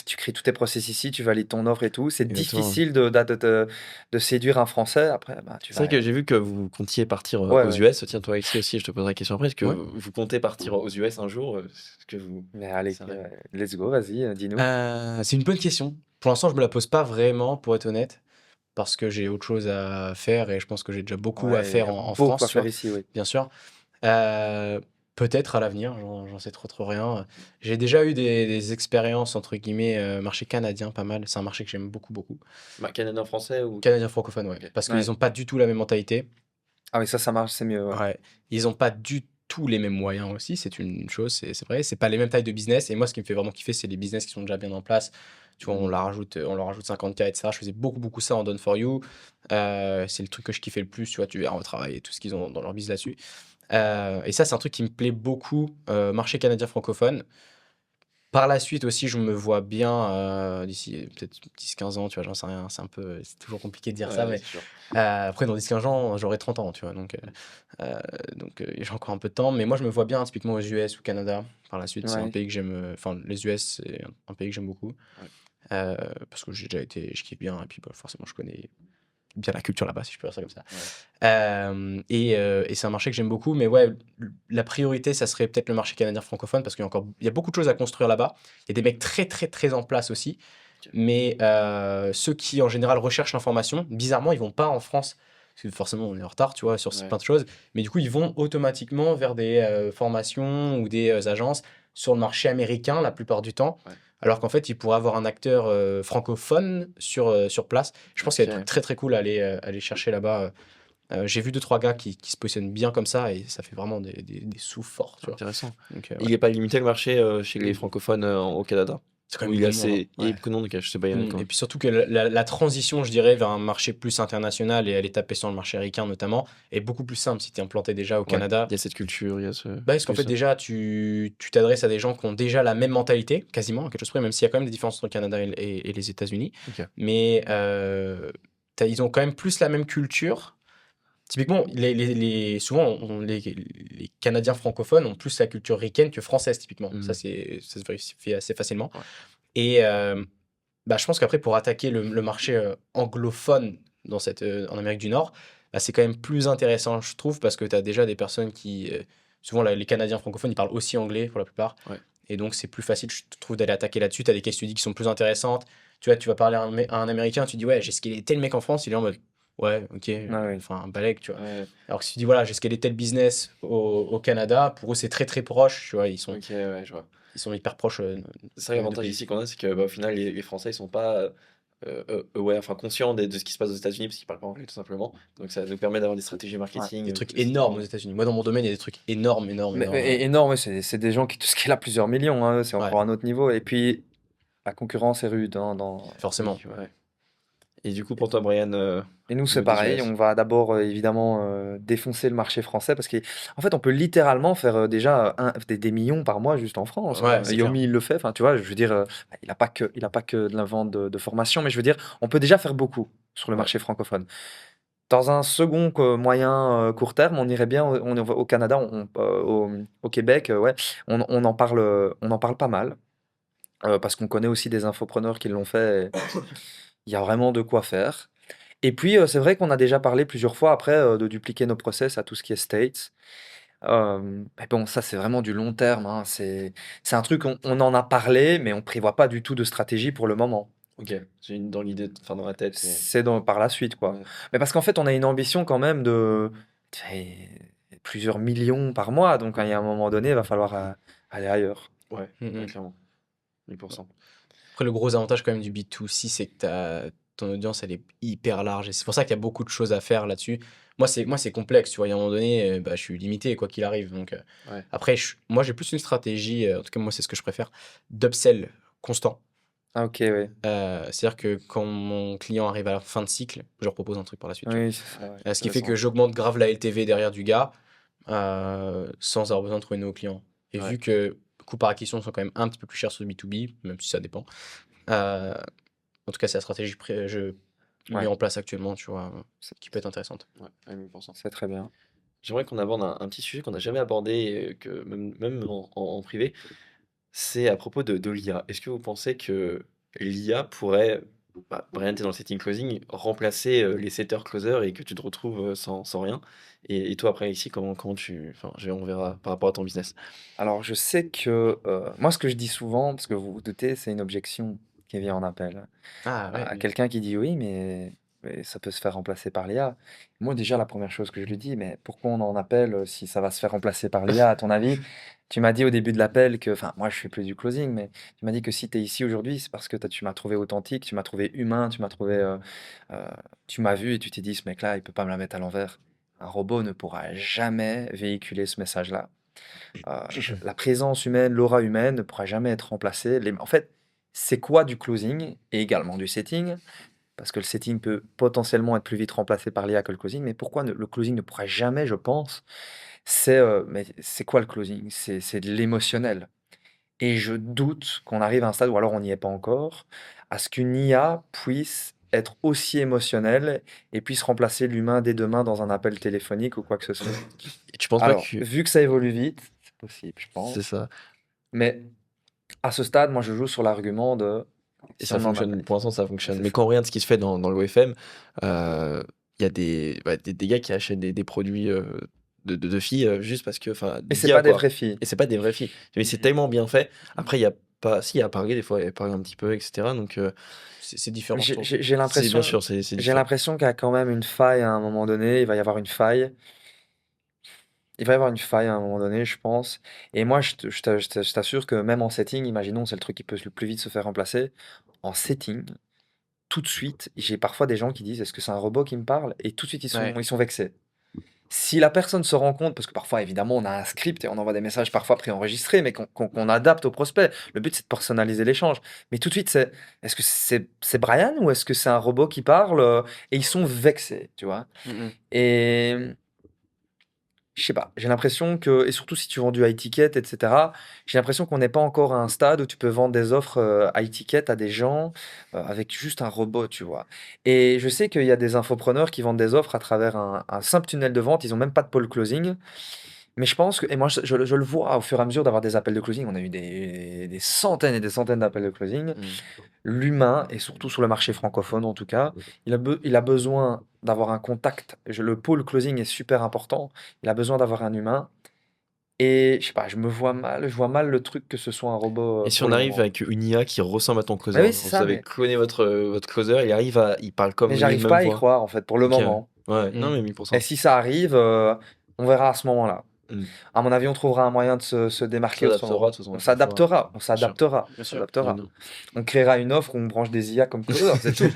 Tu crées tous tes process ici, tu valides ton offre et tout. C'est Exactement. difficile de séduire un Français. Après, bah, tu C'est vrai vas. que j'ai vu que vous comptiez partir Ouais, aux ouais. US. Tiens, toi, Alexis, aussi, je te poserai la question après. Est-ce que Ouais. vous comptez partir aux US un jour? Est-ce que vous... Mais allez, C'est vrai. let's go, vas-y, dis-nous. C'est une bonne question. Pour l'instant, je me la pose pas vraiment, pour être honnête, parce que j'ai autre chose à faire et je pense que j'ai déjà beaucoup à Ouais, faire y a en beaucoup France, à tu faire vois, ici, oui. bien sûr. Peut-être à l'avenir, j'en sais trop rien. J'ai déjà eu des expériences, entre guillemets, marché canadien, pas mal. C'est un marché que j'aime beaucoup. Canadien français ou... Canadien francophone, ouais. Ok. Parce Ouais. qu'ils ont pas du tout la même mentalité. Ah oui, ça marche, c'est mieux. Ouais. Ouais. Ils ont pas du tout les mêmes moyens aussi, c'est une chose, c'est vrai. C'est pas les mêmes tailles de business. Et moi, ce qui me fait vraiment kiffer, c'est les business qui sont déjà bien en place. Tu vois, on leur rajoute 50K, etc. Je faisais beaucoup ça en Done for You. C'est le truc que je kiffais le plus, tu vois, tu verras au travail et tout ce qu'ils ont dans leur business là-dessus. Et ça, c'est un truc qui me plaît beaucoup, marché canadien francophone. Par la suite aussi, je me vois bien d'ici peut-être 10-15 ans, tu vois, j'en sais rien. C'est toujours compliqué de dire ça, mais c'est sûr. après, dans 10-15 ans, j'aurai 30 ans, tu vois. J'ai encore un peu de temps. Mais moi, je me vois bien typiquement aux US ou au Canada. Par la suite, c'est un Ouais. pays que j'aime. Enfin, les US, c'est un pays que j'aime beaucoup. Parce que j'ai déjà été, je kiffe bien. Et puis, bah, forcément, je connais bien la culture là-bas, si je peux dire ça comme ça. Et c'est un marché que j'aime beaucoup. Mais ouais, la priorité, ça serait peut-être le marché canadien francophone parce il y a beaucoup de choses à construire là-bas. Il y a des mecs très en place aussi. Ok. Mais ceux qui, en général, recherchent l'information, bizarrement, ils vont pas en France. Parce que forcément, on est en retard, tu vois, sur Ouais. plein de choses. Mais du coup, ils vont automatiquement vers des formations ou des agences sur le marché américain la plupart du temps. Ouais. Alors qu'en fait, ils pourraient avoir un acteur francophone sur place. Je pense qu'il y a des Ok. trucs très cool à aller chercher là-bas. J'ai vu 2-3 gars qui se positionnent bien comme ça et ça fait vraiment des sous forts, tu vois. Intéressant. Donc, Il n'est pas limité le marché chez les francophones au Canada. c'est quand Où même il y a beaucoup de monde, assez... Il y a ouais. beaucoup de monde, ok, je sais pas, il y en a quand Et même. puis surtout que la transition, je dirais, vers un marché plus international et aller taper sur le marché américain notamment, est beaucoup plus simple si tu es implanté déjà au Ouais, Canada. il y a cette culture, il y a ce... Parce qu'en fait, déjà, tu t'adresses à des gens qui ont déjà la même mentalité, quasiment, à quelque chose près, même s'il y a quand même des différences entre le Canada et les États-Unis. Ok. Mais ils ont quand même plus la même culture. Typiquement, souvent, les Canadiens francophones ont plus la culture ricaine que française, typiquement. Mhm. Ça se vérifie assez facilement. Ouais. Et je pense qu'après, pour attaquer le marché anglophone en Amérique du Nord, c'est quand même plus intéressant, je trouve, parce que tu as déjà des personnes qui... souvent, les Canadiens francophones, ils parlent aussi anglais pour la plupart. Ouais. Et donc, c'est plus facile, je trouve, d'aller attaquer là-dessus. Tu as des case studies qui sont plus intéressantes. Tu vois, tu vas parler à un Américain, tu dis, ouais, j'ai scalé tel mec en France, il est en mode, ouais, ok, ouais. enfin, un balèque, tu vois. Ouais. Alors que si tu dis, voilà, j'ai scalé tel business au Canada, pour eux, c'est très proche, tu vois, ils sont Ok, ouais, je vois. hyper proches. C'est vrai, l'avantage ici qu'on a, c'est que au final, les Français, ils sont pas conscients de ce qui se passe aux États-Unis parce qu'ils parlent pas anglais, tout simplement. Donc ça nous permet d'avoir des stratégies marketing. Des trucs énormes aux États-Unis. Moi, dans mon domaine, il y a des trucs énormes. Mais énorme, ouais, c'est des gens qui tout ce qui est là plusieurs millions, hein, c'est encore un autre niveau. Et puis, la concurrence est rude. Forcément. Ouais. Et du coup, pour toi, Brian, Et nous, au c'est niveau des pareil. US? On va d'abord, évidemment, défoncer le marché français parce qu'en fait, on peut littéralement faire déjà des millions par mois juste en France. Ouais, quoi. c'est Yomi, il le fait. Enfin, tu vois, je veux dire, il n'a pas que de la vente de formation, mais je veux dire, on peut déjà faire beaucoup sur le Ouais. marché francophone. Dans un second moyen court terme, on irait bien au Canada, au Québec, ouais, on en parle pas mal parce qu'on connaît aussi des infopreneurs qui l'ont fait. Il y a vraiment de quoi faire. Et puis, c'est vrai qu'on a déjà parlé plusieurs fois après de dupliquer nos process à tout ce qui est States. Mais bon, ça, c'est vraiment du long terme. Hein. C'est un truc, on en a parlé, mais on prévoit pas du tout de stratégie pour le moment. Ok, j'ai une dans l'idée, enfin dans la tête. Mais... C'est par la suite, quoi. Ouais. Mais parce qu'en fait, on a une ambition quand même de plusieurs millions par mois. Donc, il y a un moment donné, il va falloir aller ailleurs. Ouais, clairement. 1000%. Après, le gros avantage quand même du B2C, c'est que ton audience, elle est hyper large. Et c'est pour ça qu'il y a beaucoup de choses à faire là-dessus. Moi, c'est complexe, tu vois. Il y a un moment donné, je suis limité, quoi qu'il arrive. Donc, Ouais. après, moi, j'ai plus une stratégie, en tout cas, moi, c'est ce que je préfère, d'upsell constant. Ah, ok, oui. C'est-à-dire que quand mon client arrive à la fin de cycle, je leur propose un truc par la suite. Tu vois. Oui, c'est ça, ouais. Ce qui fait que Intéressant. j'augmente grave la LTV derrière du gars sans avoir besoin de trouver de nouveaux clients. Et Ouais. vu que coûts par acquisition sont quand même un petit peu plus chers sur le B2B, même si ça dépend. euh, En tout cas, c'est la stratégie que je mets Ouais, en place actuellement, tu vois, c'est qui peut être intéressante. Ouais, à 1000%. c'est très bien. J'aimerais qu'on aborde un petit sujet qu'on n'a jamais abordé, que même en privé, c'est à propos de l'IA. Est-ce que vous pensez que l'IA pourrait, Brian, t'es dans le setting closing, remplacer les setters closers et que tu te retrouves sans rien? Et toi, après, ici, comment enfin, on verra par rapport à ton business. Alors, je sais que moi, ce que je dis souvent, parce que vous vous doutez, c'est une objection qui vient en appel. Ah ouais, oui. Quelqu'un qui dit oui, mais ça peut se faire remplacer par l'IA. Moi, déjà, la première chose que je lui dis, mais pourquoi on en appelle si ça va se faire remplacer par l'IA, à ton avis? Tu m'as dit au début de l'appel que, enfin, moi, je fais plus du closing, mais tu m'as dit que si tu es ici aujourd'hui, c'est parce que tu m'as trouvé authentique, tu m'as trouvé humain, euh, tu m'as vu et tu t'es dit, ce mec-là, il peut pas me la mettre à l'envers. Un robot ne pourra jamais véhiculer ce message-là. La présence humaine, l'aura humaine ne pourra jamais être remplacée. En fait, c'est quoi du closing et également du setting? Parce que le setting peut potentiellement être plus vite remplacé par l'IA que le closing. Mais pourquoi le closing ne pourra jamais, je pense, mais c'est quoi le closing? C'est de l'émotionnel. Et je doute qu'on arrive à un stade, ou alors on n'y est pas encore, à ce qu'une IA puisse être aussi émotionnelle et puisse remplacer l'humain dès demain dans un appel téléphonique ou quoi que ce soit. Et tu penses pas Alors, que vu que ça évolue vite, c'est possible, je c'est pense. ça? Mais à ce stade, moi, je joue sur l'argument de Et si ça on en fonctionne, appelle. pour l'instant, ça Ouais, fonctionne. c'est Mais ça. quand on regarde ce qui se fait dans l'OFM, il y a des gars qui achètent des produits de filles juste parce que, enfin, Mais c'est d'IA, pas des quoi. vraies filles. Et c'est pas des vraies filles. Mais c'est tellement bien fait. Après, il y a pas. Si, il y a Paris, des fois, il y a Paris un petit peu, etc. Donc, C'est différent, je J'ai trouve. j'ai- j'ai c'est bien l'impression, sûr, c'est j'ai différent. l'impression qu'il y a quand même une faille à un moment donné. Il va y avoir une faille. Il va y avoir une faille à un moment donné, je pense. Et moi, je t'assure que même en setting, imaginons, c'est le truc qui peut le plus vite se faire remplacer. En setting, tout de suite, j'ai parfois des gens qui disent, est-ce que c'est un robot qui me parle? Et tout de suite, Ouais. ils sont vexés. Si la personne se rend compte, parce que parfois, évidemment, on a un script et on envoie des messages parfois préenregistrés, mais qu'on adapte au prospect. Le but, c'est de personnaliser l'échange. Mais tout de suite, est-ce que c'est Brian ou est-ce que c'est un robot qui parle et ils sont vexés, tu vois. Mhm. Et je sais pas, j'ai l'impression que, et surtout si tu vends du high ticket, etc., j'ai l'impression qu'on n'est pas encore à un stade où tu peux vendre des offres high ticket à des gens avec juste un robot, tu vois. Et je sais qu'il y a des infopreneurs qui vendent des offres à travers un simple tunnel de vente, ils n'ont même pas de pole closing. Mais je pense que, et moi je le vois au fur et à mesure d'avoir des appels de closing, on a eu des centaines et des centaines d'appels de closing. Mhm. L'humain, et surtout sur le marché francophone en tout cas, il a besoin d'avoir un contact. Le pôle closing est super important. Il a besoin d'avoir un humain. Et je sais pas, je vois mal le truc que ce soit un robot Et si pour on le arrive moment. avec une IA qui ressemble à ton Mais closer, oui, genre, c'est vous ça, avez cloné votre closer, il parle comme mais lui, j'arrive même pas à y voix. croire en fait pour le Ok, moment. ouais, non, Mhm. mais Et 1000%. si ça arrive, on verra à ce moment-là. Hmm. À mon avis, on trouvera un moyen de se On démarquer s'adaptera autrement. de toute façon à chaque fois. On Bien sûr. s'adaptera, on Bien sûr. Ouais, s'adaptera. non. On créera une offre où on branche des IA comme closer, c'est tout.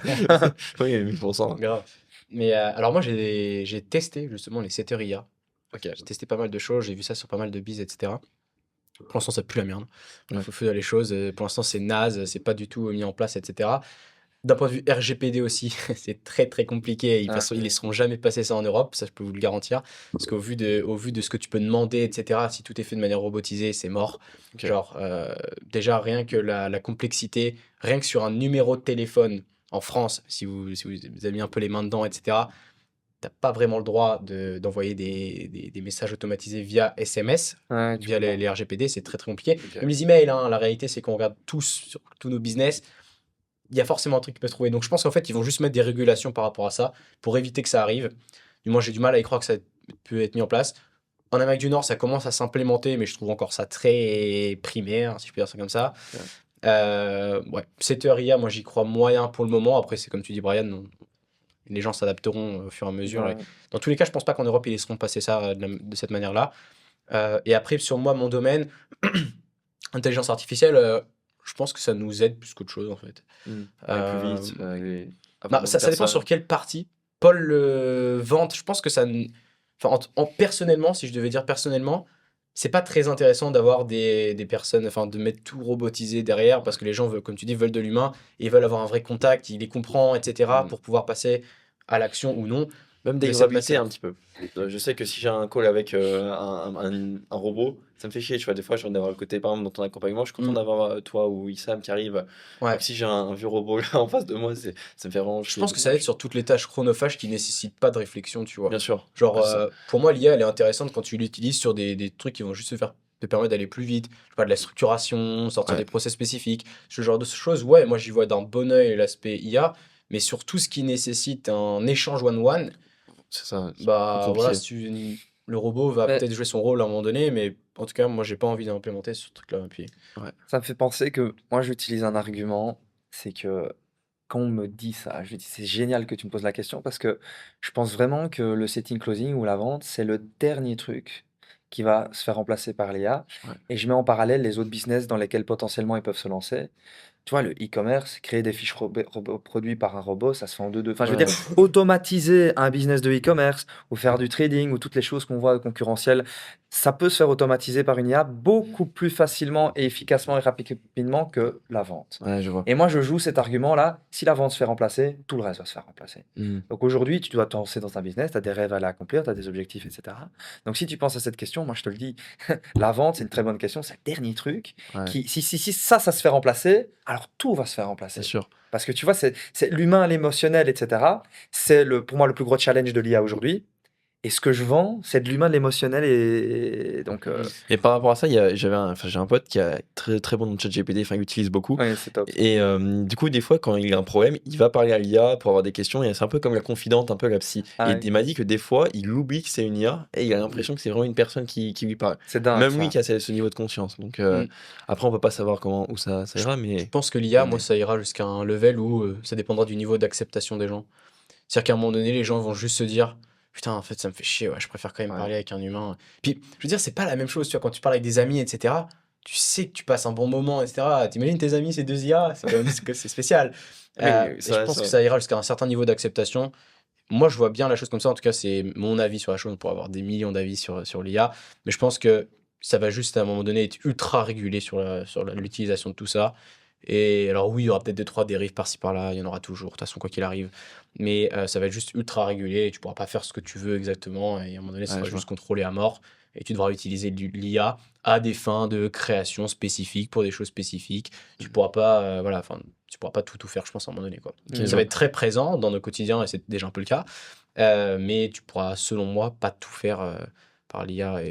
Oui, 1000%. Grave. Mais alors moi, j'ai testé justement les setters IA. Ok. J'ai testé pas mal de choses, j'ai vu ça sur pas mal de bises, etc. Pour l'instant, ça pue la merde. Il Ouais. faut faire les choses. Pour l'instant, c'est naze, c'est pas du tout mis en place, etc. D'un point de vue RGPD aussi, c'est très très compliqué. Ils Ouais. ne laisseront jamais passer ça en Europe, ça je peux vous le garantir. Parce au vu de ce que tu peux demander, etc., si tout est fait de manière robotisée, c'est mort. Ok. Genre, déjà, rien que la complexité, rien que sur un numéro de téléphone en France, si vous avez mis un peu les mains dedans, etc., t'as pas vraiment le droit d'envoyer des messages automatisés via SMS, Ouais, tu via peux pas. les RGPD, c'est très très compliqué. Ok. Même les emails, hein, la réalité c'est qu'on regarde tous sur tous nos business, il y a forcément un truc qui peut se trouver. Donc je pense qu'en fait ils vont juste mettre des régulations par rapport à ça pour éviter que ça arrive. Du moins j'ai du mal à y croire que ça peut être mis en place. En Amérique du Nord ça commence à s'implémenter, mais je trouve encore ça très primaire, si je peux dire ça comme ça. Ouais. Ouais, cette heure IA, moi j'y crois moyen pour le moment. Après c'est comme tu dis Brian, les gens s'adapteront au fur et à mesure. Ouais. Et dans tous les cas, je pense pas qu'en Europe, ils laisseront passer ça de cette manière-là. Et après, sur moi, mon domaine, intelligence artificielle, je pense que ça nous aide plus qu'autre chose, en fait. Aller plus vite, pas Bah, vraiment ça faire dépend ça. sur quelle partie. Paul vante, je pense que ça. Enfin, personnellement, si je devais dire personnellement, c'est pas très intéressant d'avoir des personnes, enfin, de mettre tout robotisé derrière parce que les gens, veulent, comme tu dis, veulent de l'humain et ils veulent avoir un vrai contact, ils les comprennent, etc., Mm. pour pouvoir passer à l'action ou non Même de cette dégrabilité matière. un petit peu. Je sais que si j'ai un call avec un robot, ça me fait chier. Tu vois, des fois, j'ai envie d'avoir le côté, par exemple, dans ton accompagnement, je suis content Mm. d'avoir toi ou Issam qui arrive. Alors Ouais. que si j'ai un vieux robot là en face de moi, ça me fait vraiment Je chier. pense que ça aide sur toutes les tâches chronophages qui nécessitent pas de réflexion, tu vois. Bien sûr. Genre, Ouais, c'est ça. pour moi, l'IA, elle est intéressante quand tu l'utilises sur des trucs qui vont juste te permettre d'aller plus vite. Je sais pas, de la structuration, sortir Ouais, des process spécifiques, ce genre de choses. Ouais, moi, j'y vois d'un bon œil l'aspect IA, mais sur tout ce qui nécessite un échange one-one, c'est ça. C'est plus bah voilà, compliqué. le robot va Mais peut-être jouer son rôle à un moment donné, mais en tout cas, moi, j'ai pas envie d'implémenter ce truc-là. Et puis, Ouais. ça me fait penser que moi, j'utilise un argument, c'est que quand on me dit ça, je dis c'est génial que tu me poses la question parce que je pense vraiment que le setting closing ou la vente, c'est le dernier truc qui va se faire remplacer par l'IA. Ouais. Et je mets en parallèle les autres business dans lesquels potentiellement ils peuvent se lancer. Tu vois, le e-commerce, créer des fiches produits par un robot, ça se fait en deux. Enfin, je veux dire, Ouais. automatiser un business de e-commerce ou faire du trading ou toutes les choses qu'on voit concurrentielles, ça peut se faire automatiser par une IA beaucoup plus facilement et efficacement et rapidement que la vente. Ouais, je vois. Et moi, je joue cet argument-là, si la vente se fait remplacer, tout le reste va se faire remplacer. Mm. Donc aujourd'hui, tu dois te lancer dans un business, tu as des rêves à aller accomplir, tu as des objectifs, etc. Donc si tu penses à cette question, moi je te le dis, la vente, c'est une très bonne question, c'est le dernier truc. Ouais, Si ça se fait remplacer, alors tout va se faire c'est remplacer. sûr. Parce que tu vois, c'est l'humain, l'émotionnel, etc. C'est pour moi le plus gros challenge de l'IA aujourd'hui. Et ce que je vends, c'est de l'humain, de l'émotionnel. Et donc, Et par rapport à ça, j'ai un pote qui est très très bon dans ChatGPT, enfin il l'utilise beaucoup. ouais, c'est top. Et du coup, des fois, quand il a un problème, il va parler à l'IA pour avoir des questions. Et c'est un peu comme la confidente, un peu la psy. Ah Et ouais, il m'a dit que des fois, il oublie que c'est une IA et il a l'impression que c'est vraiment une personne qui lui parle. c'est dingue Même lui ça. qui a ce niveau de conscience. Donc mm. après, on peut pas savoir où ça Je ira, je mais pense que l'IA, moi, mais- ça ira jusqu'à un level où ça dépendra du niveau d'acceptation des gens. C'est-à-dire qu'à un moment donné, les gens vont juste se dire: «Putain, en fait, ça me fait chier, ouais, je préfère quand même ouais, parler avec un humain». Puis, je veux dire, c'est pas la même chose, tu vois, quand tu parles avec des amis, et cetera, tu sais que tu passes un bon moment, et cetera. Tu tes amis, c'est 2 IA, c'est quand même c'est spécial. oui, Et je pense que ça ira jusqu'à un certain niveau d'acceptation. Moi, je vois bien la chose comme ça, en tout cas, c'est mon avis sur la chose. On pourrait avoir des millions d'avis sur l'IA, mais je pense que ça va juste, à un moment donné, être ultra régulé l'utilisation de tout ça. Et alors oui, il y aura peut-être 2-3 dérives par-ci par-là, il y en aura toujours, de toute façon, quoi qu'il arrive. Mais ça va être juste ultra régulé et tu pourras pas faire ce que tu veux exactement. Et à un moment donné, ça ouais, sera je vois. juste contrôlé à mort. Et tu devras utiliser l'IA à des fins de création spécifiques pour des choses spécifiques. Tu pourras pas, voilà, enfin, tu pourras pas tout faire, je pense, à un moment donné, quoi. Ok, je Ça va vois. être très présent dans nos quotidiens et c'est déjà un peu le cas. Mais tu pourras, selon moi, pas tout faire par l'IA.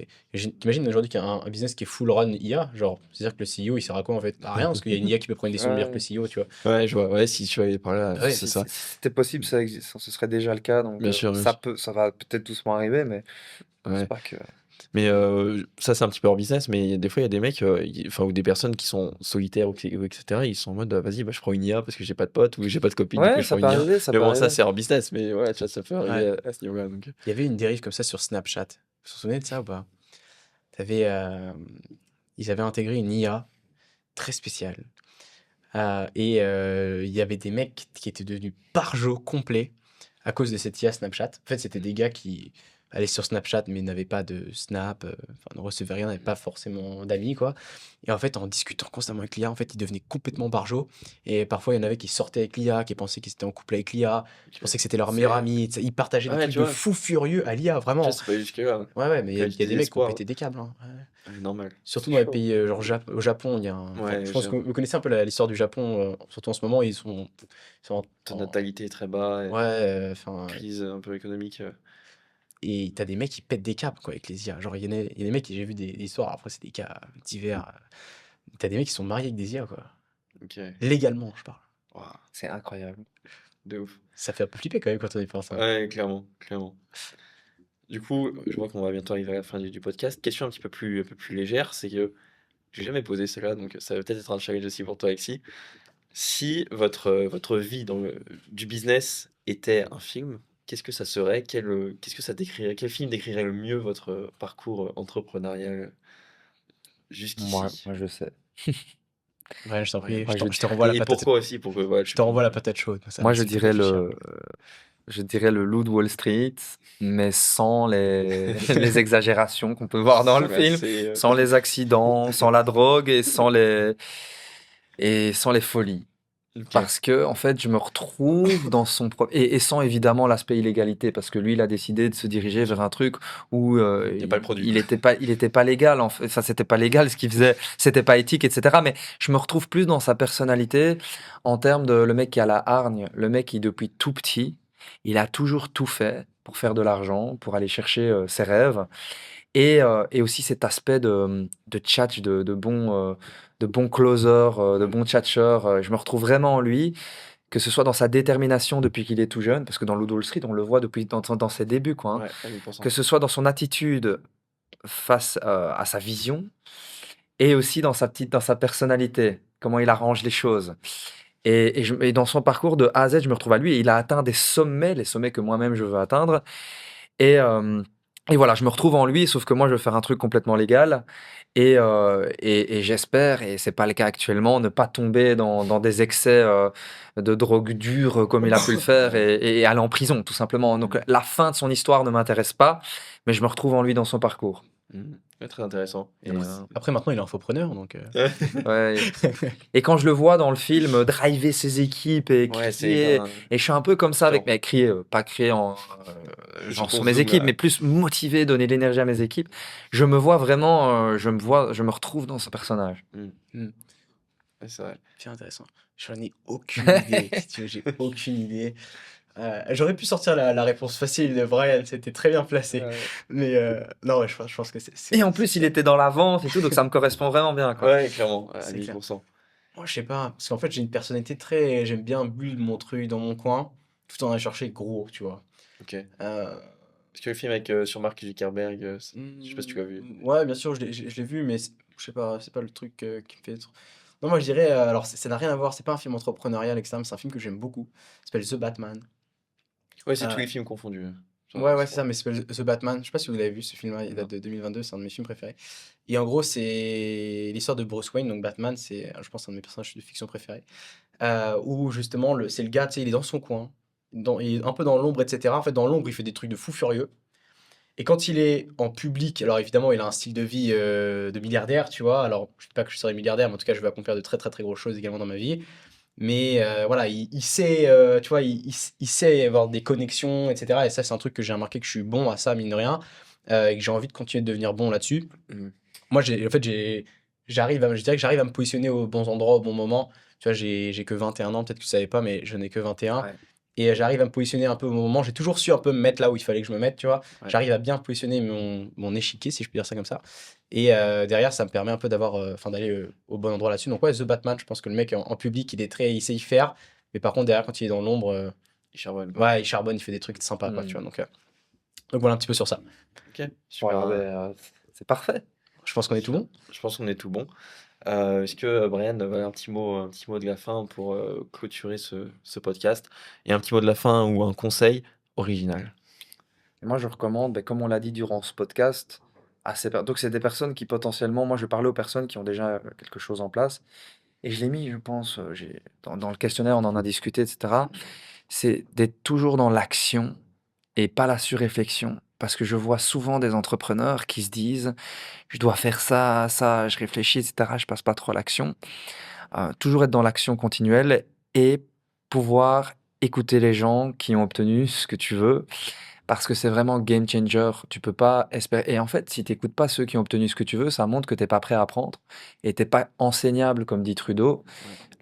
T'imagines aujourd'hui qu'il y a un business qui est full run IA, genre, c'est-à-dire que le CEO, il sert à quoi en fait? À rien, parce qu'il y a une IA qui peut prendre une décision meilleure que le Ouais. CEO, tu vois. Ouais, je vois. Ouais, si tu vas aller par là, Ah ouais. c'est ça. Si c'était possible, ça existe, ce serait déjà le cas. Donc Bien sûr, bien sûr. ça va peut-être doucement arriver, mais je pense Ouais. pas que. Mais ça, c'est un petit peu hors business, mais des fois, il y a des mecs, enfin, ou des personnes qui sont solitaires, etc. Ils sont en mode, vas-y, bah, je prends une IA parce que j'ai pas de pote ou j'ai pas de copine, du coup, Ouais, je ça prends peut une IA. arriver, ça Mais peut bon, ça, arriver. c'est hors business, mais ouais, tu vois, ça peut arriver Ouais. à ce niveau-là. Donc, Il y avait une dérive comme ça sur Snapchat. Vous vous souvenez de ça ou pas? T'avais, ils avaient intégré une IA très spéciale. Et il y avait des mecs qui étaient devenus barjots complets à cause de cette IA Snapchat. En fait, c'était des gars qui allaient sur Snapchat mais n'avaient pas de Snap, enfin ne recevaient rien, n'avaient pas forcément d'amis, quoi. Et en fait, en discutant constamment avec l'IA, en fait, ils devenaient complètement barjots. Et parfois, il y en avait qui sortaient avec l'IA, qui pensaient qu'ils étaient en couple avec l'IA, qui pensaient que c'était leur meilleur ami. Ils partageaient des ouais, trucs tu de vois, fou furieux à l'IA, tu vois, vraiment. c'est pas jusque-là. Ouais, ouais, mais il y Quand a, il y a il y a du des mecs qui ont désespoir, pété des câbles, hein. Ouais. ouais, normal. Surtout C'est dans les chaud. pays, genre au Japon, il y a un... enfin, Ouais, je pense que vous connaissez un peu l'histoire du Japon, surtout en ce moment, ils sont taux de natalité est très bas, et ouais, enfin, crise un peu économique. et t'as des mecs qui pètent des câbles, quoi, avec les IA. Genre, il y a des mecs, j'ai vu des histoires, après c'est des cas divers. T'as des mecs qui sont mariés avec des IA, quoi. Ok. Légalement, je parle. Waouh, C'est incroyable. de ouf. Ça fait un peu flipper quand même quand on y pense, hein. Ouais, clairement, clairement. Du coup, je vois qu'on va bientôt arriver à la fin du podcast. Question un peu plus légère, c'est que j'ai jamais posé cela, donc ça va peut-être être un challenge aussi pour toi, Alexis. Si votre vie du business était un film, qu'est-ce que ça serait? Qu'est-ce que ça décrirait? Quel film décrirait le mieux votre parcours entrepreneurial Moi, jusqu'ici? moi je sais. Brian, je t'en prie, Moi, je te renvoie la Et patate. pourquoi aussi? Pourquoi Je te renvoie la patate chaude. Ça moi me je fait dirais réfléchir. je dirais le loup de Wall Street, mais sans les exagérations qu'on peut voir dans le film, sans les accidents, sans la drogue et sans les folies. Ok. Parce que, en fait, je me retrouve dans son et sans évidemment l'aspect illégalité, parce que lui, il a décidé de se diriger vers un truc où Il y a pas le produit. il était pas légal. En fait, ça, c'était pas légal ce qu'il faisait, c'était pas éthique, etc. Mais je me retrouve plus dans sa personnalité en termes de le mec qui a la hargne, le mec qui depuis tout petit, il a toujours tout fait pour faire de l'argent, pour aller chercher ses rêves. Et aussi cet aspect de tchatch, de bon closer, de bon tchatcheur. Je me retrouve vraiment en lui, que ce soit dans sa détermination depuis qu'il est tout jeune, parce que dans Loup de Wall Street, on le voit depuis dans ses débuts, quoi, hein. Ouais, à 1000%. Que ce soit dans son attitude face à sa vision, et aussi dans sa personnalité, comment il arrange les choses. Et dans son parcours de A à Z, je me retrouve à lui, et il a atteint des sommets, les sommets que moi-même je veux atteindre. Et, euh, et voilà, je me retrouve en lui, sauf que moi, je veux faire un truc complètement légal. Et j'espère, et c'est pas le cas actuellement, ne pas tomber dans des excès de drogue dure comme il a pu le faire et aller en prison, tout simplement. Donc, la fin de son histoire ne m'intéresse pas, mais je me retrouve en lui dans son parcours. Ouais, très intéressant. Et, Après, maintenant, il est infopreneur, donc. Ouais. Et quand je le vois dans le film driver ses équipes et ouais, crier, et je suis un peu comme ça avec Genre- mais crier, pas crier en genre sur mes zoom, équipes, là. mais plus motiver, donner de l'énergie à mes équipes. Je me vois vraiment, je me retrouve dans ce personnage. Ouais, c'est vrai. C'est intéressant. J'en ai aucune idée. Si tu veux, j'ai aucune idée. J'aurais pu sortir la réponse facile de Brian, c'était très bien placé. Ouais. Mais non, ouais, je pense que c'est. Et en plus, il était dans la vente et tout, donc ça me correspond vraiment bien, quoi. Ouais, clairement, à C'est clair. 1000%. Moi, je sais pas. Parce qu'en fait, j'ai une personnalité très. J'aime bien bulle mon truc dans mon coin, tout en allant chercher gros, tu vois. Ok. Euh, Parce que le film avec sur Mark Zuckerberg, je sais pas si tu l'as vu. Ouais, bien sûr, je l'ai vu, mais je sais pas, c'est pas le truc qui me fait être. Non, moi je dirais, alors ça n'a rien à voir, c'est pas un film entrepreneurial, etc. Mais c'est un film que j'aime beaucoup. Il s'appelle The Batman. Ouais, c'est tous Euh, les films confondus. Ouais, c'est ça, mais c'est The Batman. Je sais pas si vous l'avez vu, ce film-là, il date Non. de 2022, c'est un de mes films préférés. Et en gros, c'est l'histoire de Bruce Wayne, donc Batman, c'est, je pense, un de mes personnages de fiction préférés. Où justement, c'est le gars, tu sais, il est dans son coin, il est un peu dans l'ombre, etc. En fait, dans l'ombre, il fait des trucs de fou furieux. Et quand il est en public, alors évidemment, il a un style de vie de milliardaire, tu vois. Alors, je ne dis pas que je serai milliardaire, mais en tout cas, je vais accomplir de très, très, très grosses choses également dans ma vie. Mais voilà, il sait, tu vois, il sait avoir des connexions, etc. Et ça, c'est un truc que j'ai remarqué que je suis bon à ça, mine de rien, et que j'ai envie de continuer de devenir bon là-dessus. Moi, en fait, je dirais que j'arrive à me positionner aux bons endroits, au bon moment. Tu vois, j'ai que 21 ans, peut-être que tu savais pas, mais je n'ai que 21. Ouais. Et j'arrive à me positionner un peu au bon moment. J'ai toujours su un peu me mettre là où il fallait que je me mette, tu vois. Ouais. J'arrive à bien positionner mon échiquier, si je peux dire ça comme ça. Et derrière, ça me permet un peu d'aller au bon endroit là-dessus. Donc ouais, The Batman, je pense que le mec en public, il sait y faire. Mais par contre, derrière, quand il est dans l'ombre, Il charbonne. ouais, il charbonne, il fait des trucs sympas, quoi, tu vois. Donc voilà un petit peu sur ça. Ok, super. Ouais, c'est parfait. Je pense qu'on est tout bon. Je pense qu'on est tout bon. Est-ce que Brian, un petit mot de la fin pour clôturer ce podcast et un petit mot de la fin ou un conseil original? Et moi, je recommande, comme on l'a dit durant ce podcast, donc c'est des personnes qui potentiellement, moi je parlais aux personnes qui ont déjà quelque chose en place, et je l'ai mis, je pense, dans le questionnaire, on en a discuté, etc. C'est d'être toujours dans l'action et pas la surréflexion. Parce que je vois souvent des entrepreneurs qui se disent, je dois faire ça, ça, je réfléchis, etc. Je passe pas trop à l'action. Toujours être dans l'action continuelle et pouvoir écouter les gens qui ont obtenu ce que tu veux. Parce que c'est vraiment game changer. Tu peux pas espérer. Et en fait, si tu n'écoutes pas ceux qui ont obtenu ce que tu veux, ça montre que tu n'es pas prêt à apprendre et tu n'es pas enseignable, comme dit Trudeau.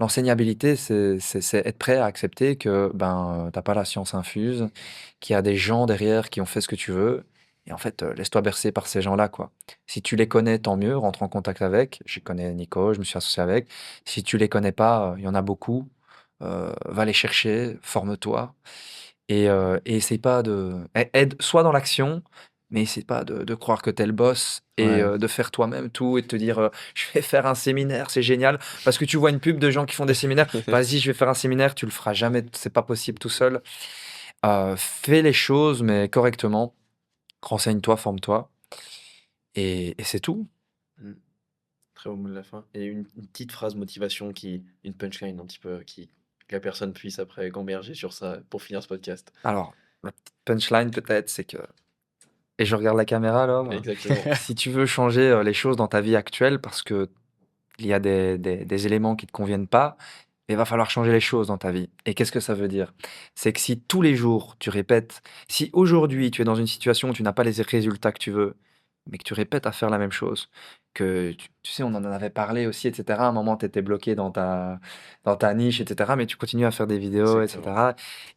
L'enseignabilité, c'est être prêt à accepter que tu n'as pas la science infuse, qu'il y a des gens derrière qui ont fait ce que tu veux. Et en fait, laisse-toi bercer par ces gens-là, quoi. Si tu les connais, tant mieux, rentre en contact avec. Je connais Nico, je me suis associé avec. Si tu les connais pas, il y en a beaucoup. Va les chercher, forme-toi. Et essaye pas aide, sois dans l'action, mais essaye pas de croire que t'es le boss et Ouais. de faire toi-même tout et de te dire je vais faire un séminaire, c'est génial. Parce que tu vois une pub de gens qui font des séminaires, vas-y, je vais faire un séminaire, tu le feras jamais, c'est pas possible tout seul. Fais les choses, mais correctement. Renseigne-toi, forme-toi. Et c'est tout. Très beau mot de la fin. Et une petite phrase motivation une punchline un petit peu, que la personne puisse après gamberger sur ça pour finir ce podcast. Alors, la petite punchline peut-être, c'est que et je regarde la caméra là, Exactement. si tu veux changer, les choses dans ta vie actuelle parce qu'il y a des éléments qui te conviennent pas, il va falloir changer les choses dans ta vie. Et qu'est-ce que ça veut dire? C'est que si tous les jours tu répètes si aujourd'hui tu es dans une situation où tu n'as pas les résultats que tu veux, mais que tu répètes à faire la même chose, que tu sais, on en avait parlé aussi et cetera. À un moment, tu étais bloqué dans ta niche et cetera, mais tu continues à faire des vidéos et Exactement. cetera. Et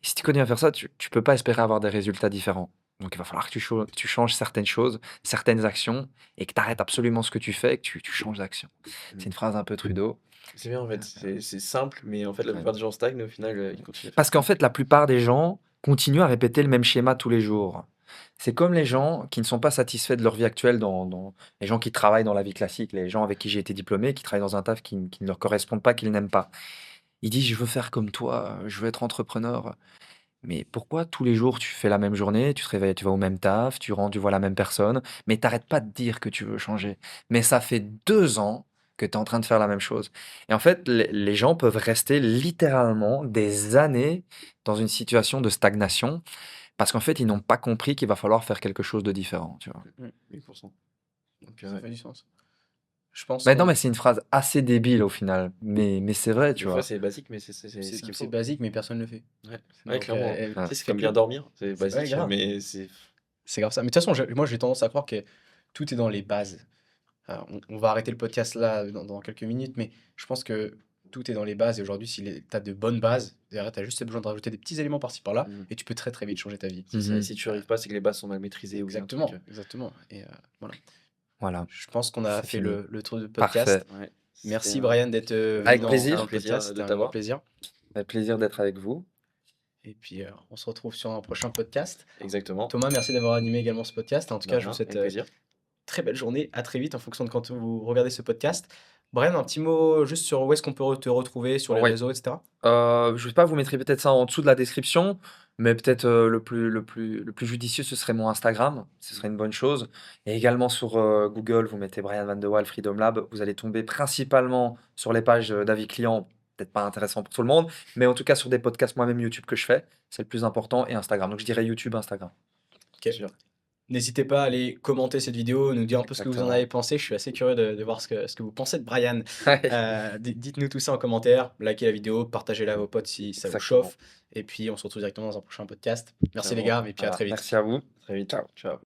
si tu continues à faire ça, tu peux pas espérer avoir des résultats différents. Donc il va falloir que tu changes certaines choses, certaines actions et que tu arrêtes absolument ce que tu fais et que tu changes d'action. Mmh. C'est une phrase un peu Trudeau. C'est bien en fait, c'est simple, mais en fait la Ouais. plupart des gens stagnent au final, ils continuent à faire Parce qu'en fait, la plupart des gens continuent à répéter le même schéma tous les jours. C'est comme les gens qui ne sont pas satisfaits de leur vie actuelle, les gens qui travaillent dans la vie classique, les gens avec qui j'ai été diplômé, qui travaillent dans un taf qui ne leur correspond pas, qu'ils n'aiment pas. Ils disent: «Je veux faire comme toi, je veux être entrepreneur». Mais pourquoi tous les jours tu fais la même journée, tu te réveilles, tu vas au même taf, tu rentres, tu vois la même personne, mais tu pas de dire que tu veux changer. Mais ça fait 2 ans que tu es en train de faire la même chose. Et en fait, les gens peuvent rester littéralement des années dans une situation de stagnation parce qu'en fait, ils n'ont pas compris qu'il va falloir faire quelque chose de différent, tu vois? 1000%. Donc, Ça fait du sens. Je pense Mais non, qu'on mais c'est une phrase assez débile au final, mais c'est vrai, tu des fois vois? c'est basique, mais c'est ce qu'il c'est faut. basique, mais personne ne le fait. Ouais, Donc, clairement. Ouais. Tu sais, c'est fait comme que bien dormir, c'est ouais, basique, grave. mais c'est C'est grave ça. Mais de toute façon, moi, j'ai tendance à croire que tout est dans les bases. On va arrêter le podcast là dans quelques minutes, mais je pense que tout est dans les bases. Et aujourd'hui, si tu as de bonnes bases, derrière, tu as juste besoin de rajouter des petits éléments par-ci par-là, Mmh. et tu peux très très vite changer ta vie. C'est ça. Et Mmh. si tu arrives pas, c'est que les bases sont mal maîtrisées ou il y a un truc, Exactement, exactement. Et voilà. Voilà, Je pense qu'on a c'est fait fini. le tour du Parfait. podcast. Ouais, Merci c'était Brian d'être venu Avec dans plaisir. dans un le plaisir, podcast. de C'était un grand t'avoir. plaisir. Un plaisir d'être avec vous. Et puis, on se retrouve sur un prochain podcast. Exactement. Thomas, merci d'avoir animé également ce podcast. En tout De cas, je rien, vous souhaite avec plaisir. très belle journée. À très vite en fonction de quand vous regardez ce podcast. Brian, un petit mot juste sur où est-ce qu'on peut te retrouver sur les Ouais. réseaux, etc. Je sais pas, vous mettrez peut-être ça en dessous de la description, mais peut-être, le plus judicieux, ce serait mon Instagram, ce serait une bonne chose et également sur, Google, vous mettez Brian Van de Waal Freedom Lab, vous allez tomber principalement sur les pages, d'avis clients, peut-être pas intéressant pour tout le monde, mais en tout cas sur des podcasts moi-même YouTube que je fais, c'est le plus important et Instagram. Donc je dirais YouTube, Instagram. Ok. Sûr. N'hésitez pas à aller commenter cette vidéo, nous dire un peu ce que vous en Exactement. avez pensé. Je suis assez curieux de voir ce que vous pensez de Brian. Ouais, Dites-nous tout ça en commentaire, likez la vidéo, partagez-la à vos potes si ça vous exactement. chauffe. Et puis on se retrouve directement dans un prochain podcast. Merci les Clairement. gars, et puis à Voilà, très vite. merci à vous. Très vite. Ciao. Ciao.